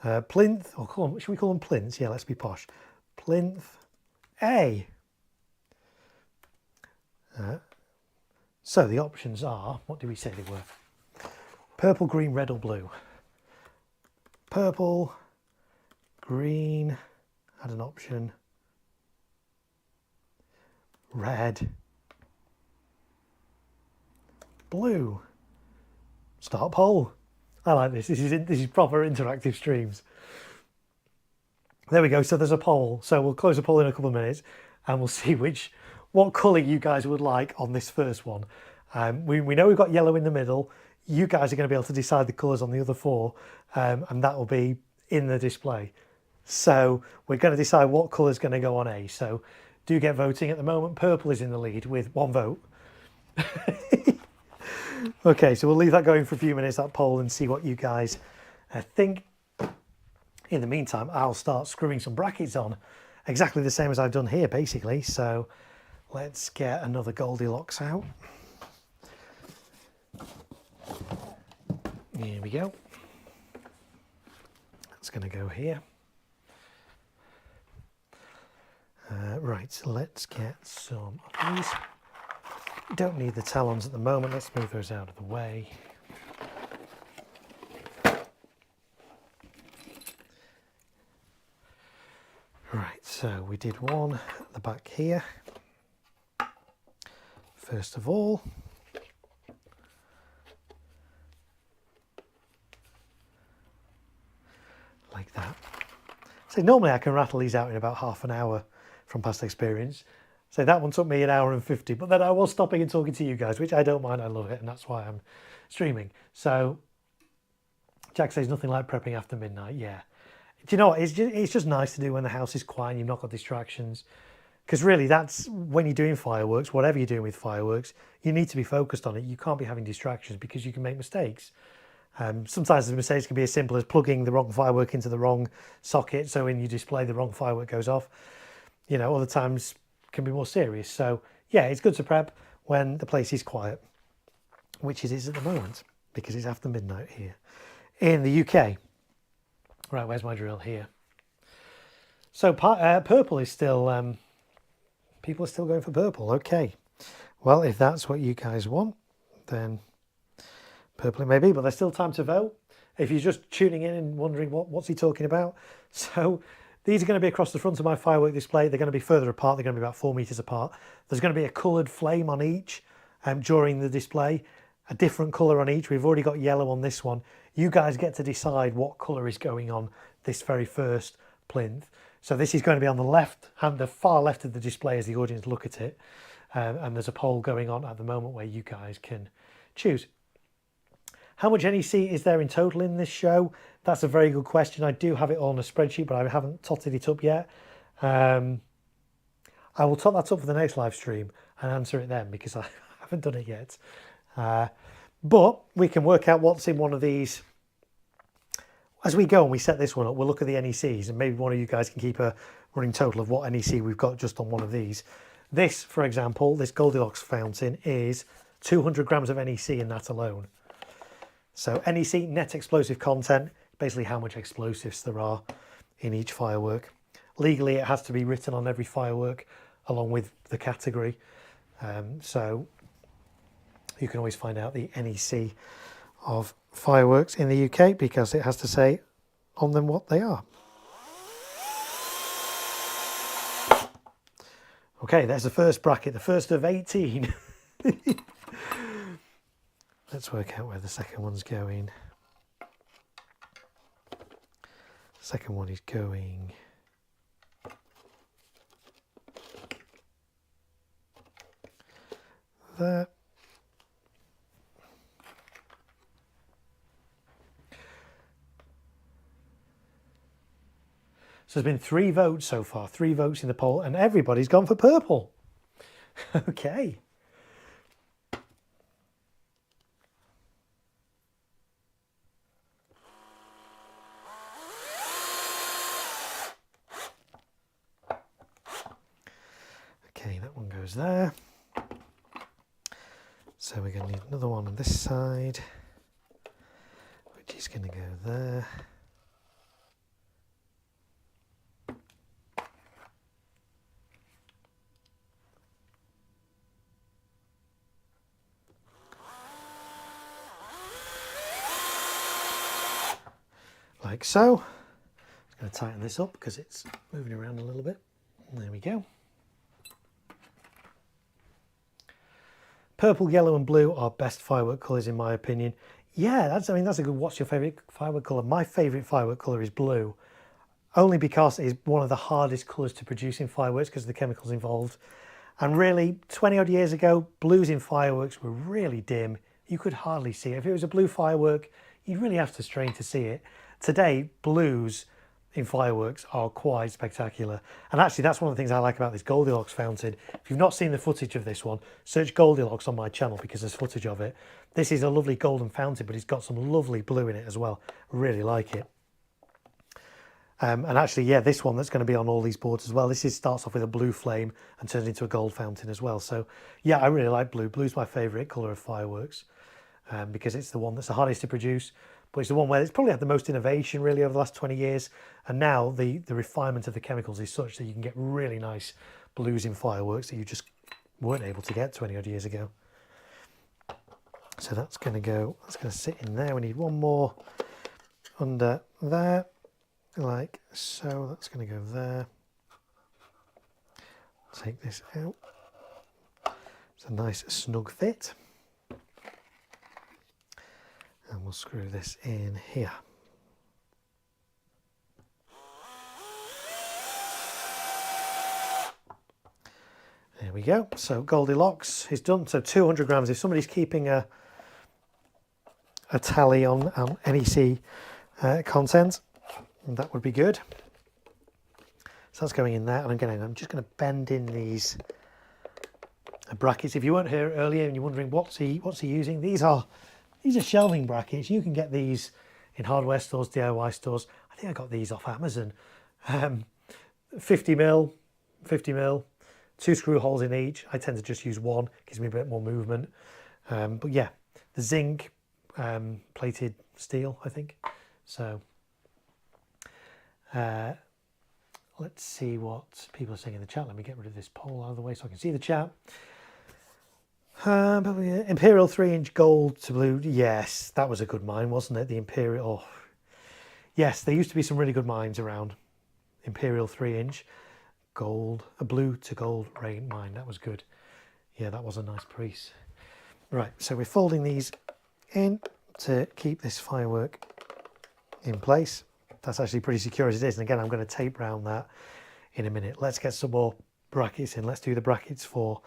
plinth, or should we call them plinths? Yeah, let's be posh. Plinth A. So the options are, what do we say they were? Purple, green, red or blue? Purple, green, had an option. Red, blue. Start poll. I like this. This is proper interactive streams. There we go. So there's a poll. So we'll close the poll in a couple of minutes, and we'll see what colour you guys would like on this first one. We know we've got yellow in the middle. You guys are going to be able to decide the colours on the other four, and that will be in the display. So we're going to decide what colour is going to go on A. So do get voting. At the moment, purple is in the lead with 1 vote. Okay, so we'll leave that going for a few minutes, that poll, and see what you guys think. In the meantime, I'll start screwing some brackets on, exactly the same as I've done here, basically. So let's get another Goldilocks out. Here we go. That's going to go here. Right, so let's get some of these. Don't need the talons at the moment. Let's move those out of the way. Right, so we did one at the back here. First of all, like that. So normally I can rattle these out in about half an hour from past experience. So that one took me 1 hour and 50, but then I was stopping and talking to you guys, which I don't mind. I love it, and that's why I'm streaming. So Jack says nothing like prepping after midnight. Yeah. Do you know what? It's just nice to do when the house is quiet and you've not got distractions. Because really, that's when you're doing fireworks, whatever you're doing with fireworks, you need to be focused on it. You can't be having distractions because you can make mistakes. Sometimes the mistakes can be as simple as plugging the wrong firework into the wrong socket, so when you display the wrong firework goes off. You know, other times can be more serious. So yeah, it's good to prep when the place is quiet, which it is at the moment because it's after midnight here in the UK. Right, where's my drill? Here. So purple is still, people are still going for purple. Okay, well, if that's what you guys want, then purple it may be, but there's still time to vote if you're just tuning in and wondering what's he talking about. So these are going to be across the front of my firework display. They're going to be further apart. They're going to be about 4 meters apart. There's going to be a coloured flame on each during the display, a different colour on each. We've already got yellow on this one. You guys get to decide what colour is going on this very first plinth. So this is going to be on the left hand, the far left of the display as the audience look at it. And there's a poll going on at the moment where you guys can choose. How much NEC is there in total in this show? That's a very good question. I do have it all on a spreadsheet, but I haven't totted it up yet. I will tot that up for the next live stream and answer it then, because I haven't done it yet. But we can work out what's in one of these as we go, and we set this one up. We'll look at the NECs, and maybe one of you guys can keep a running total of what NEC we've got just on one of these. This, for example, this Goldilocks fountain is 200 grams of NEC in that alone. So NEC, net explosive content, basically how much explosives there are in each firework. Legally, it has to be written on every firework along with the category. So you can always find out the NEC of fireworks in the UK because it has to say on them what they are. Okay, there's the first bracket, the first of 18. Let's work out where the second one's going. Second one is going there. So there's been 3 votes so far, 3 votes in the poll, and everybody's gone for purple. Okay. Okay, that one goes there. So we're going to need another one on this side, which is going to go there. Like so. I'm going to tighten this up because it's moving around a little bit. There we go. Purple, yellow and blue are best firework colours in my opinion. Yeah, that's a good, what's your favourite firework colour? My favourite firework colour is blue, only because it's one of the hardest colours to produce in fireworks because of the chemicals involved. And really, 20 odd years ago, blues in fireworks were really dim. You could hardly see it. If it was a blue firework, you'd really have to strain to see it. Today, blues in fireworks are quite spectacular. And actually, that's one of the things I like about this Goldilocks fountain. If you've not seen the footage of this one, search Goldilocks on my channel because there's footage of it. This is a lovely golden fountain, but it's got some lovely blue in it as well. I really like it. And actually, yeah, this one that's going to be on all these boards as well. This starts off with a blue flame and turns into a gold fountain as well. So yeah, I really like blue. Blue's my favourite colour of fireworks because it's the one that's the hardest to produce. But it's the one where it's probably had the most innovation really over the last 20 years. And now the refinement of the chemicals is such that you can get really nice blues in fireworks that you just weren't able to get 20 odd years ago. So that's going to sit in there. We need one more under there, like so. That's going to go there. Take this out. It's a nice snug fit. And we'll screw this in here. There we go. So Goldilocks is done. So 200 grams. If somebody's keeping a tally on NEC content, that would be good. So that's going in there. And I'm just going to bend in these brackets. If you weren't here earlier and you're wondering what's he using, these are shelving brackets. You can get these in hardware stores, DIY stores. I think I got these off Amazon. 50 mil, 2 screw holes in each. I tend to just use one, gives me a bit more movement. But yeah, the zinc plated steel, I think. So let's see what people are saying in the chat. Let me get rid of this poll out of the way so I can see the chat. Imperial 3-inch gold to blue. Yes, that was a good mine, wasn't it? The Imperial. Oh. Yes, there used to be some really good mines around. Imperial 3-inch gold, a blue to gold rain mine. That was good. Yeah, that was a nice piece. Right, so we're folding these in to keep this firework in place. That's actually pretty secure as it is. And again, I'm going to tape round that in a minute. Let's get some more brackets in. Let's do the brackets for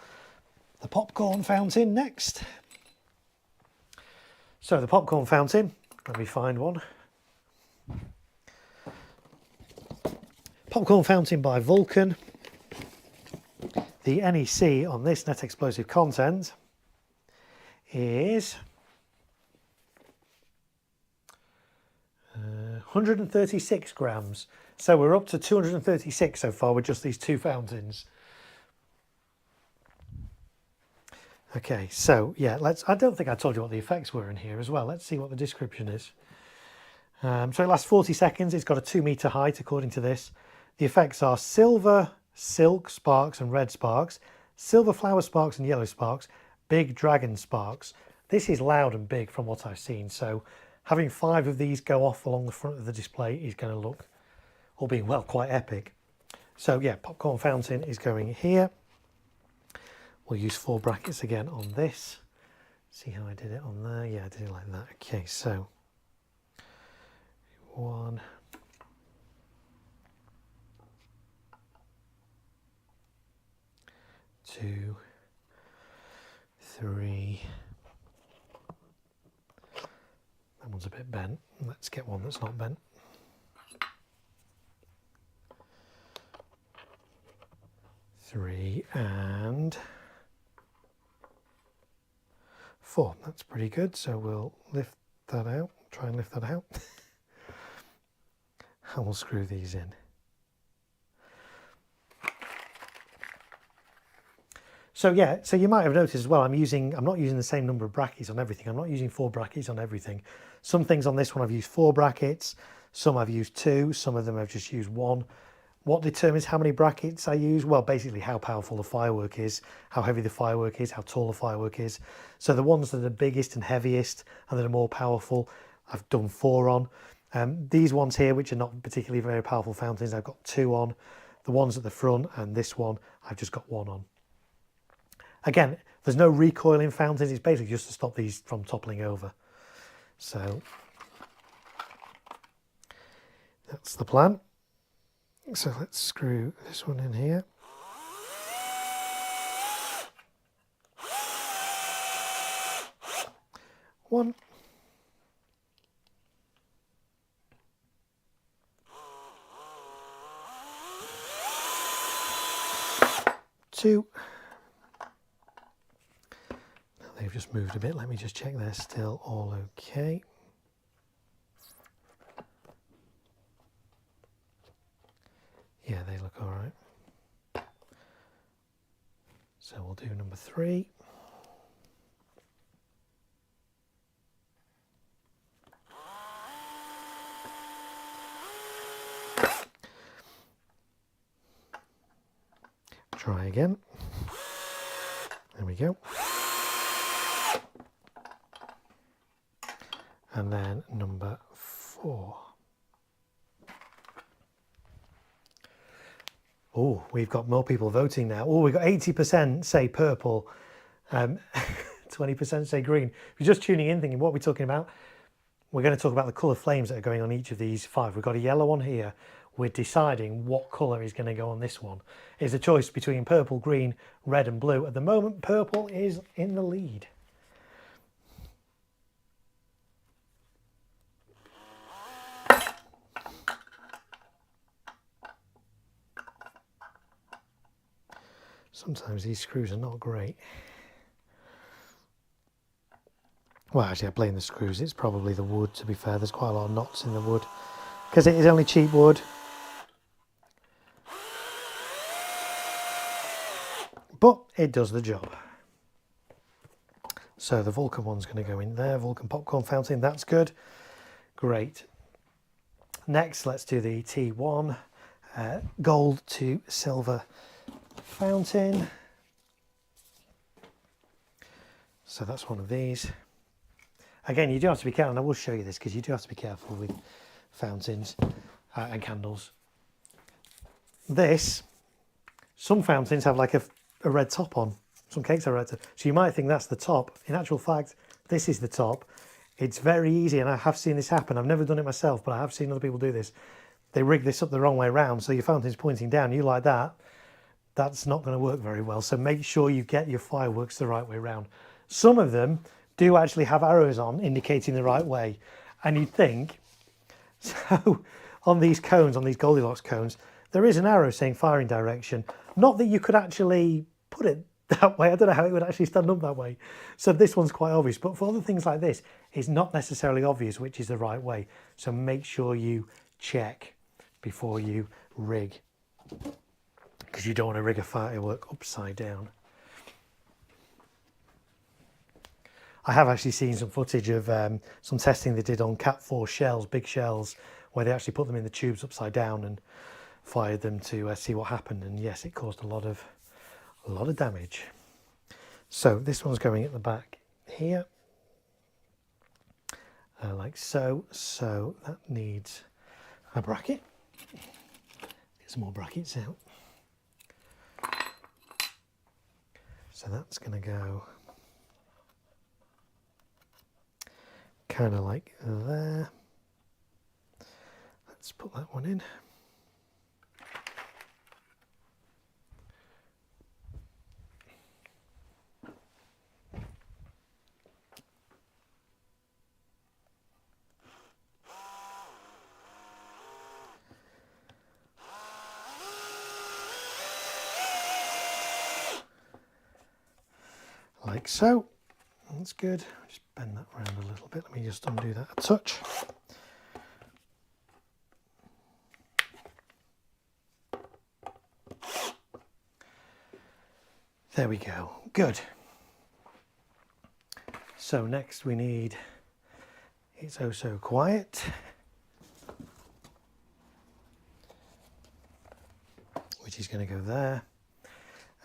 the popcorn fountain next. So the popcorn fountain, let me find one. Popcorn fountain by Vulcan. The NEC on this net explosive content is 136 grams. So we're up to 236 so far with just these two fountains. Okay, so yeah, I don't think I told you what the effects were in here as well. Let's see what the description is. So it lasts 40 seconds. It's got a 2-meter height according to this. The effects are silver, silk sparks and red sparks, silver flower sparks and yellow sparks, big dragon sparks. This is loud and big from what I've seen. So having 5 of these go off along the front of the display is going to look, all being well, quite epic. So yeah, popcorn fountain is going here. We'll use 4 brackets again on this. See how I did it on there? Yeah, I did it like that. Okay, so 1, 2, 3. That one's a bit bent. Let's get one that's not bent. 3 and 4. That's pretty good. So we'll lift that out. Try and lift that out. And we'll screw these in. So yeah, so you might have noticed as well, I'm not using the same number of brackets on everything. I'm not using 4 brackets on everything. Some things on this one I've used 4 brackets, some I've used 2, some of them I've just used 1. What determines how many brackets I use? Well, basically how powerful the firework is, how heavy the firework is, how tall the firework is. So the ones that are biggest and heaviest and that are more powerful, I've done 4 on. These ones here, which are not particularly very powerful fountains, I've got 2 on. The ones at the front and this one, I've just got 1 on. Again, there's no recoil in fountains. It's basically just to stop these from toppling over. So that's the plan. So let's screw this one in here. One. 2. They've just moved a bit. Let me just check they're still all okay. Yeah, they look all right. So we'll do number 3. Try again. There we go. And then number 4. Oh, we've got more people voting now. Oh, we've got 80% say purple, 20% say green. If you're just tuning in thinking, what are we talking about? We're going to talk about the colour flames that are going on each of these 5. We've got a yellow one here. We're deciding what colour is going to go on this one. It's a choice between purple, green, red and blue. At the moment, purple is in the lead. Sometimes these screws are not great. Well, actually, I blame the screws. It's probably the wood, to be fair. There's quite a lot of knots in the wood because it is only cheap wood. But it does the job. So the Vulcan one's going to go in there. Vulcan popcorn fountain, that's good. Great. Next, let's do the T1 gold to silver fountain. So that's one of these. Again, you do have to be careful, and I will show you this because you do have to be careful with fountains and candles. Some fountains have like a red top on. Some cakes have a red top. So you might think that's the top. In actual fact, this is the top. It's very easy, and I have seen this happen. I've never done it myself, but I have seen other people do this. They rig this up the wrong way around, so your fountain's pointing down. You like that, that's not going to work very well. So make sure you get your fireworks the right way around. Some of them do actually have arrows on indicating the right way, and you'd think, so on these cones, on these Goldilocks cones, there is an arrow saying firing direction. Not that you could actually put it that way. I don't know how it would actually stand up that way. So this one's quite obvious, but for other things like this, it's not necessarily obvious which is the right way. So make sure you check before you rig, because you don't want to rig a firework upside down. I have actually seen some footage of some testing they did on Cat 4 shells, big shells, where they actually put them in the tubes upside down and fired them to see what happened. And yes, it caused a lot of damage. So this one's going at the back here, like so. So that needs a bracket. Get some more brackets out. So that's going to go kind of like there. Let's put that one in. Like so. That's good. Just bend that around a little bit. Let me just undo that a touch. There we go. Good. So next we need It's Oh So Quiet, which is going to go there.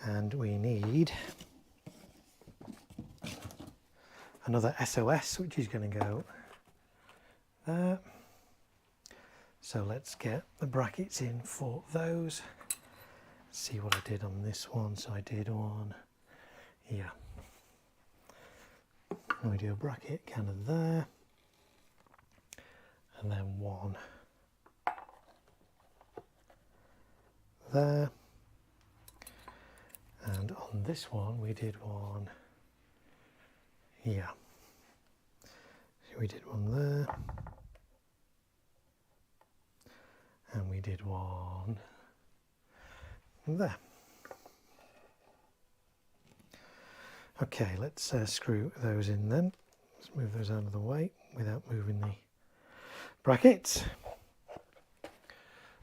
And we need another SOS, which is going to go there. So let's get the brackets in for those. See what I did on this one. So I did one, yeah. And we do a bracket kind of there, and then one there. And on this one we did one, yeah. So we did one there, and we did one there. Okay, let's screw those in then. Let's move those out of the way without moving the brackets.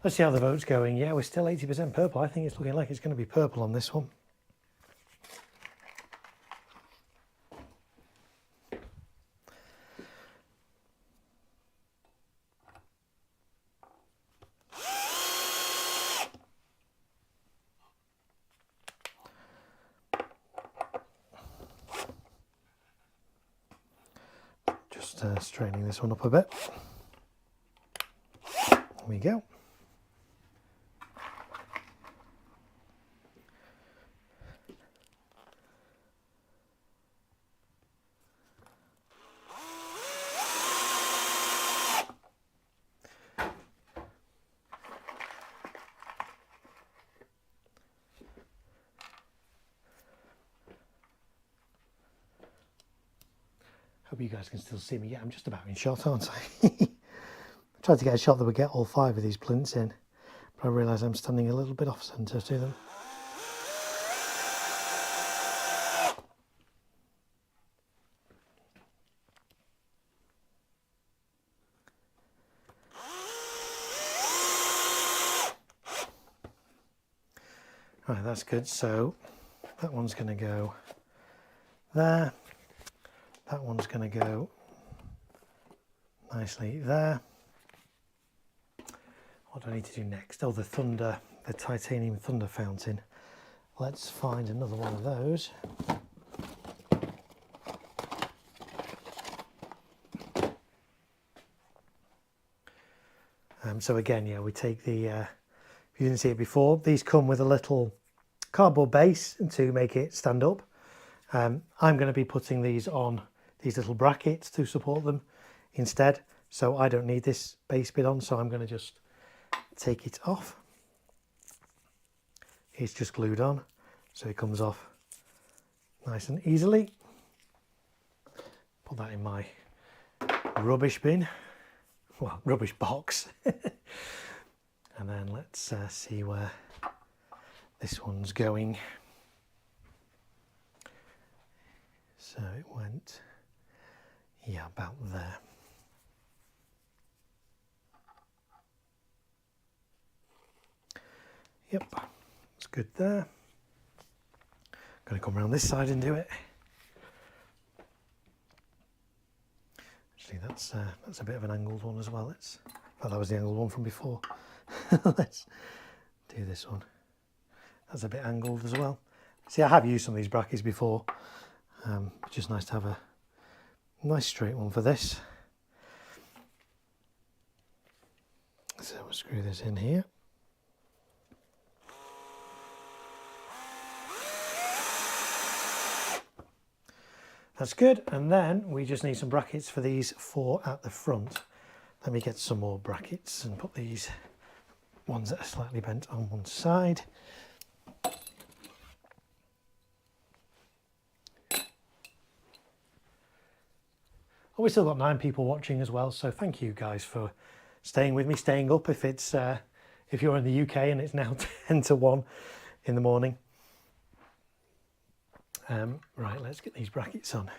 Let's see how the vote's going. Yeah, we're still 80% purple. I think it's looking like it's going to be purple on this one. Straining this one up a bit. There we go. Hope you guys can still see me. Yeah, I'm just about in shot, aren't I? I tried to get a shot that would get all 5 of these plinths in, but I realise I'm standing a little bit off centre to them. Right, that's good. So that one's going to go there. That one's going to go nicely there. What do I need to do next? Oh, the titanium thunder fountain. Let's find another one of those. So again, yeah, we take the, if you didn't see it before, these come with a little cardboard base to make it stand up. I'm going to be putting these on these little brackets to support them instead. So I don't need this base bit on, so I'm going to just take it off. It's just glued on, so it comes off nice and easily. Put that in my rubbish bin, well, rubbish box. And then let's see where this one's going. So it went, yeah, about there. Yep, it's good there. Going to come around this side and do it. Actually, that's a bit of an angled one as well. Oh, that was the angled one from before. Let's do this one. That's a bit angled as well. See, I have used some of these brackets before. Just nice to have a nice straight one for this. So we'll screw this in here. That's good, and then we just need some brackets for these four at the front. Let me get some more brackets and put these ones that are slightly bent on one side. Oh, we've still got 9 people watching as well, so thank you guys for staying with me, staying up if it's if you're in the UK and it's now 10 to 1 in the morning. Right, let's get these brackets on.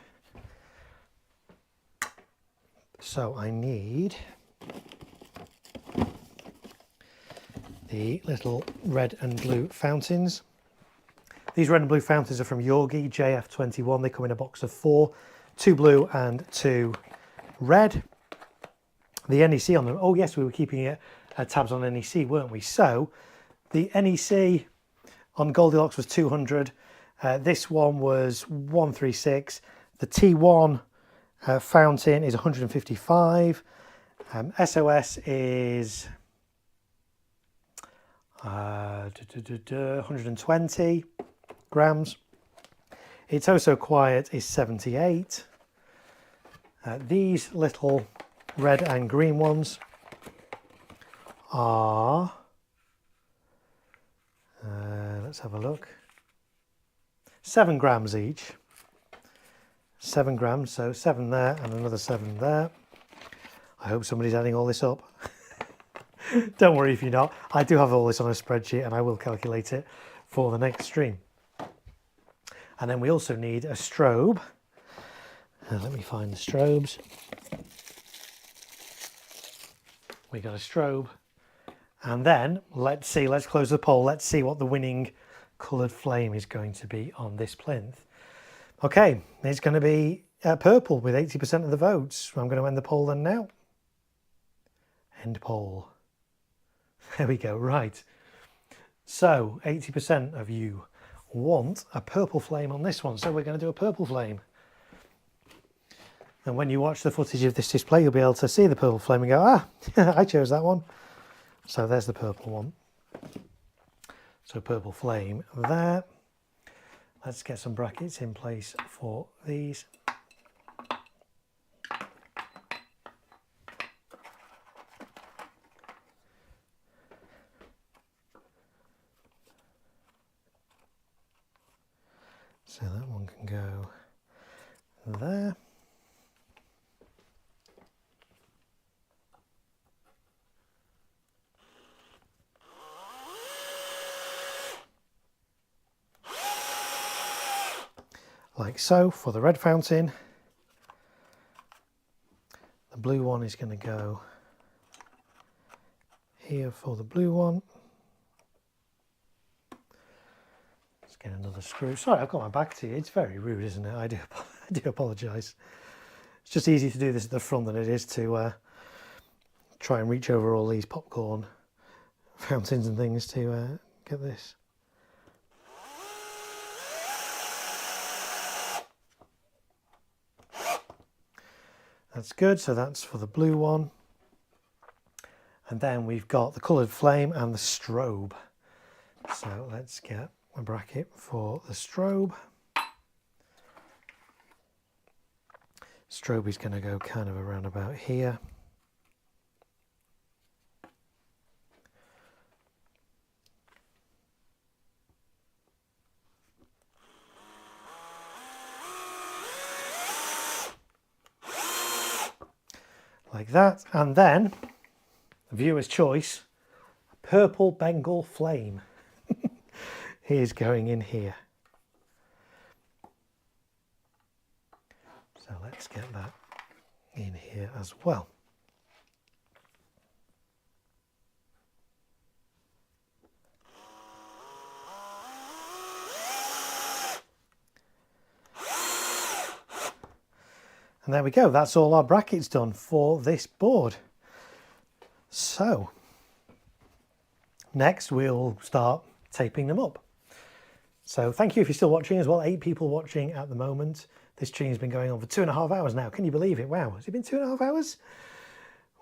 So I need the little red and blue fountains. These red and blue fountains are from Yorgi JF21. They come in a box of 4, 2 blue and 2 red. The NEC on them, oh yes, we were keeping tabs on NEC, weren't we? So the NEC on Goldilocks was 200. This one was 136. The T1 fountain is 155. SOS is 120 grams. It's Oh So Quiet is 78. These little red and green ones are, let's have a look, 7 grams each. 7 grams, so 7 there and another 7 there. I hope somebody's adding all this up. Don't worry if you're not. I do have all this on a spreadsheet and I will calculate it for the next stream. And then we also need a strobe. Let me find the strobes. We got a strobe. And then let's see, let's close the poll. Let's see what the winning coloured flame is going to be on this plinth. Okay, it's going to be purple with 80% of the votes. I'm going to end the poll then now. End poll. There we go, right. So 80% of you want a purple flame on this one, so we're going to do a purple flame. And when you watch the footage of this display, you'll be able to see the purple flame and go, ah, I chose that one. So there's the purple one. So purple flame there. Let's get some brackets in place for these. So that one can go there. Like so for the red fountain. The blue one is going to go here for the blue one. Let's get another screw. Sorry, I've got my back to you. It's very rude, isn't it? I do apologise. It's just easier to do this at the front than it is to try and reach over all these popcorn fountains and things to get this. That's good, so that's for the blue one. And then we've got the coloured flame and the strobe. So let's get a bracket for the strobe. Strobe is going to go kind of around about here. Like that. And then, viewer's choice, purple Bengal flame. Here's going in here. So let's get that in here as well. And there we go, that's all our brackets done for this board. So, next we'll start taping them up. So thank you if you're still watching as well. 8 people watching at the moment. This stream's been going on for 2.5 hours now. Can you believe it? Wow, has it been 2.5 hours?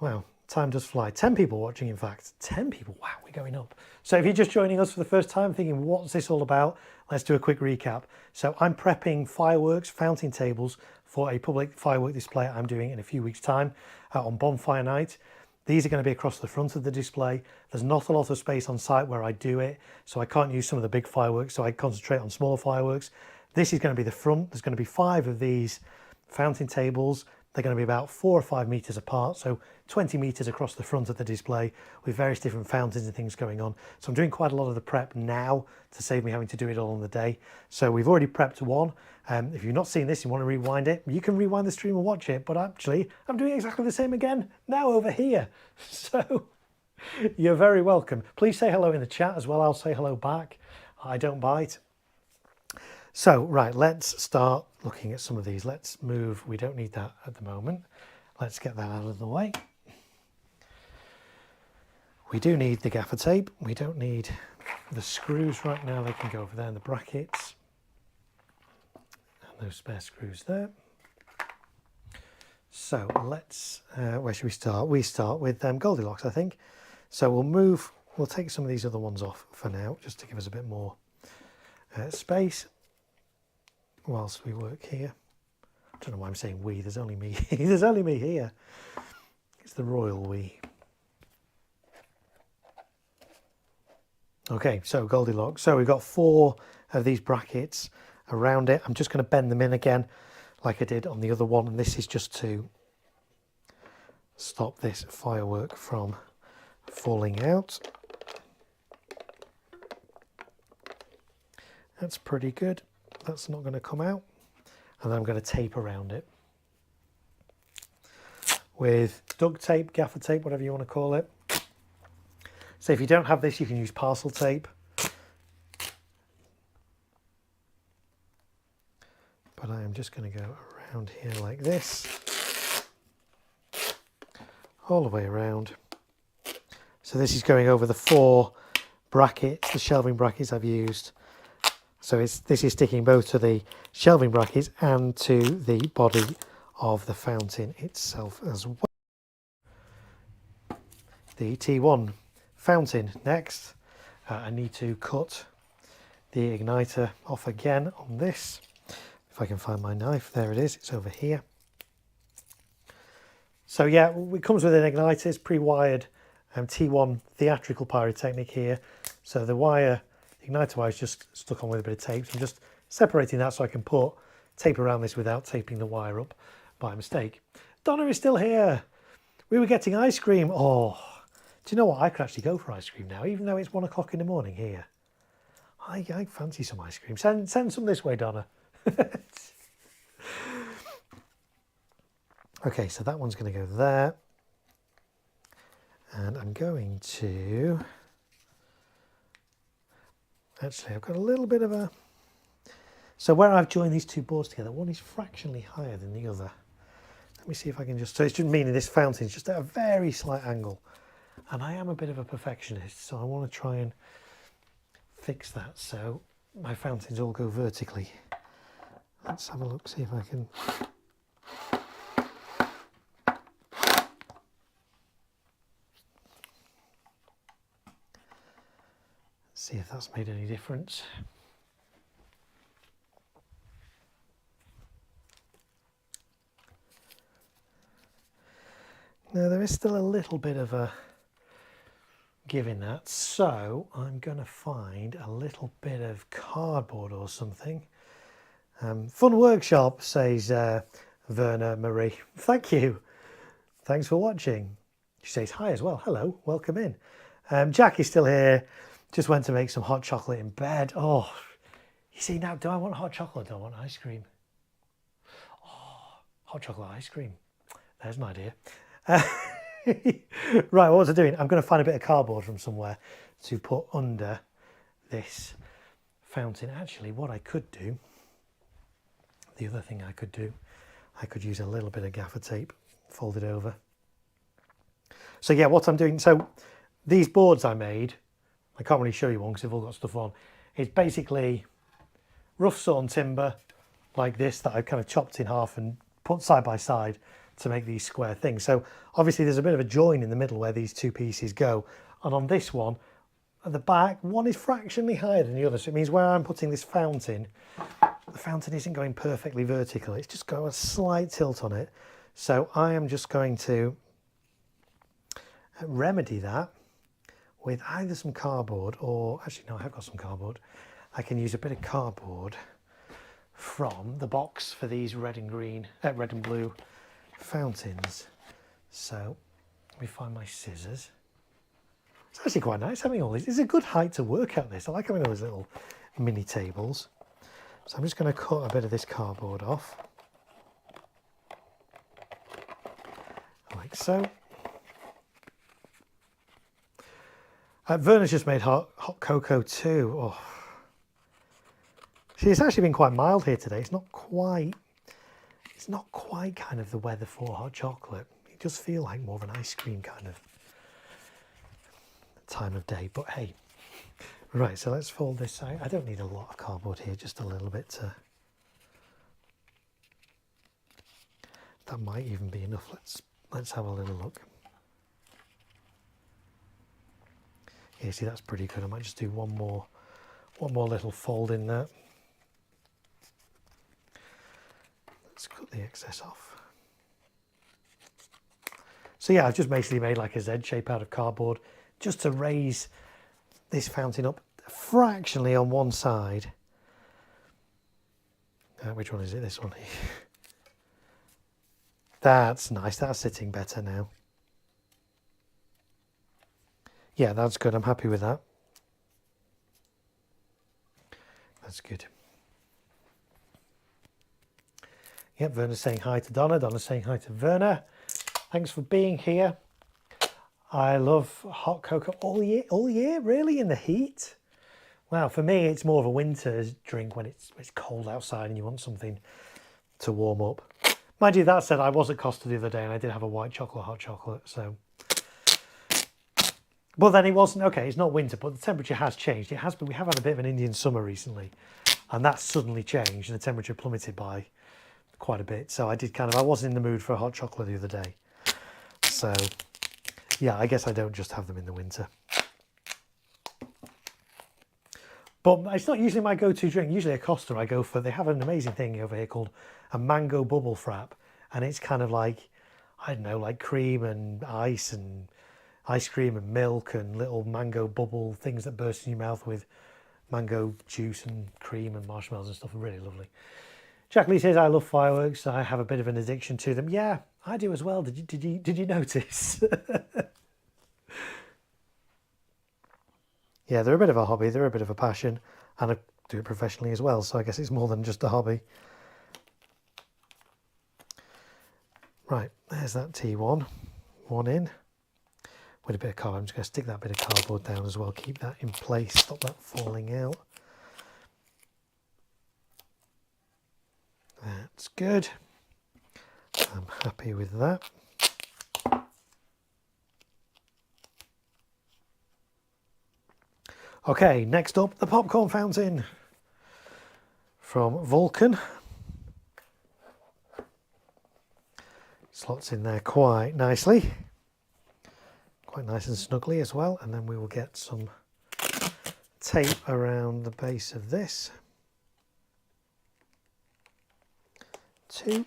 Wow, time does fly. 10 people watching, in fact. 10 people, wow, we're going up. So if you're just joining us for the first time thinking, what's this all about? Let's do a quick recap. So I'm prepping fireworks, fountain tables for a public firework display I'm doing in a few weeks' time on bonfire night. These are going to be across the front of the display. There's not a lot of space on site where I do it, so I can't use some of the big fireworks, so I concentrate on smaller fireworks. This is going to be the front. There's going to be 5 of these fountain tables. They're going to be about 4 or 5 meters apart, so 20 meters across the front of the display with various different fountains and things going on. So I'm doing quite a lot of the prep now to save me having to do it all on the day. So we've already prepped one. If you've not seen this and want to rewind it, you can rewind the stream and watch it, but actually I'm doing exactly the same again now over here. So you're very welcome. Please say hello in the chat as well. I'll say hello back. I don't bite. So, right, let's start looking at some of these. Let's move. We don't need that at the moment. Let's get that out of the way. We do need the gaffer tape. We don't need the screws right now. They can go over there in the brackets. And those spare screws there. So let's, where should we start? We start with Goldilocks, I think. So we'll take some of these other ones off for now, just to give us a bit more space whilst we work here. I don't know why I'm saying we, there's only me. There's only me here. It's the royal we. Okay, so Goldilocks. So we've got 4 of these brackets around it. I'm just going to bend them in again like I did on the other one, and this is just to stop this firework from falling out. That's pretty good. That's not going to come out. And then I'm going to tape around it with duct tape, gaffer tape, whatever you want to call it. So if you don't have this, you can use parcel tape. But I am just going to go around here like this, all the way around. So this is going over the 4 brackets, the shelving brackets I've used. So this is sticking both to the shelving brackets and to the body of the fountain itself as well. The T1 fountain next. I need to cut the igniter off again on this. If I can find my knife, there it is, it's over here. So yeah, it comes with an igniter, it's pre-wired T1 theatrical pyrotechnic here. So the wire, igniter wire is just stuck on with a bit of tape. So I'm just separating that so I can put tape around this without taping the wire up by mistake. Donna is still here. We were getting ice cream. Oh, do you know what? I could actually go for ice cream now, even though it's 1 o'clock in the morning here. I fancy some ice cream. Send some this way, Donna. Okay, so that one's going to go there. And I'm going to... Actually, I've got a little bit of a... So where I've joined these 2 boards together, one is fractionally higher than the other. Let me see if I can just... So it's just meaning this fountain is just at a very slight angle. And I am a bit of a perfectionist, so I want to try and fix that so my fountains all go vertically. Let's have a look, see if I can... see if that's made any difference. Now there is still a little bit of a give in that, so I'm going to find a little bit of cardboard or something. Fun workshop, says Verna Marie. Thank you. Thanks for watching. She says hi as well. Hello, welcome in. Jack is still here. Just went to make some hot chocolate in bed. Oh, you see now, do I want hot chocolate? Do I want ice cream? Oh, hot chocolate ice cream. There's an idea. Right, what was I doing? I'm going to find a bit of cardboard from somewhere to put under this fountain. Actually, what I could do, the other thing I could do, I could use a little bit of gaffer tape, fold it over. So yeah, what I'm doing, so these boards I made, I can't really show you one because they've all got stuff on. It's basically rough sawn timber like this that I've kind of chopped in half and put side by side to make these square things. So obviously there's a bit of a join in the middle where these two pieces go. And on this one, at the back, one is fractionally higher than the other. So it means where I'm putting this fountain, the fountain isn't going perfectly vertical. It's just got a slight tilt on it. So I am just going to remedy that with either some cardboard or, actually no, I have got some cardboard. I can use a bit of cardboard from the box for these red and green, red and blue fountains. So let me find my scissors. It's actually quite nice having all these. It's a good height to work at this. I like having those little mini tables. So I'm just going to cut a bit of this cardboard off. Like so. Verna's just made hot cocoa too. Oh. See, it's actually been quite mild here today. It's not quite kind of the weather for hot chocolate. It does feel like more of an ice cream kind of time of day, but hey. Right, so let's fold this out. I don't need a lot of cardboard here, just a little bit to... That might even be enough. Let's have a little look. Yeah, see, that's pretty good. I might just do one more little fold in there. Let's cut the excess off. So yeah, I've just basically made like a Z shape out of cardboard just to raise this fountain up fractionally on one side. Which one is it? This one. That's nice. That's sitting better now. Yeah, that's good. I'm happy with that. That's good. Yep, Verna's saying hi to Donna. Donna's saying hi to Verna. Thanks for being here. I love hot cocoa all year, really, in the heat. Wow, for me, it's more of a winter drink when it's cold outside and you want something to warm up. Mind you, that said, I was at Costa the other day and I did have a white chocolate hot chocolate, so... But then it wasn't, okay, it's not winter, but the temperature has changed. It has, but we have had a bit of an Indian summer recently, and that's suddenly changed, and the temperature plummeted by quite a bit. So I wasn't in the mood for a hot chocolate the other day. So, yeah, I guess I don't just have them in the winter. But it's not usually my go-to drink. Usually at Costa I go for, they have an amazing thing over here called a mango bubble frap, and it's kind of like, I don't know, like cream and ice and ice cream and milk and little mango bubble things that burst in your mouth with mango juice and cream and marshmallows and stuff. Really lovely. Jack Lee says, I love fireworks. I have a bit of an addiction to them. Yeah, I do as well. Did you notice? Yeah, they're a bit of a hobby. They're a bit of a passion, and I do it professionally as well. So I guess it's more than just a hobby. Right, there's that T1. One in. With a bit of cardboard, I'm just going to stick that bit of cardboard down as well, keep that in place, stop that falling out. That's good. I'm happy with that. Okay, next up, the popcorn fountain from Vulcan. Slots in there quite nicely. Quite nice and snugly as well, and then we will get some tape around the base of this. 2.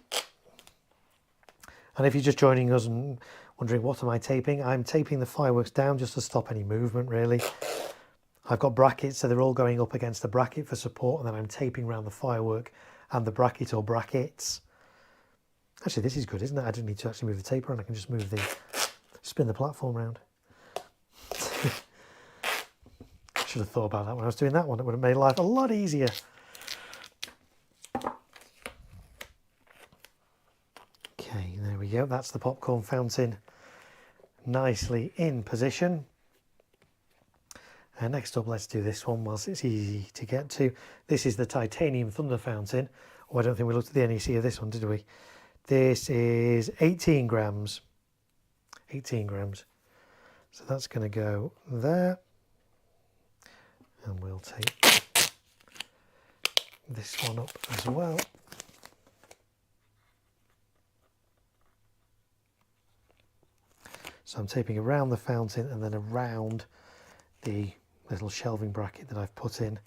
And if you're just joining us and wondering what am I taping, I'm taping the fireworks down just to stop any movement really. I've got brackets, so they're all going up against the bracket for support, and then I'm taping around the firework and the bracket or brackets. Actually, this is good, isn't it? I don't need to actually move the tape around. I can just spin the platform around. Should have thought about that when I was doing that one. It would have made life a lot easier. Okay, there we go. That's the popcorn fountain nicely in position. And next up, let's do this one whilst it's easy to get to. This is the titanium thunder fountain. Oh, I don't think we looked at the NEC of this one, did we? This is 18 grams. 18 grams. So that's going to go there. And we'll take this one up as well. So I'm taping around the fountain and then around the little shelving bracket that I've put in,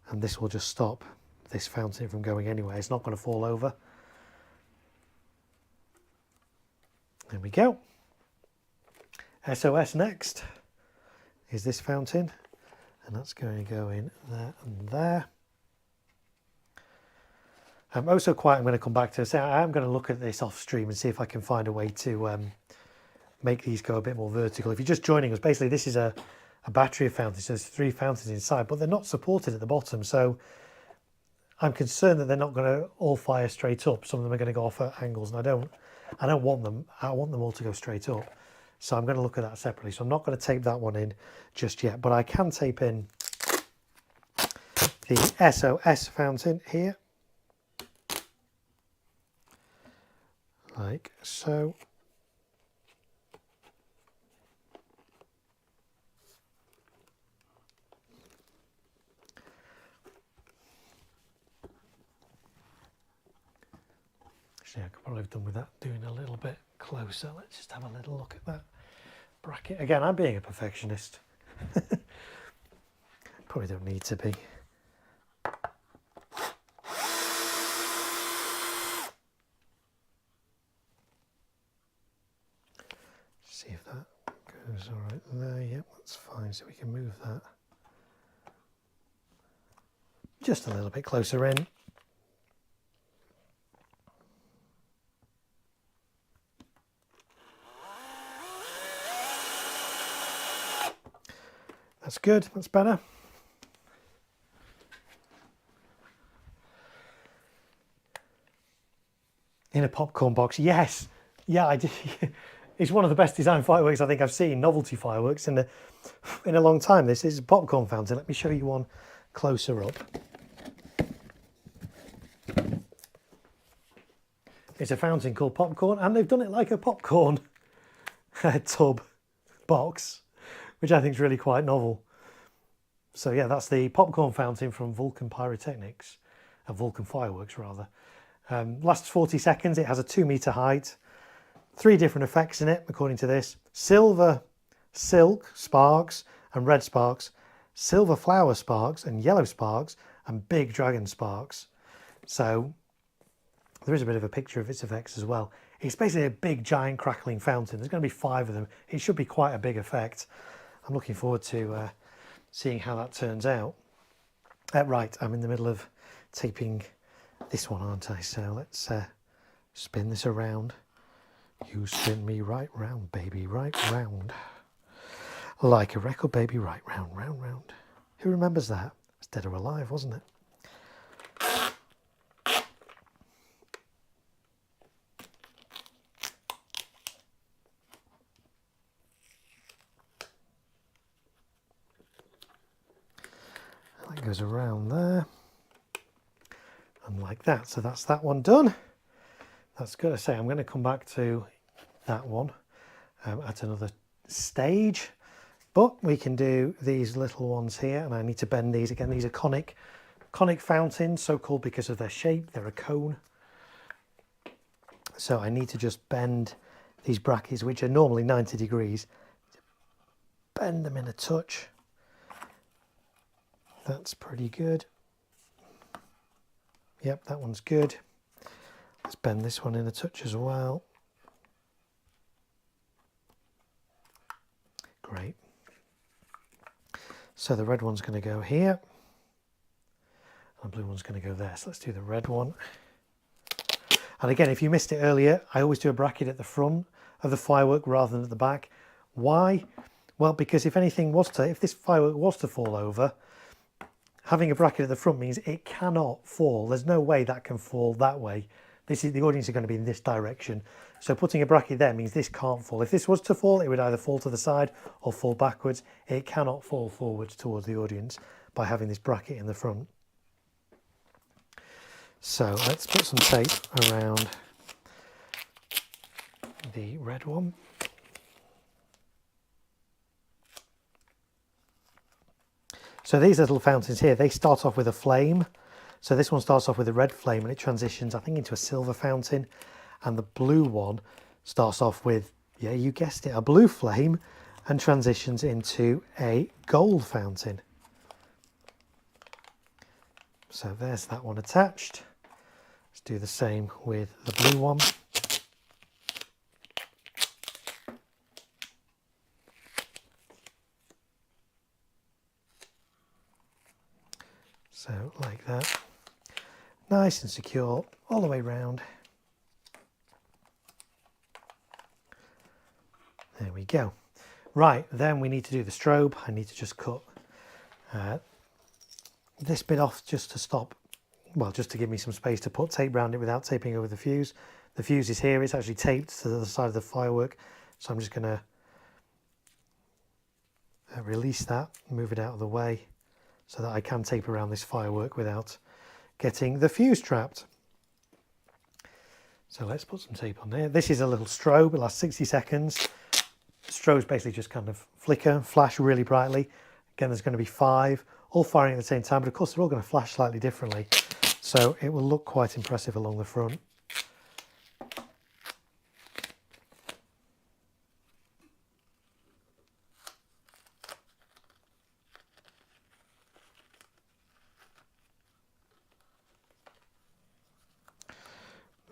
and this will just stop this fountain from going anywhere. It's not going to fall over. There we go. SOS next is this fountain, and that's going to go in there and there. Also quite, I'm going to come back to say I am going to look at this off stream and see if I can find a way to make these go a bit more vertical. If you're just joining us, basically this is a battery of fountains. So there's 3 fountains inside, but they're not supported at the bottom, so I'm concerned that they're not going to all fire straight up. Some of them are going to go off at angles, and I don't want them. I want them all to go straight up. So I'm going to look at that separately. So I'm not going to tape that one in just yet, but I can tape in the SOS fountain here, like so. Actually, I could probably have done with that doing a little bit closer. Let's just have a little look at that bracket. Again, I'm being a perfectionist. Probably don't need to be. See if that goes all right there. Yep, that's fine. So we can move that just a little bit closer in. That's good, that's better. In a popcorn box, yes. Yeah, I did. It's one of the best designed fireworks I think I've seen, novelty fireworks, in a long time. This is a popcorn fountain. Let me show you one closer up. It's a fountain called Popcorn, and they've done it like a popcorn tub box, which I think is really quite novel. So yeah, that's the popcorn fountain from Vulcan Pyrotechnics, Vulcan Fireworks rather. Lasts 40 seconds, it has a 2-meter height, 3 different effects in it according to this. Silver silk sparks and red sparks, silver flower sparks and yellow sparks, and big dragon sparks. So there is a bit of a picture of its effects as well. It's basically a big giant crackling fountain. There's going to be 5 of them. It should be quite a big effect. I'm looking forward to seeing how that turns out. Right, I'm in the middle of taping this one, aren't I? So let's spin this around. You spin me right round, baby, right round. Like a record, baby, right round, round, round. Who remembers that? It's Dead or Alive, wasn't it? That goes around there. And like that. So that's that one done. That's good. I say I'm going to come back to that one at another stage, but we can do these little ones here, and I need to bend these again. These are conic fountains, so called because of their shape. They're a cone, so I need to just bend these brackets, which are normally 90 degrees, bend them in a touch, that's pretty good. Yep, that one's good. Let's bend this one in a touch as well. Great. So the red one's going to go here. And the blue one's going to go there. So let's do the red one. And again, if you missed it earlier, I always do a bracket at the front of the firework rather than at the back. Why? Well, because if this firework was to fall over, having a bracket at the front means it cannot fall. There's no way that can fall that way. The audience are going to be in this direction. So putting a bracket there means this can't fall. If this was to fall, it would either fall to the side or fall backwards. It cannot fall forwards towards the audience by having this bracket in the front. So let's put some tape around the red one. So these little fountains here, they start off with a flame. So this one starts off with a red flame and it transitions, I think, into a silver fountain. And the blue one starts off with, yeah, you guessed it, a blue flame and transitions into a gold fountain. So there's that one attached. Let's do the same with the blue one. So like that, nice and secure all the way round. There we go. Right, then we need to do the strobe. I need to just cut this bit off just to stop, well, just to give me some space to put tape around it without taping over the fuse. The fuse is here, it's actually taped to the side of the firework. So I'm just going to release that, move it out of the way, so that I can tape around this firework without getting the fuse trapped. So let's put some tape on there. This is a little strobe, it lasts 60 seconds. Strobes basically just kind of flicker, flash really brightly. Again, there's going to be 5, all firing at the same time, but of course they're all going to flash slightly differently. So it will look quite impressive along the front.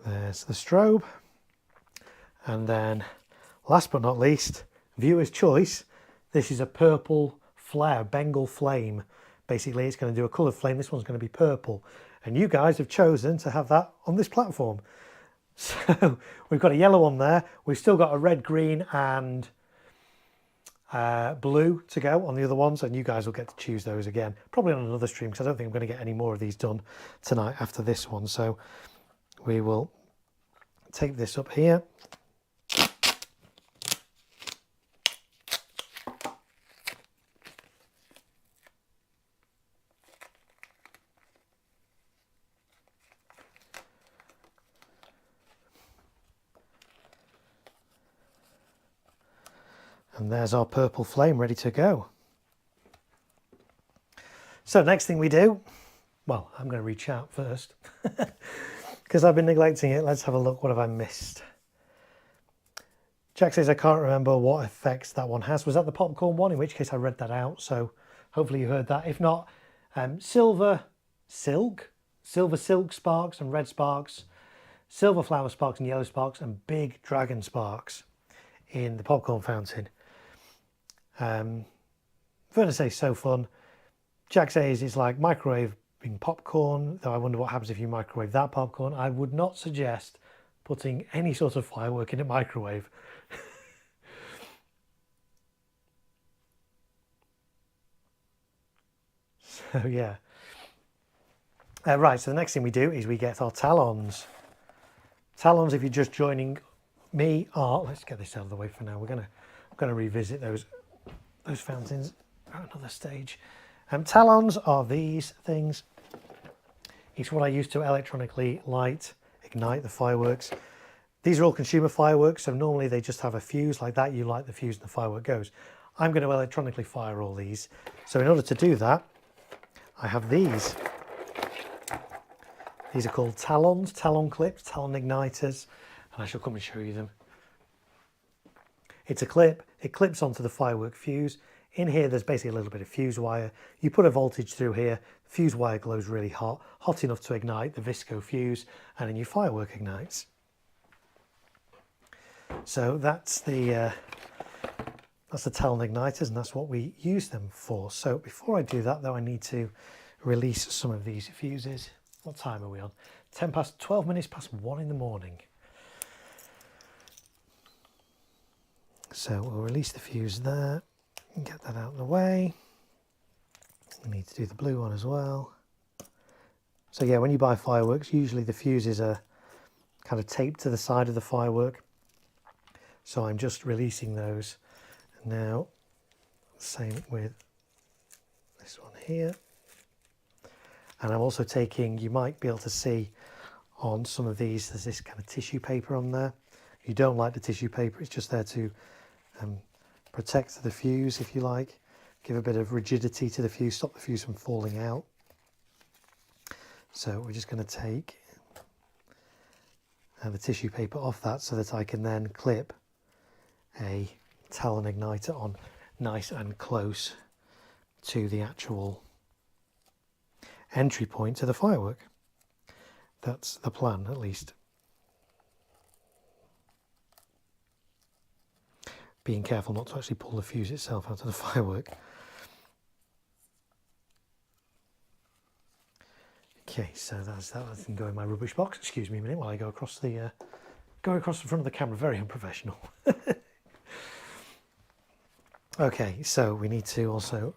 There's the strobe. And then last but not least, viewer's choice. This is a purple flare, Bengal flame. Basically, it's going to do a coloured flame. This one's going to be purple. And you guys have chosen to have that on this platform. So we've got a yellow one there. We've still got a red, green and blue to go on the other ones. And you guys will get to choose those again. Probably on another stream, because I don't think I'm going to get any more of these done tonight after this one. So we will tape this up here. And there's our purple flame ready to go. So next thing we do, well, I'm going to reach out first because I've been neglecting it. Let's have a look. What have I missed? Jack says, I can't remember what effects that one has. Was that the popcorn one? In which case I read that out. So hopefully you heard that. If not, silver silk sparks and red sparks, silver flower sparks and yellow sparks, and big dragon sparks in the popcorn fountain. Verna says, so fun. Jack says it's like microwaving popcorn, though I wonder what happens if you microwave that popcorn. I would not suggest putting any sort of firework in a microwave. So yeah. Right, so the next thing we do is we get our talons. Talons, if you're just joining me, are, let's get this out of the way for now. We're gonna revisit those fountains at another stage. Talons are these things. It's what I use to electronically ignite the fireworks. These are all consumer fireworks, so normally they just have a fuse like that. You light the fuse and the firework goes. I'm going to electronically fire all these. So in order to do that, I have these. These are called talons, talon clips, talon igniters, and I shall come and show you them. It's a clip, it clips onto the firework fuse. In here, there's basically a little bit of fuse wire. You put a voltage through here, fuse wire glows really hot, hot enough to ignite the visco fuse, and then your firework ignites. So that's the Talon igniters, and that's what we use them for. So before I do that, though, I need to release some of these fuses. What time are we on? 12 minutes past 1 in the morning. So we'll release the fuse there and get that out of the way. We need to do the blue one as well. So yeah, when you buy fireworks, usually the fuses are kind of taped to the side of the firework. So I'm just releasing those. And now, same with this one here. And I'm also taking, you might be able to see on some of these, there's this kind of tissue paper on there. You don't like the tissue paper, it's just there to protect the fuse, if you like. Give a bit of rigidity to the fuse, stop the fuse from falling out. So we're just going to take the tissue paper off that so that I can then clip a Talon igniter on nice and close to the actual entry point to the firework. That's the plan, at least. Being careful not to actually pull the fuse itself out of the firework. Okay, so that's that. I can go in my rubbish box. Excuse me a minute while I go across the front of the camera. Very unprofessional. Okay, so we need to also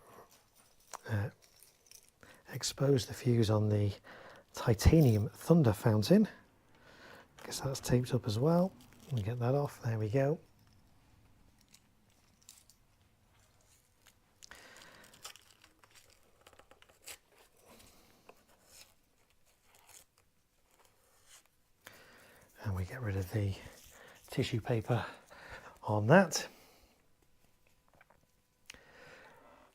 expose the fuse on the titanium thunder fountain. I guess that's taped up as well. Let me get that off. There we go. And we get rid of the tissue paper on that.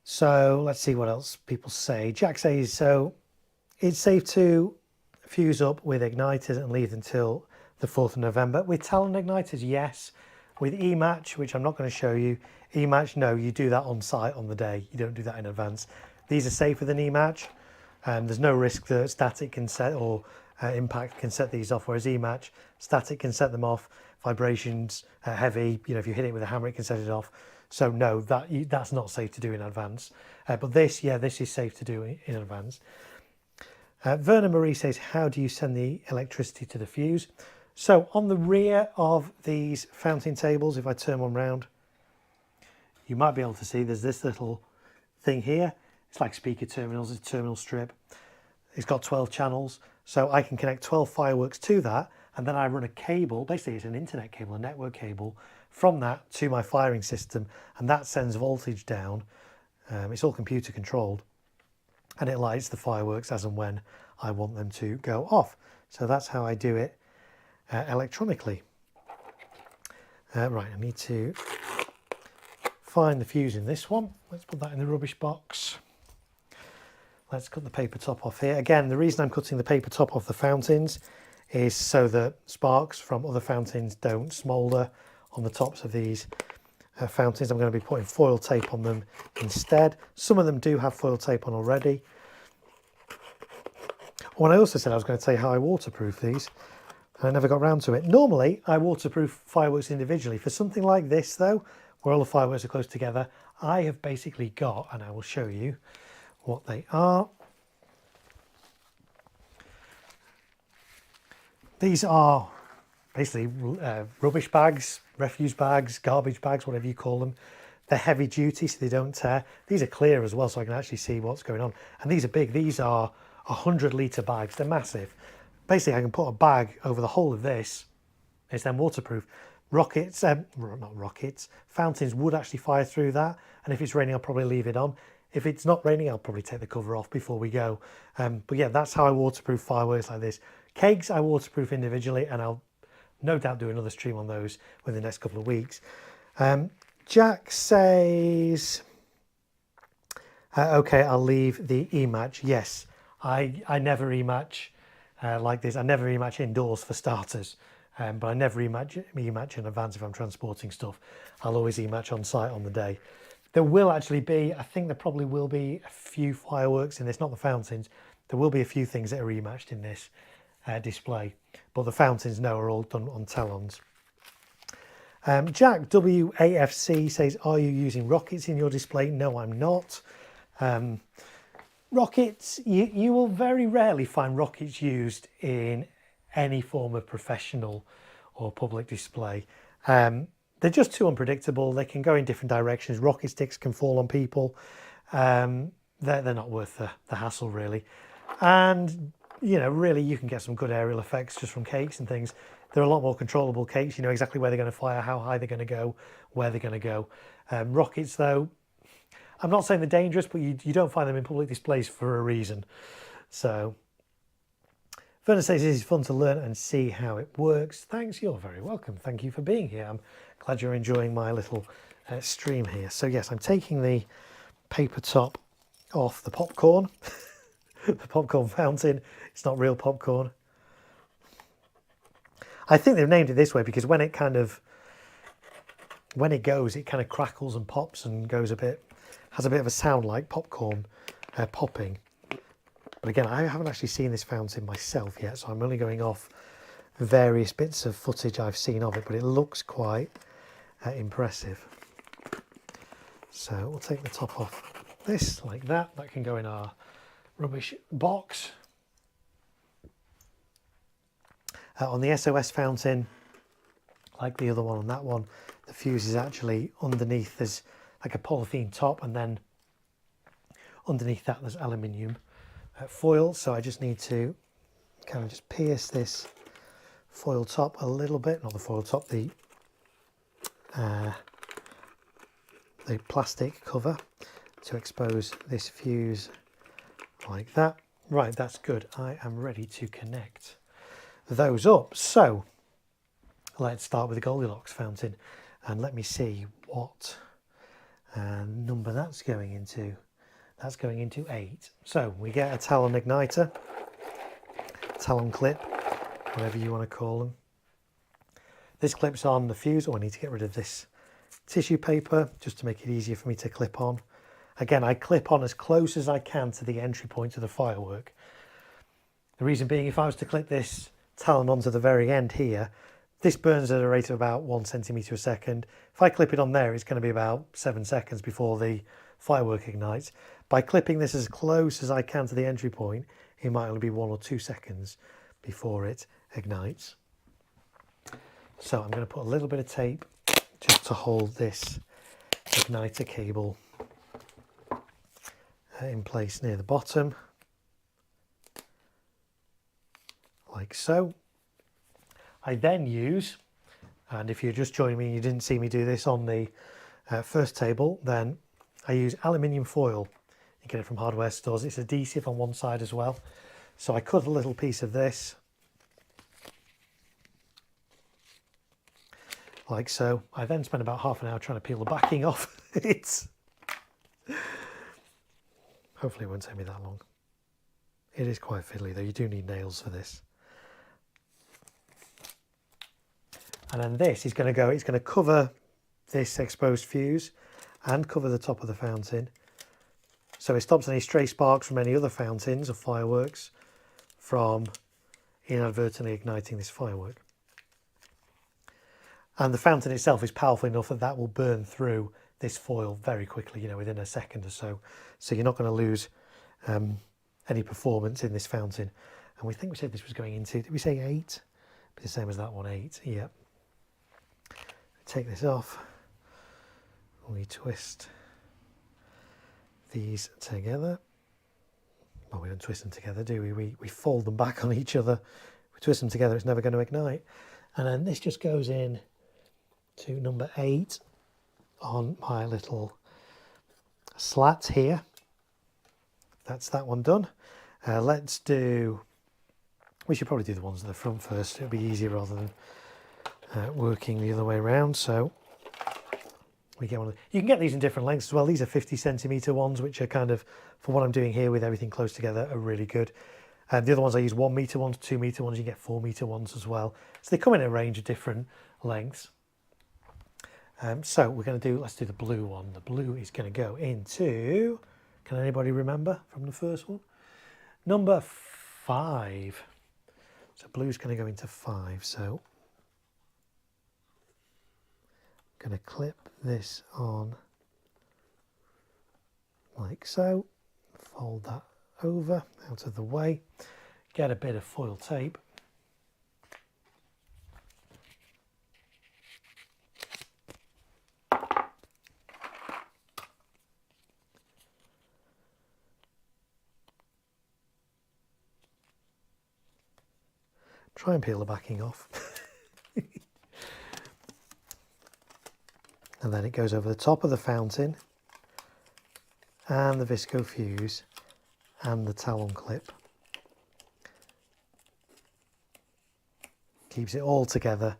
So let's see what else people say. Jack says, so it's safe to fuse up with igniters and leave until the 4th of November. With Talon igniters, yes. With E-Match, which I'm not going to show you, E-Match, no, you do that on site on the day. You don't do that in advance. These are safer than E-Match. There's no risk that static can set or impact can set these off, whereas E-Match, static can set them off, vibrations, heavy, you know, if you hit it with a hammer, it can set it off. So no, that's not safe to do in advance. But this, yeah, this is safe to do in advance. Verna Marie says, how do you send the electricity to the fuse? So on the rear of these fountain tables, if I turn one round, you might be able to see there's this little thing here. It's like speaker terminals, it's a terminal strip. It's got 12 channels, so I can connect 12 fireworks to that, and then I run a cable, basically it's an internet cable, a network cable, from that to my firing system, and that sends voltage down. It's all computer controlled, and it lights the fireworks as and when I want them to go off. So that's how I do it electronically. Right, I need to find the fuse in this one. Let's put that in the rubbish box. Let's cut the paper top off here. Again, the reason I'm cutting the paper top off the fountains is so that sparks from other fountains don't smoulder on the tops of these fountains. I'm going to be putting foil tape on them instead. Some of them do have foil tape on already. Well, I also said I was going to tell you how I waterproof these. I never got round to it. Normally, I waterproof fireworks individually. For something like this, though, where all the fireworks are close together, I have basically got, and I will show you what they are. These are basically rubbish bags, refuse bags, garbage bags, whatever you call them. They're heavy duty, so they don't tear. These are clear as well, so I can actually see what's going on. And these are big. These are 100-litre bags. They're massive. Basically, I can put a bag over the whole of this. It's then waterproof. Rockets, not rockets, fountains would actually fire through that. And if it's raining, I'll probably leave it on. If it's not raining, I'll probably take the cover off before we go. But yeah, that's how I waterproof fireworks like this. Kegs, I waterproof individually, and I'll no doubt do another stream on those within the next couple of weeks. Jack says, okay, I'll leave the E-Match. Yes, I never E-Match like this. I never E-Match indoors for starters, but I never E-Match in advance if I'm transporting stuff. I'll always E-Match on site on the day. There will actually be, I think there probably will be a few fireworks in this, not the fountains. There will be a few things that are rematched in this display, but the fountains, no, are all done on talons. Jack WAFC says, are you using rockets in your display? No, I'm not. Rockets, you will very rarely find rockets used in any form of professional or public display. They're just too unpredictable. They can go in different directions. Rocket sticks can fall on people. They're not worth the hassle, really. And, you know, really, you can get some good aerial effects just from cakes and things. They're a lot more controllable cakes. You know exactly where they're going to fire, how high they're going to go, where they're going to go. Rockets, though, I'm not saying they're dangerous, but you don't find them in public displays for a reason. So, Verna says this is fun to learn and see how it works. Thanks, you're very welcome. Thank you for being here. I'm glad you're enjoying my little stream here. So yes, I'm taking the paper top off the popcorn, the popcorn fountain. It's not real popcorn. I think they've named it this way because when it goes, it kind of crackles and pops and goes has a bit of a sound like popcorn popping. But again, I haven't actually seen this fountain myself yet, so I'm only going off various bits of footage I've seen of it, but it looks quite impressive. So we'll take the top off this like that. That can go in our rubbish box. On the SOS fountain, like the other one on that one, the fuse is actually underneath. There's like a polythene top, and then underneath that there's aluminium foil. So I just need to kind of just pierce this foil top a little bit, not the foil top, the plastic cover, to expose this fuse like that. Right, that's good. I am ready to connect those up. So let's start with the Goldilocks fountain and let me see what number that's going into. That's going into 8. So we get a talon igniter, talon clip, whatever you want to call them. This clips on the fuse. Oh, I need to get rid of this tissue paper just to make it easier for me to clip on. Again, I clip on as close as I can to the entry point of the firework. The reason being, if I was to clip this talon onto the very end here, this burns at a rate of about 1 centimetre a second. If I clip it on there, it's going to be about 7 seconds before the firework ignites. By clipping this as close as I can to the entry point, it might only be 1 or 2 seconds before it ignites. So I'm going to put a little bit of tape just to hold this igniter cable in place near the bottom, like so. I then use, and if you're just joining me and you didn't see me do this on the first table, then I use aluminium foil. You get it from hardware stores. It's adhesive on one side as well. So I cut a little piece of this, like so. I then spend about half an hour trying to peel the backing off. Hopefully it won't take me that long. It is quite fiddly though. You do need nails for this. And then this is going to go, it's going to cover this exposed fuse and cover the top of the fountain. So it stops any stray sparks from any other fountains or fireworks from inadvertently igniting this firework. And the fountain itself is powerful enough that that will burn through this foil very quickly, you know, within a second or so. So you're not going to lose any performance in this fountain. And we think we said this was going into, did we say 8? Be the same as that one, 8, yeah. Take this off, we twist these together. Well, we don't twist them together, do we? We fold them back on each other. We twist them together, it's never going to ignite. And then this just goes in to number 8 on my little slat here. That's that one done. Let's do, we should probably do the ones at the front first. It'll be easier rather than working the other way around. So we get one of the, you can get these in different lengths as well. These are 50 centimetre ones, which are kind of, for what I'm doing here with everything close together, are really good. The other ones I use 1 metre ones, 2 metre ones, you get 4 metre ones as well. So they come in a range of different lengths. So we're going to do, let's do the blue one. The blue is going to go into, can anybody remember from the first one? Number 5. So blue's going to go into 5. So I'm going to clip this on like so, fold that over out of the way, get a bit of foil tape, try and peel the backing off. And then it goes over the top of the fountain and the visco fuse and the talon clip. Keeps it all together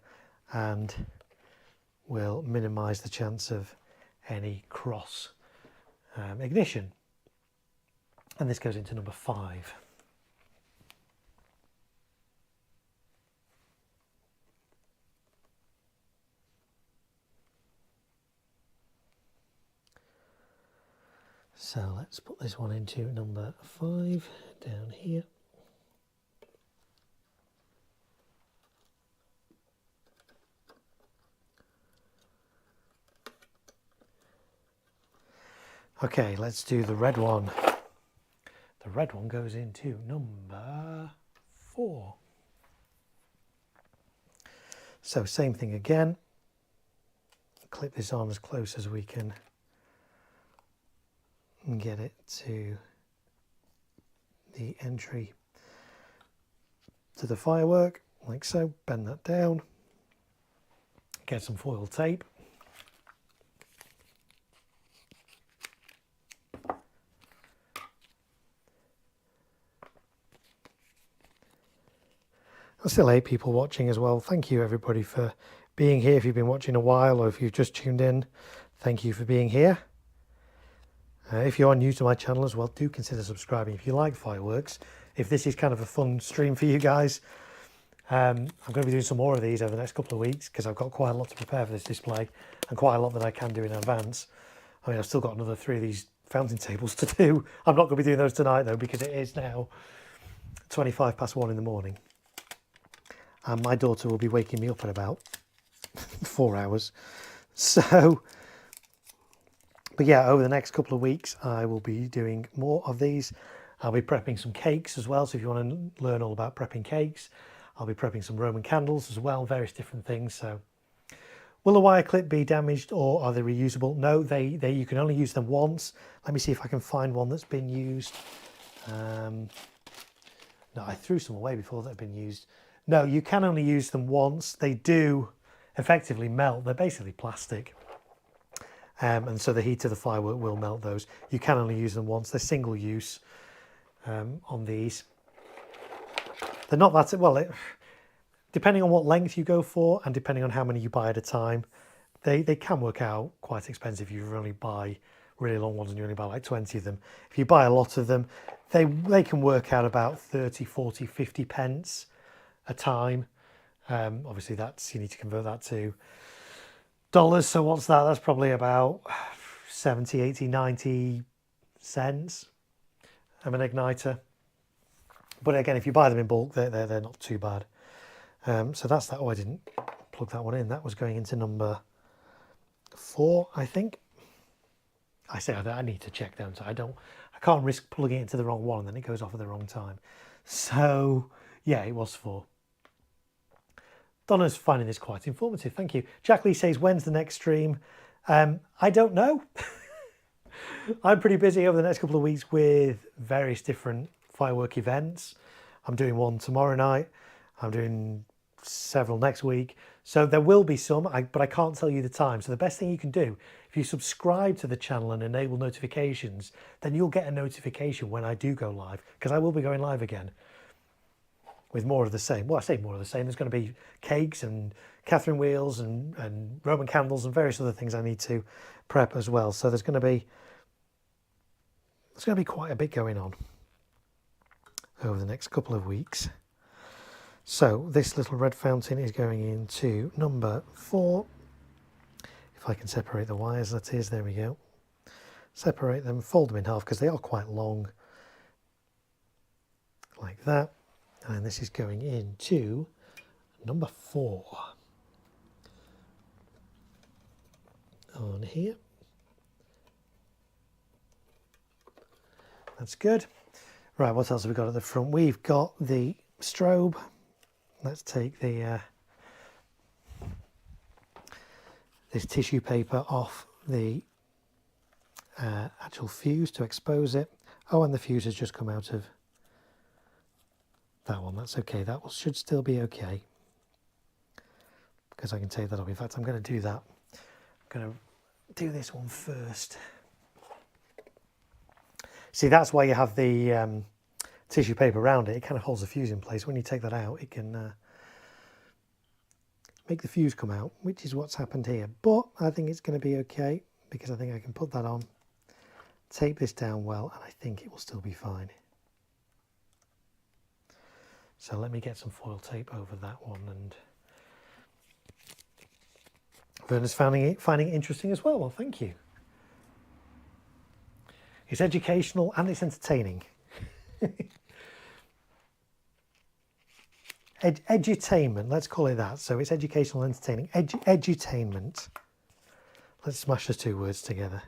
and will minimise the chance of any cross ignition. And this goes into number 5. So let's put this one into number 5 down here. Okay, let's do the red one. The red one goes into number 4. So same thing again. Clip this on as close as we can and get it to the entry to the firework, like so. Bend that down, get some foil tape, There's still 8 people watching as well. Thank you everybody for being here. If you've been watching a while or if you've just tuned in, thank you for being here. If you are new to my channel as well, do consider subscribing if you like fireworks. If this is kind of a fun stream for you guys, I'm going to be doing some more of these over the next couple of weeks because I've got quite a lot to prepare for this display and quite a lot that I can do in advance. I mean, I've still got another 3 of these fountain tables to do. I'm not going to be doing those tonight though because it is now 1:25 in the morning. And my daughter will be waking me up in about 4 hours. So, but yeah, over the next couple of weeks, I will be doing more of these. I'll be prepping some cakes as well. So if you want to learn all about prepping cakes, I'll be prepping some Roman candles as well, various different things. So will the wire clip be damaged or are they reusable? No, you can only use them once. Let me see if I can find one that's been used. No, I threw some away before they've been used. No, you can only use them once. They do effectively melt. They're basically plastic. And so the heat of the firework will melt those. You can only use them once. They're single use on these. They're not that, well, depending on what length you go for and depending on how many you buy at a time, they can work out quite expensive if you only buy really long ones and you only buy like 20 of them. If you buy a lot of them, they can work out about 30, 40, 50 pence a time. Obviously that's, you need to convert that to dollars. So what's that? That's probably about 70, 80, 90 cents of an igniter. But again, if you buy them in bulk, they're not too bad. So that's that. Oh, I didn't plug that one in. That was going into number 4, I think. I say I need to check them, so I can't risk plugging it into the wrong one and then it goes off at the wrong time. So yeah, it was 4. Donna's finding this quite informative. Thank you. Jack Lee says, when's the next stream? I don't know. I'm pretty busy over the next couple of weeks with various different firework events. I'm doing one tomorrow night. I'm doing several next week. So there will be some, but I can't tell you the time. So the best thing you can do, if you subscribe to the channel and enable notifications, then you'll get a notification when I do go live, because I will be going live again with more of the same. Well, I say more of the same. There's going to be cakes and Catherine wheels and Roman candles and various other things I need to prep as well. So there's going to be quite a bit going on over the next couple of weeks. So this little red fountain is going into number 4. If I can separate the wires, that is, there we go. Separate them, fold them in half because they are quite long, like that. And this is going into number 4 on here. That's good. Right, what else have we got at the front? We've got the strobe. Let's take the this tissue paper off the actual fuse to expose it. Oh, and the fuse has just come out of that one. That's okay. That should still be okay because I can take that off. In fact, I'm going to do that. I'm going to do this one first. See, that's why you have the tissue paper around it. It kind of holds the fuse in place. When you take that out, it can make the fuse come out, which is what's happened here. But I think it's going to be okay because I think I can put that on, tape this down well, and I think it will still be fine. So let me get some foil tape over that one. And Verna's finding it interesting as well. Well, thank you. It's educational and it's entertaining. Edutainment, let's call it that. So it's educational and entertaining. Edutainment. Let's smash the two words together.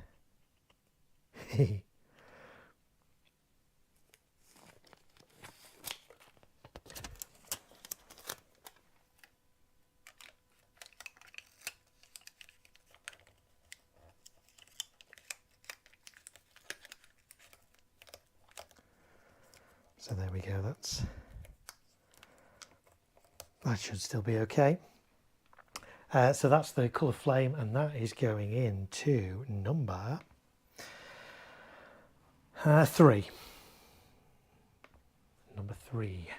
So there we go, that should still be okay. So that's the colour flame, and that is going into number 3. Number 3.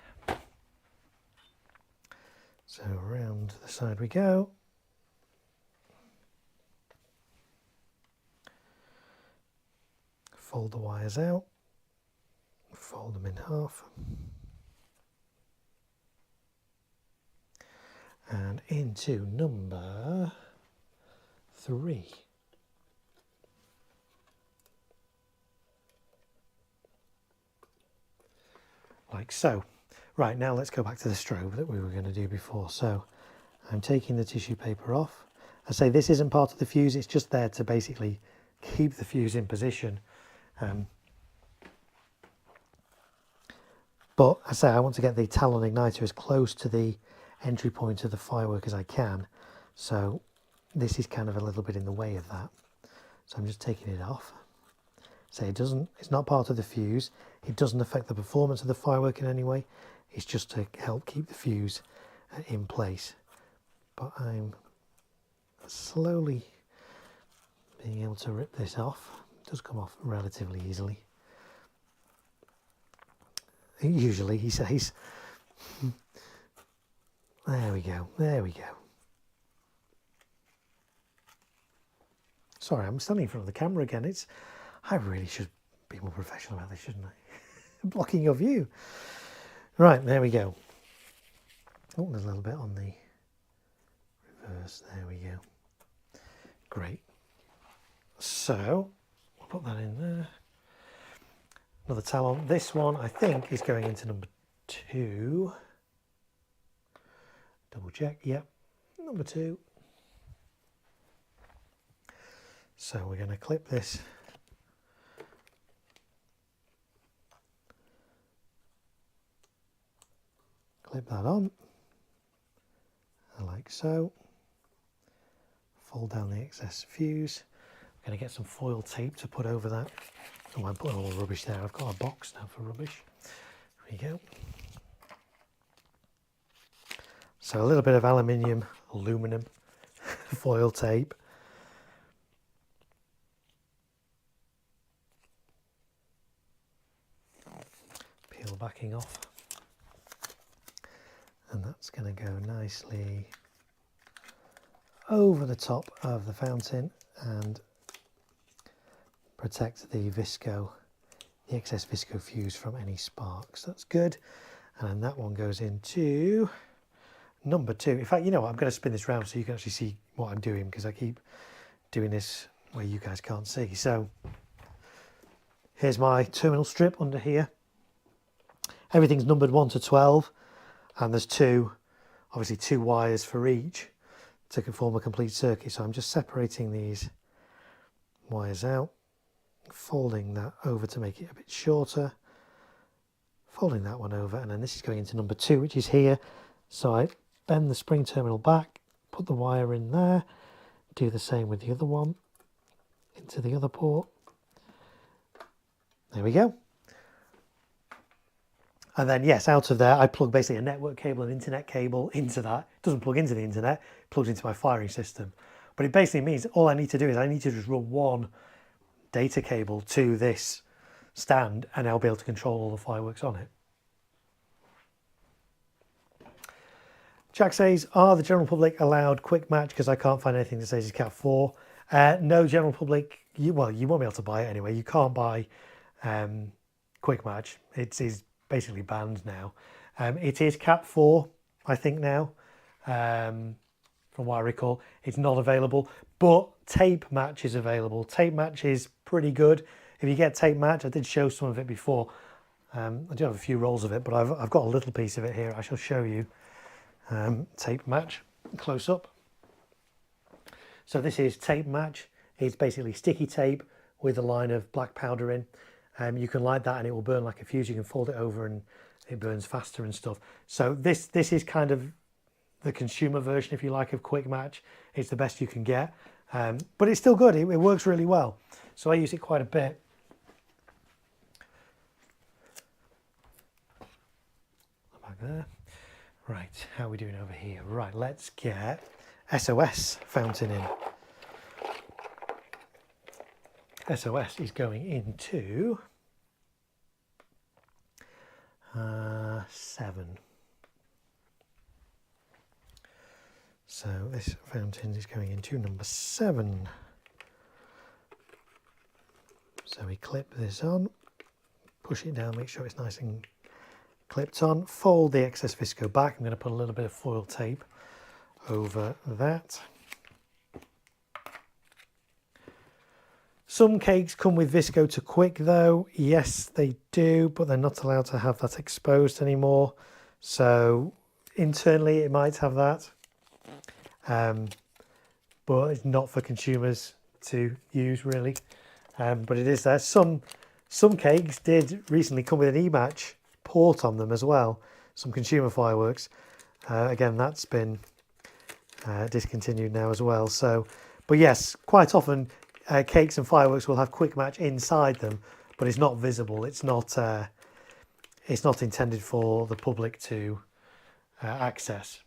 So around the side we go. Fold the wires out. Fold them in half. And into number 3. Like so. Right, now let's go back to the strobe that we were going to do before. So I'm taking the tissue paper off. I say this isn't part of the fuse, it's just there to basically keep the fuse in position. But I say I want to get the talon igniter as close to the entry point of the firework as I can. So this is kind of a little bit in the way of that. So I'm just taking it off. So it's not part of the fuse. It doesn't affect the performance of the firework in any way. It's just to help keep the fuse in place. But I'm slowly being able to rip this off. It does come off relatively easily. Usually, he says. There we go, there we go. Sorry, I'm standing in front of the camera again. I really should be more professional about this, shouldn't I? Blocking your view. Right, there we go. Oh, there's a little bit on the reverse. There we go. Great. So, we'll put that in there. Another talon. This one, I think, is going into number 2. Double check. Yep, number 2. So we're going to clip this. Clip that on, like so. Fold down the excess fuse. I'm going to get some foil tape to put over that. Oh, I'm putting all the rubbish there. I've got a box now for rubbish. There we go. So a little bit of aluminum foil tape. Peel the backing off. And that's going to go nicely over the top of the fountain and protect the excess visco fuse from any sparks. That's good. And then that one goes into number 2. In fact, you know what? I'm going to spin this round so you can actually see what I'm doing because I keep doing this where you guys can't see. So here's my terminal strip under here. Everything's numbered 1 to 12, and there's obviously two wires for each to form a complete circuit. So I'm just separating these wires out, folding that over to make it a bit shorter, folding that one over, and then this is going into number 2, which is here. So I bend the spring terminal back, put the wire in there, do the same with the other one, into the other port. There we go. And then, yes, out of there, I plug basically a network cable, an internet cable into that. It doesn't plug into the internet, it plugs into my firing system. But it basically means all I need to do is I need to just run one data cable to this stand, and I'll be able to control all the fireworks on it. Jack says, are the general public allowed quick match? Because I can't find anything that says it's Cat 4. No, general public, you won't be able to buy it anyway. You can't buy quick match. It is basically banned now. It is Cat 4, I think now, from what I recall. It's not available, but tape match is available. Tape match is pretty good. If you get tape match, I did show some of it before. I do have a few rolls of it, but I've got a little piece of it here. I shall show you tape match close up. So this is tape match. It's basically sticky tape with a line of black powder in. You can light that and it will burn like a fuse. You can fold it over and it burns faster and stuff. So this is kind of the consumer version, if you like, of quick match. It's the best you can get, but it's still good. It works really well. So I use it quite a bit. Back there. Right, how are we doing over here? Right, let's get SOS fountain in. SOS is going into 7. So this fountain is going into number 7. So we clip this on, push it down, make sure it's nice and clipped on, fold the excess visco back. I'm going to put a little bit of foil tape over that. Some cakes come with visco to quick though. Yes, they do, but they're not allowed to have that exposed anymore. So internally it might have that, but it's not for consumers to use really. But it is there. Some cakes did recently come with an e-match port on them as well. Some consumer fireworks. Again, that's been discontinued now as well. So, but yes, quite often cakes and fireworks will have quick match inside them, but it's not visible. It's not intended for the public to access.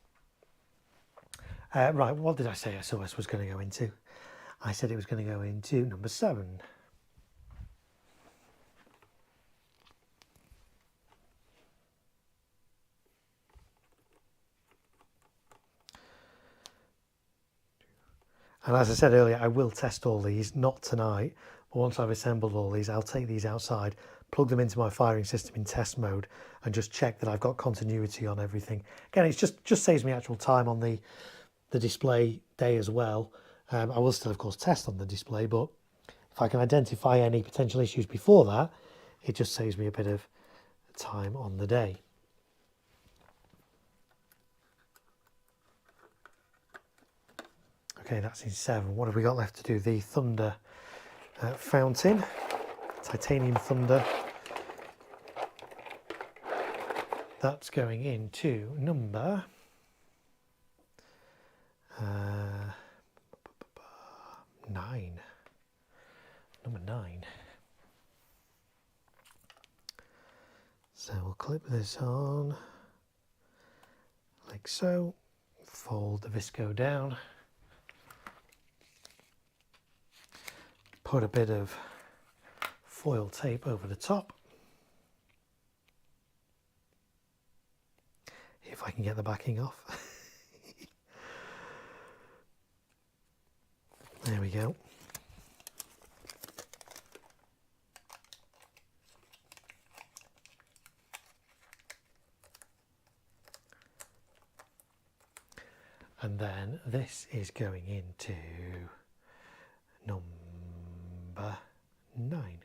Right, what did I say SOS was going to go into? I said it was going to go into number 7. And as I said earlier, I will test all these, not tonight, but once I've assembled all these, I'll take these outside, plug them into my firing system in test mode, and just check that I've got continuity on everything. Again, it just saves me actual time on the display day as well. I will still, of course, test on the display, but if I can identify any potential issues before that, it just saves me a bit of time on the day. Okay, that's in 7. What have we got left to do? The thunder fountain, titanium thunder. That's going into number 9. Number 9. So we'll clip this on like so. Fold the visco down. Put a bit of foil tape over the top. If I can get the backing off. There we go. And then this is going into 9.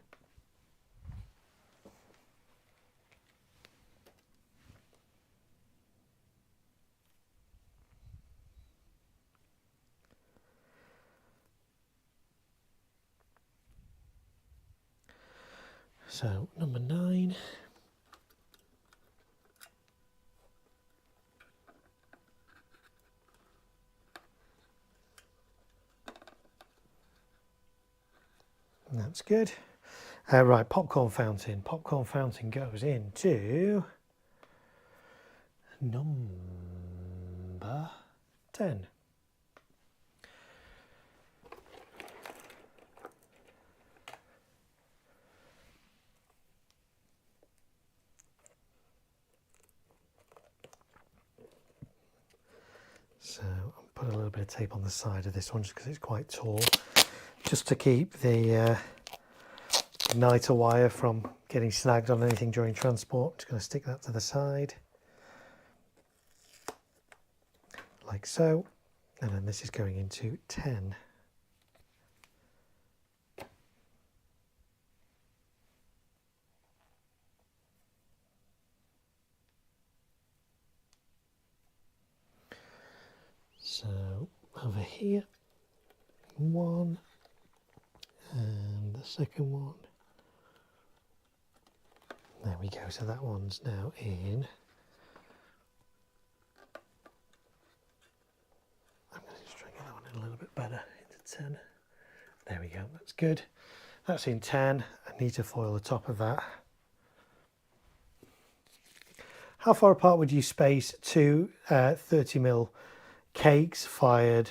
So number 9. That's good. Right, popcorn fountain. Popcorn fountain goes into number 10. So I'll put a little bit of tape on the side of this one just because it's quite tall, just to keep the igniter wire from getting snagged on anything during transport. Just going to stick that to the side, like so, and then this is going into 10. So over here, 1, and the second one. There we go, so that one's now in. I'm going to just try and get that one in a little bit better, into 10. There we go, that's good. That's in 10. I need to foil the top of that. How far apart would you space two 30mm cakes fired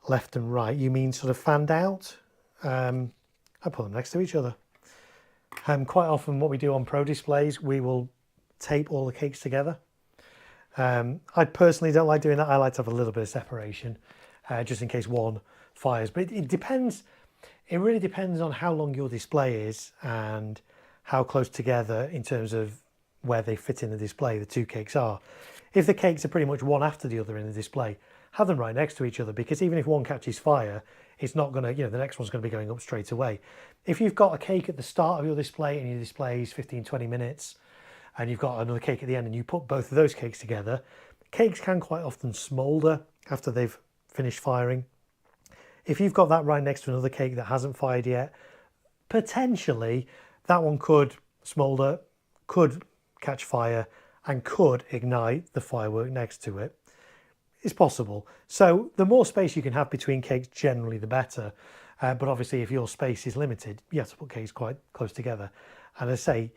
left and right? You mean sort of fanned out? I put them next to each other. Quite often what we do on pro displays, we will tape all the cakes together. I personally don't like doing that. I like to have a little bit of separation, just in case one fires. But it depends. It really depends on how long your display is and how close together in terms of where they fit in the display the two cakes are. If the cakes are pretty much one after the other in the display, have them right next to each other, because even if one catches fire, it's not going to, the next one's going to be going up straight away. If you've got a cake at the start of your display and your display is 15-20 minutes, and you've got another cake at the end and you put both of those cakes together, cakes can quite often smoulder after they've finished firing. If you've got that right next to another cake that hasn't fired yet, potentially that one could smoulder, could catch fire, and could ignite the firework next to it. It's possible. So the more space you can have between cakes, generally the better. But obviously if your space is limited, you have to put cakes quite close together. And as I say,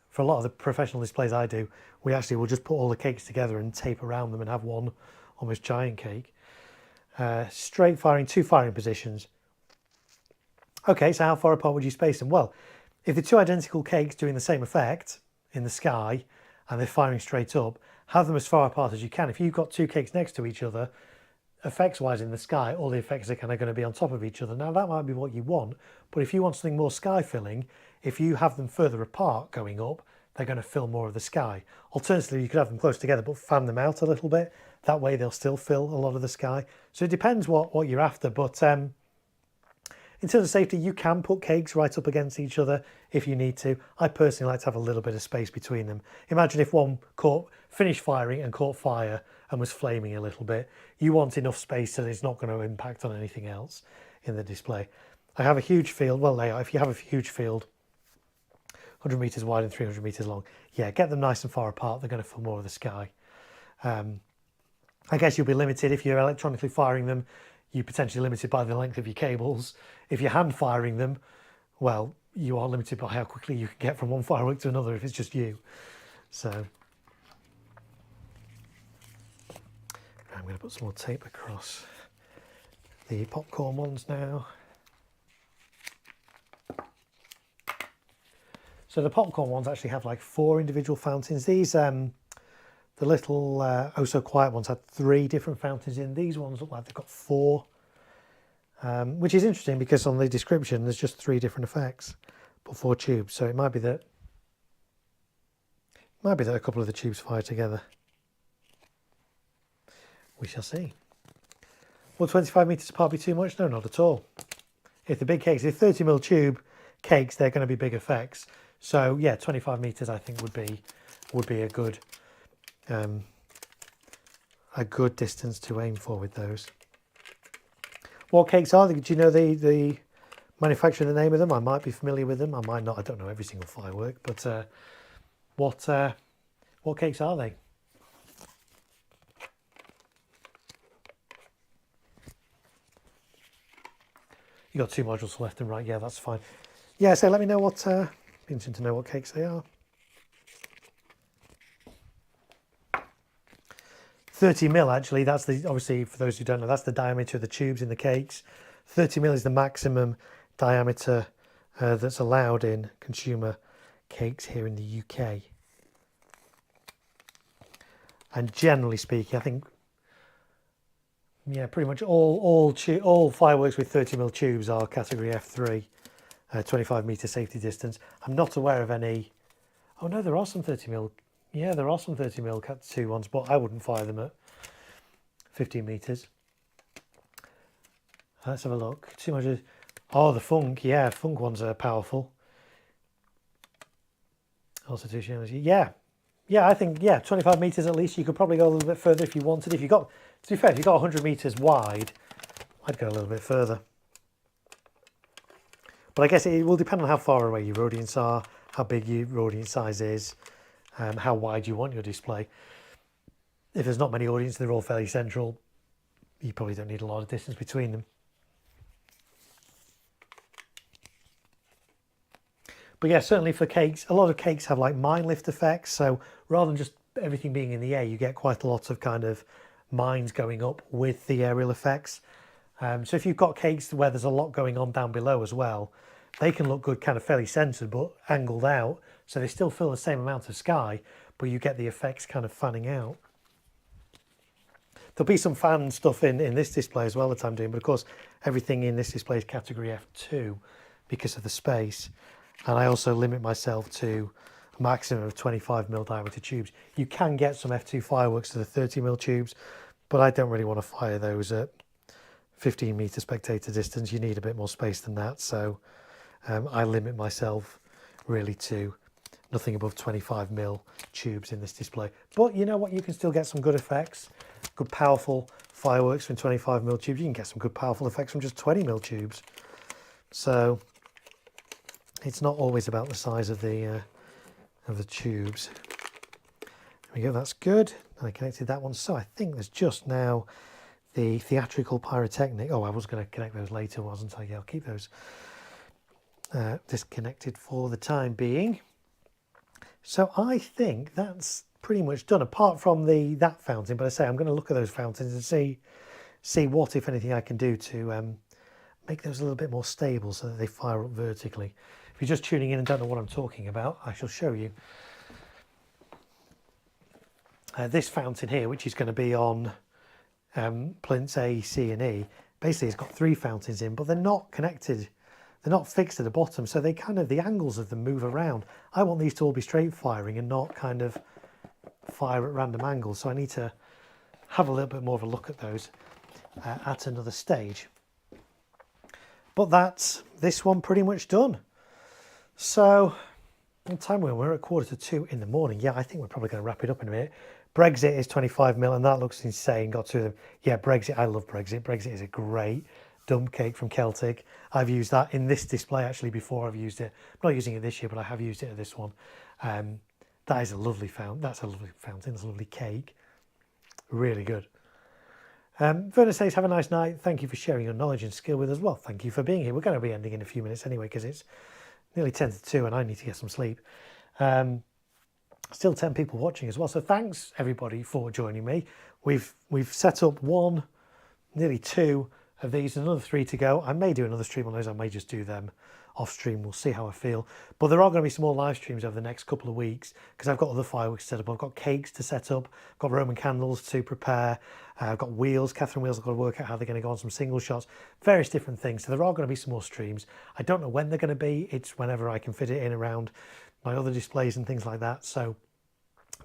for a lot of the professional displays I do, we actually will just put all the cakes together and tape around them and have one almost giant cake. Straight firing, 2 firing positions. Okay, so how far apart would you space them? Well, if they're 2 identical cakes doing the same effect in the sky and they're firing straight up, have them as far apart as you can. If you've got 2 cakes next to each other, effects-wise in the sky, all the effects are kind of going to be on top of each other. Now, that might be what you want, but if you want something more sky-filling, if you have them further apart going up, they're going to fill more of the sky. Alternatively, you could have them close together, but fan them out a little bit. That way, they'll still fill a lot of the sky. So it depends what you're after, but in terms of safety, you can put cakes right up against each other if you need to. I personally like to have a little bit of space between them. Imagine if one finished firing and caught fire and was flaming a little bit. You want enough space so that it's not going to impact on anything else in the display. I have a huge field, well, if you have a huge field, 100 meters wide and 300 meters long, yeah, get them nice and far apart. They're going to fill more of the sky. I guess you'll be limited if you're electronically firing them. You're potentially limited by the length of your cables. If you're hand firing them, well, you are limited by how quickly you can get from one firework to another if it's just you. So I'm going to put some more tape across the popcorn ones now. So the popcorn ones actually have like 4 individual fountains. These, the little Oh So Quiet ones had 3 different fountains in. These ones look like they've got 4, which is interesting because on the description there's just 3 different effects, but 4 tubes. So it might be that a couple of the tubes fire together. We shall see. Will 25 meters apart be too much? No, not at all. if the big cakes, if 30mm tube cakes, they're going to be big effects. So yeah, 25 meters I think would be a good distance to aim for with those. What cakes are they? Do you know the manufacturer, the name of them? I might be familiar with them. I might not. I don't know every single Firework, but what cakes are they? You got 2 modules left and right. Yeah, that's fine. Yeah, so let me know what. Be interesting to know what cakes they are. 30mm actually. That's the, obviously for those who don't know, that's the diameter of the tubes in the cakes. 30mm is the maximum diameter that's allowed in consumer cakes here in the UK. And generally speaking, I think, yeah, pretty much all Fireworks with 30mm tubes are category F3, 25 meter safety distance. I'm not aware of any. Oh no, there are some 30mm. Yeah, there are some 30mm Cat 2 ones, but I wouldn't fire them at 15 meters. Let's have a look. Too much. Oh, the Funk. Yeah, Funk ones are powerful. Also, too energy. Yeah, yeah. I think 25 meters at least. You could probably go a little bit further if you wanted. If you got, to be fair, if you got 100 meters wide, I'd go a little bit further. But I guess it will depend on how far away your audience are, how big your audience size is, how wide you want your display. If there's not many audience, they're all fairly central, you probably don't need a lot of distance between them. But yeah, certainly for cakes, a lot of cakes have like mine lift effects. So rather than just everything being in the air, you get quite a lot of kind of mines going up with the aerial effects. So if you've got cakes where there's a lot going on down below as well, they can look good kind of fairly centered but angled out. So they still fill the same amount of sky, but you get the effects kind of fanning out. There'll be some fan stuff in this display as well that I'm doing, but of course everything in this display is category F2 because of the space. And I also limit myself to a maximum of 25mm diameter tubes. You can get some F2 Fireworks to the 30mm tubes, but I don't really want to fire those at 15-meter spectator distance. You need a bit more space than that, so I limit myself really to nothing above 25mm tubes in this display. But you know what, you can still get some good effects, good powerful Fireworks from 25mm tubes. You can get some good powerful effects from just 20mm tubes. So it's not always about the size of the tubes. There we go, that's good. And I connected that one. So I think there's just now the theatrical pyrotechnic. Oh, I was going to connect those later, wasn't I? Yeah, I'll keep those disconnected for the time being. So I think that's pretty much done, apart from that fountain. But I say I'm going to look at those fountains and see what, if anything, I can do to make those a little bit more stable so that they fire up vertically. If you're just tuning in and don't know what I'm talking about, I shall show you. This fountain here, which is going to be on plinths A, C and E, basically it's got 3 fountains in, but they're not connected. They're not fixed at the bottom, so they kind of, the angles of them move around. I want these to all be straight firing and not kind of fire at random angles, so I need to have a little bit more of a look at those at another stage. But that's this one pretty much done. So, on time we're at 1:45 in the morning. Yeah, I think we're probably going to wrap it up in a minute. Brexit is 25mm, and that looks insane. Got 2 of them. Yeah, Brexit. I love Brexit. Brexit is a great dump cake from Celtic. I've used that in this display actually before. I've used it. I'm not using it this year, but I have used it at this one. That is a lovely fountain. That's a lovely fountain. It's a lovely cake. Really good. Verna says, have a nice night. Thank you for sharing your knowledge and skill with us. Well, thank you for being here. We're going to be ending in a few minutes anyway, because it's nearly 10 to 2 and I need to get some sleep. Still 10 people watching as well. So thanks everybody for joining me. We've set up nearly 2 of these, another 3 to go. I may do another stream on those. I may just do them off stream. We'll see how I feel. But there are going to be some more live streams over the next couple of weeks because I've got other fireworks set up. I've got cakes to set up. I've got Roman candles to prepare. I've got wheels, Catherine wheels. I've got to work out how they're going to go on some single shots, various different things. So there are going to be some more streams. I don't know when they're going to be. It's whenever I can fit it in around my other displays and things like that. So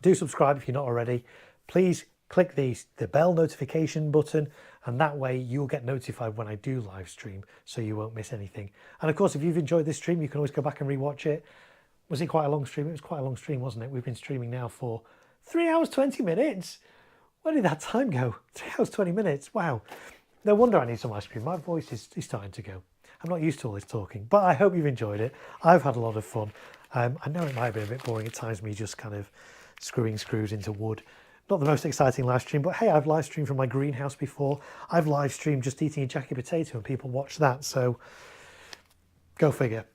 do subscribe if you're not already. Please click the bell notification button and that way you'll get notified when I do live stream, so you won't miss anything. And of course, if you've enjoyed this stream, you can always go back and rewatch it. Was it quite a long stream? It was quite a long stream, wasn't it? We've been streaming now for 3 hours 20 minutes. Where did that time go? 3 hours 20 minutes. Wow. No wonder I need some ice cream. My voice is starting to go. I'm not used to all this talking, but I hope you've enjoyed it. I've had a lot of fun. I know it might be a bit boring at times, me just kind of screwing screws into wood. Not the most exciting live stream, but hey, I've live streamed from my greenhouse before. I've live streamed just eating a jacket potato and people watch that, so go figure.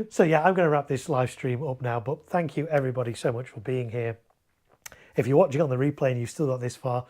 So yeah, I'm going to wrap this live stream up now, but thank you everybody so much for being here. If you're watching on the replay and you've still got this far,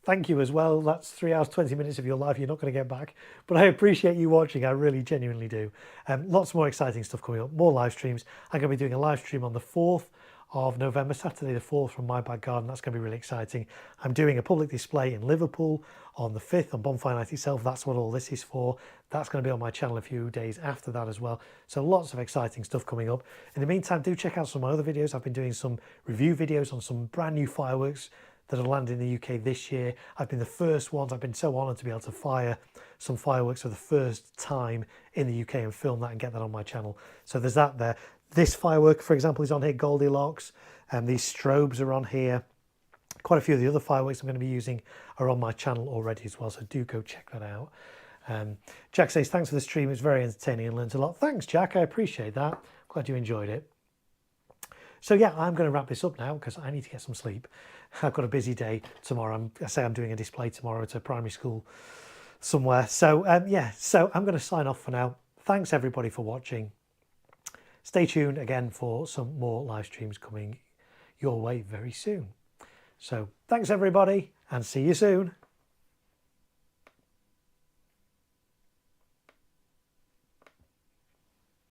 thank you as well. That's 3 hours 20 minutes of your life you're not going to get back, but I appreciate you watching. I really genuinely do. Lots more exciting stuff coming up, more live streams. I'm going to be doing a live stream on the 4th of November, Saturday the 4th, from my back garden. That's going to be really exciting. I'm doing a public display in Liverpool on the 5th on Bonfire Night itself. That's what all this is for. That's going to be on my channel a few days after that as well. So lots of exciting stuff coming up. In the meantime, do check out some of my other videos. I've been doing some review videos on some brand new fireworks that have landed in the UK this year. I've been the first ones. I've been so honoured to be able to fire some fireworks for the first time in the UK and film that and get that on my channel. So there's that there. This firework, for example, is on here, Goldilocks, and these strobes are on here. Quite a few of the other fireworks I'm going to be using are on my channel already as well, so do go check that out. Jack says, thanks for the stream, it's very entertaining and learned a lot. Thanks, Jack, I appreciate that. Glad you enjoyed it. So yeah, I'm going to wrap this up now because I need to get some sleep. I've got a busy day tomorrow. I'm doing a display tomorrow at a primary school somewhere. So yeah, so I'm going to sign off for now. Thanks everybody for watching. Stay tuned again for some more live streams coming your way very soon. So thanks everybody and see you soon.